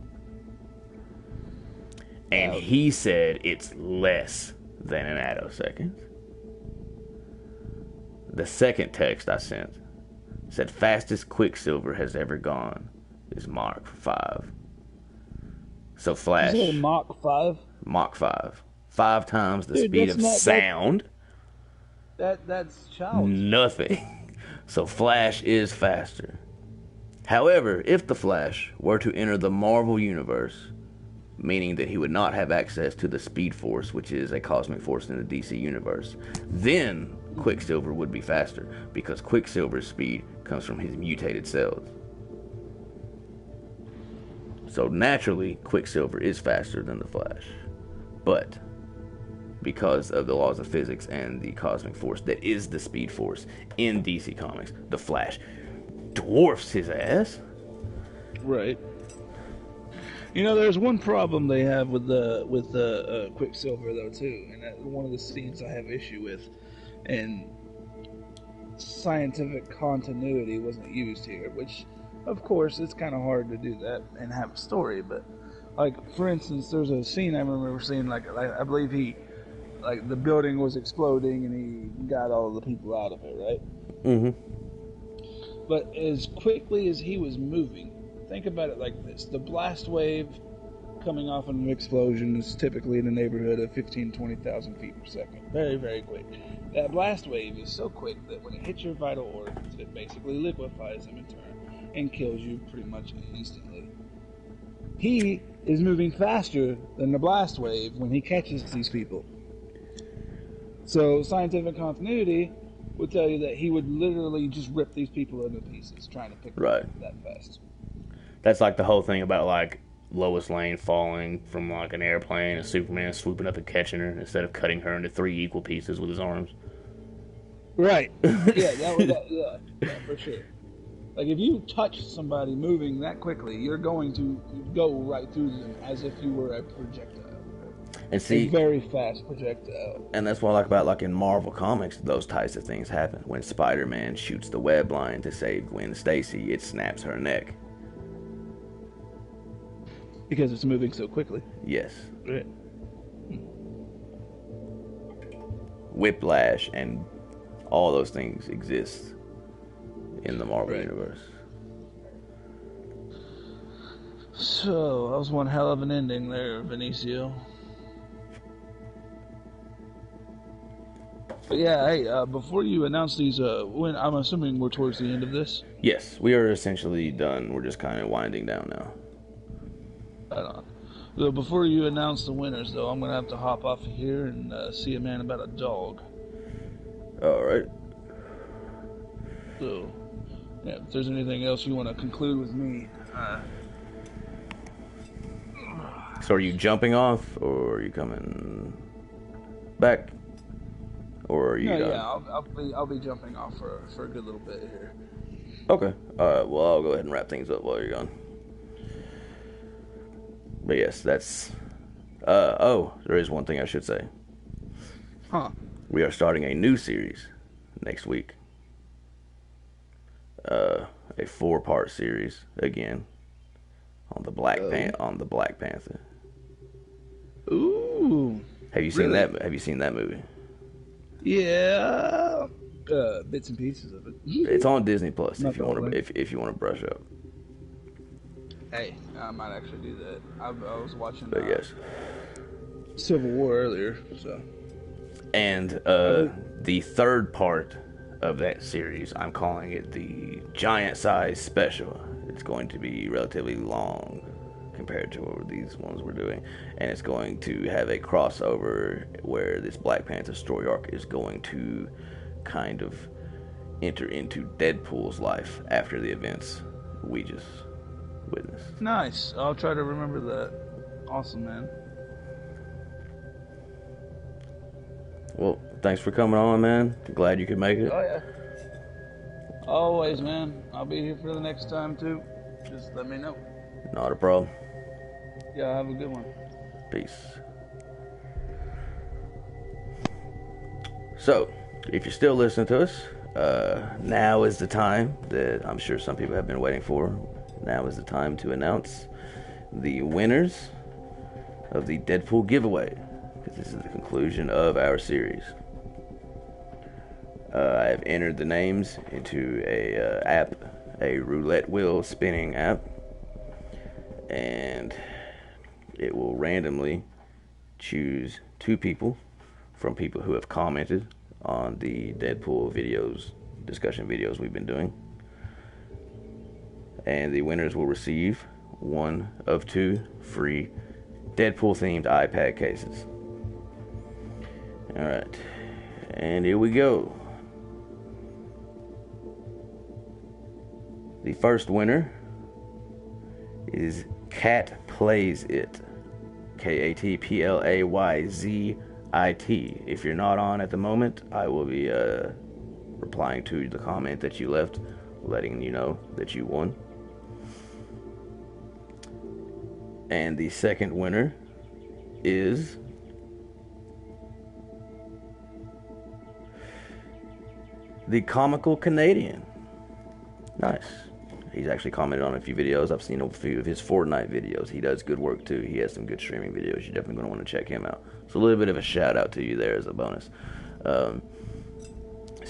And he said it's less than an attosecond. The second text I sent said fastest Quicksilver has ever gone is Mach 5. So Flash. Is it Mach 5? Mach 5. 5 times the Dude, speed that's of not- sound. That's childish. Nothing. So Flash is faster. However, if the Flash were to enter the Marvel Universe, meaning that he would not have access to the Speed Force, which is a cosmic force in the DC Universe, then Quicksilver would be faster, because Quicksilver's speed comes from his mutated cells. So naturally, Quicksilver is faster than the Flash. But because of the laws of physics and the cosmic force that is the Speed Force in DC Comics, the Flash dwarfs his ass. Right. You know, there's one problem they have with the Quicksilver though too, and that one of the scenes I have issue with, and scientific continuity wasn't used here, which, of course, it's kind of hard to do that and have a story. But, like, for instance, there's a scene I remember seeing, like I believe the building was exploding and he got all the people out of it, right? Mm-hmm. But as quickly as he was moving, think about it like this. The blast wave coming off of an explosion is typically in the neighborhood of 15,000 to 20,000 feet per second. Very, very quick. That blast wave is so quick that when it hits your vital organs, it basically liquefies them in turn and kills you pretty much instantly. He is moving faster than the blast wave when he catches these people. So scientific continuity would tell you that he would literally just rip these people into pieces trying to pick them up that fast. That's like the whole thing about like Lois Lane falling from like an airplane and Superman swooping up and catching her instead of cutting her into 3 equal pieces with his arms. Right. Yeah, yeah, for sure. Like if you touch somebody moving that quickly, you're going to go right through them as if you were a projectile. And see, a very fast projectile. And that's what I like about like in Marvel Comics, those types of things happen. When Spider-Man shoots the web line to save Gwen Stacy, it snaps her neck. Because it's moving so quickly. Yes. Right. Whiplash and all those things exist in the Marvel universe. So, that was one hell of an ending there, Benicio. But yeah, hey, before you announce these, when I'm assuming we're towards the end of this? Yes, we are essentially done. We're just kind of winding down now. So before you announce the winners, though, I'm going to have to hop off of here and see a man about a dog. Alright. So, yeah, if there's anything else you want to conclude with me. So are you jumping off, or are you coming back? Or are you done? Yeah, I'll be jumping off for a good little bit here. Okay. Well, I'll go ahead and wrap things up while you're gone. But yes, that's... there is one thing I should say. Huh. We are starting a new series next week. A 4-part series, again, on the Black Panther. Ooh. Have you seen that? Have you seen that movie? Yeah. Bits and pieces of it. It's on Disney Plus Not if you want to if you want to brush up. Hey, I might actually do that. I was watching But yes. Civil War earlier, so. And the third part of that series, I'm calling it the Giant Size Special. It's going to be relatively long compared to these ones we're doing, and it's going to have a crossover where this Black Panther story arc is going to kind of enter into Deadpool's life after the events we just witnessed. Nice. I'll try to remember that. Awesome, man. Well, thanks for coming on, man. Glad you could make it. Oh, yeah. Always, man. I'll be here for the next time, too. Just let me know. Not a problem. Yeah, have a good one. Peace. So, if you're still listening to us, now is the time that I'm sure some people have been waiting for. Now is the time to announce the winners of the Deadpool giveaway, because this is the conclusion of our series. I have entered the names into a roulette wheel spinning app, and it will randomly choose 2 people from people who have commented on the Deadpool discussion videos we've been doing. And the winners will receive 1 of 2 free Deadpool-themed iPad cases. Alright, and here we go. The first winner is Cat Plays It. KATPLAYZIT. If you're not on at the moment, I will be replying to the comment that you left, letting you know that you won. And the second winner is The Comical Canadian. Nice. He's actually commented on a few videos. I've seen a few of his Fortnite videos. He does good work too. He has some good streaming videos. You're definitely going to want to check him out. So a little bit of a shout out to you there as a bonus. So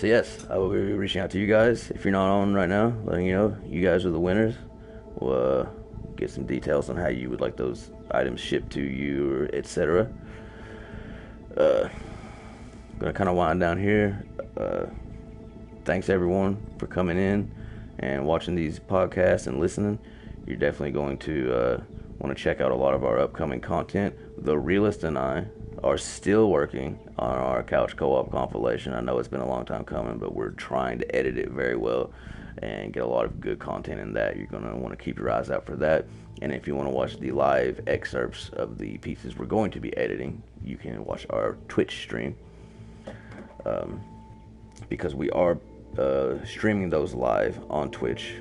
yes, I will be reaching out to you guys. If you're not on right now, letting you know you guys are the winners. We'll get some details on how you would like those items shipped to you, or etc. Gonna kind of wind down here. Thanks everyone for coming in and watching these podcasts and listening. You're definitely going to want to check out a lot of our upcoming content. The Realist and I are still working on our couch co-op compilation. I know it's been a long time coming, but we're trying to edit it very well and get a lot of good content in that. You're going to want to keep your eyes out for that. And if you want to watch the live excerpts of the pieces we're going to be editing, you can watch our Twitch stream, because we are streaming those live on Twitch,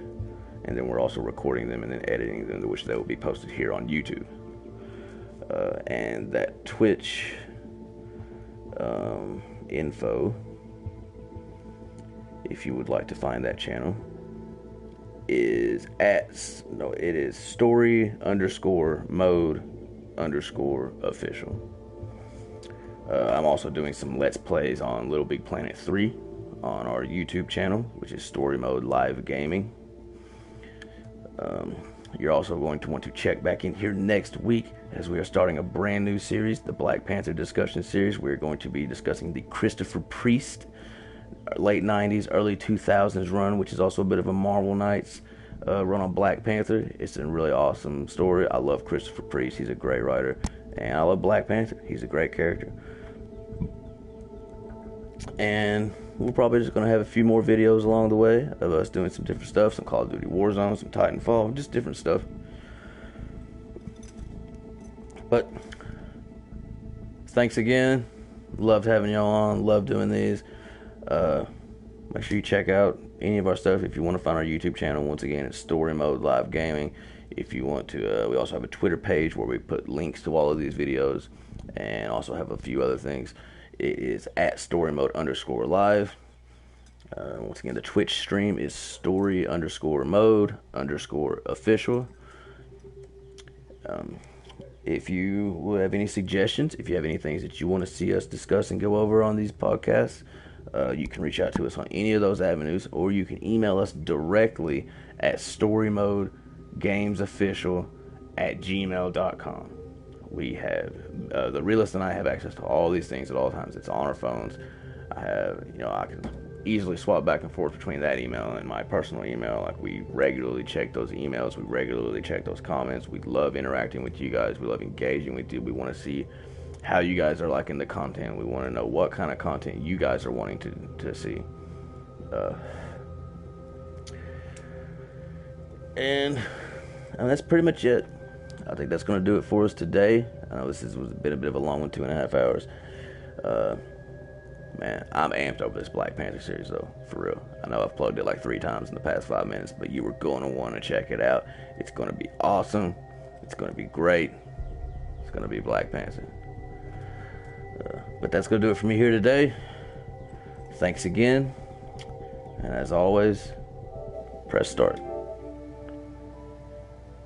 and then we're also recording them and then editing them, which they will be posted here on YouTube. And that Twitch info, if you would like to find that channel, is story_mode_official. I'm also doing some Let's Plays on Little Big Planet 3 on our YouTube channel, which is Story Mode Live Gaming. You're also going to want to check back in here next week, as we are starting a brand new series, the Black Panther discussion series. We're going to be discussing the Christopher Priest late 90s, early 2000s run, which is also a bit of a Marvel Knights run on Black Panther. It's a really awesome story. I love Christopher Priest. He's a great writer. And I love Black Panther. He's a great character. And we're probably just going to have a few more videos along the way of us doing some different stuff, some Call of Duty Warzone, some Titanfall, just different stuff. But thanks again. Loved having y'all on. Love doing these. Make sure you check out any of our stuff if you want to find our YouTube channel. Once again, it's Story Mode Live Gaming. If you want to, we also have a Twitter page where we put links to all of these videos, and also have a few other things. It is at @storymode_live. Once again, the Twitch stream is story_mode_official. If you have any suggestions, if you have any things that you want to see us discuss and go over on these podcasts, you can reach out to us on any of those avenues, or you can email us directly at storymodegamesofficial@gmail.com. We have, the Realist and I have access to all these things at all times. It's on our phones. I can easily swap back and forth between that email and my personal email. Like, we regularly check those emails. We regularly check those comments. We love interacting with you guys. We love engaging with you. We want to see how you guys are liking the content. We want to know what kind of content you guys are wanting to see. And that's pretty much it. I think that's going to do it for us today. I know this was a bit of a long one, 2.5 hours. Man, I'm amped over this Black Panther series, though, for real. I know I've plugged it like 3 times in the past 5 minutes, but you were going to want to check it out. It's going to be awesome. It's going to be great. It's going to be Black Panther. But that's going to do it for me here today. Thanks again. And as always, press start.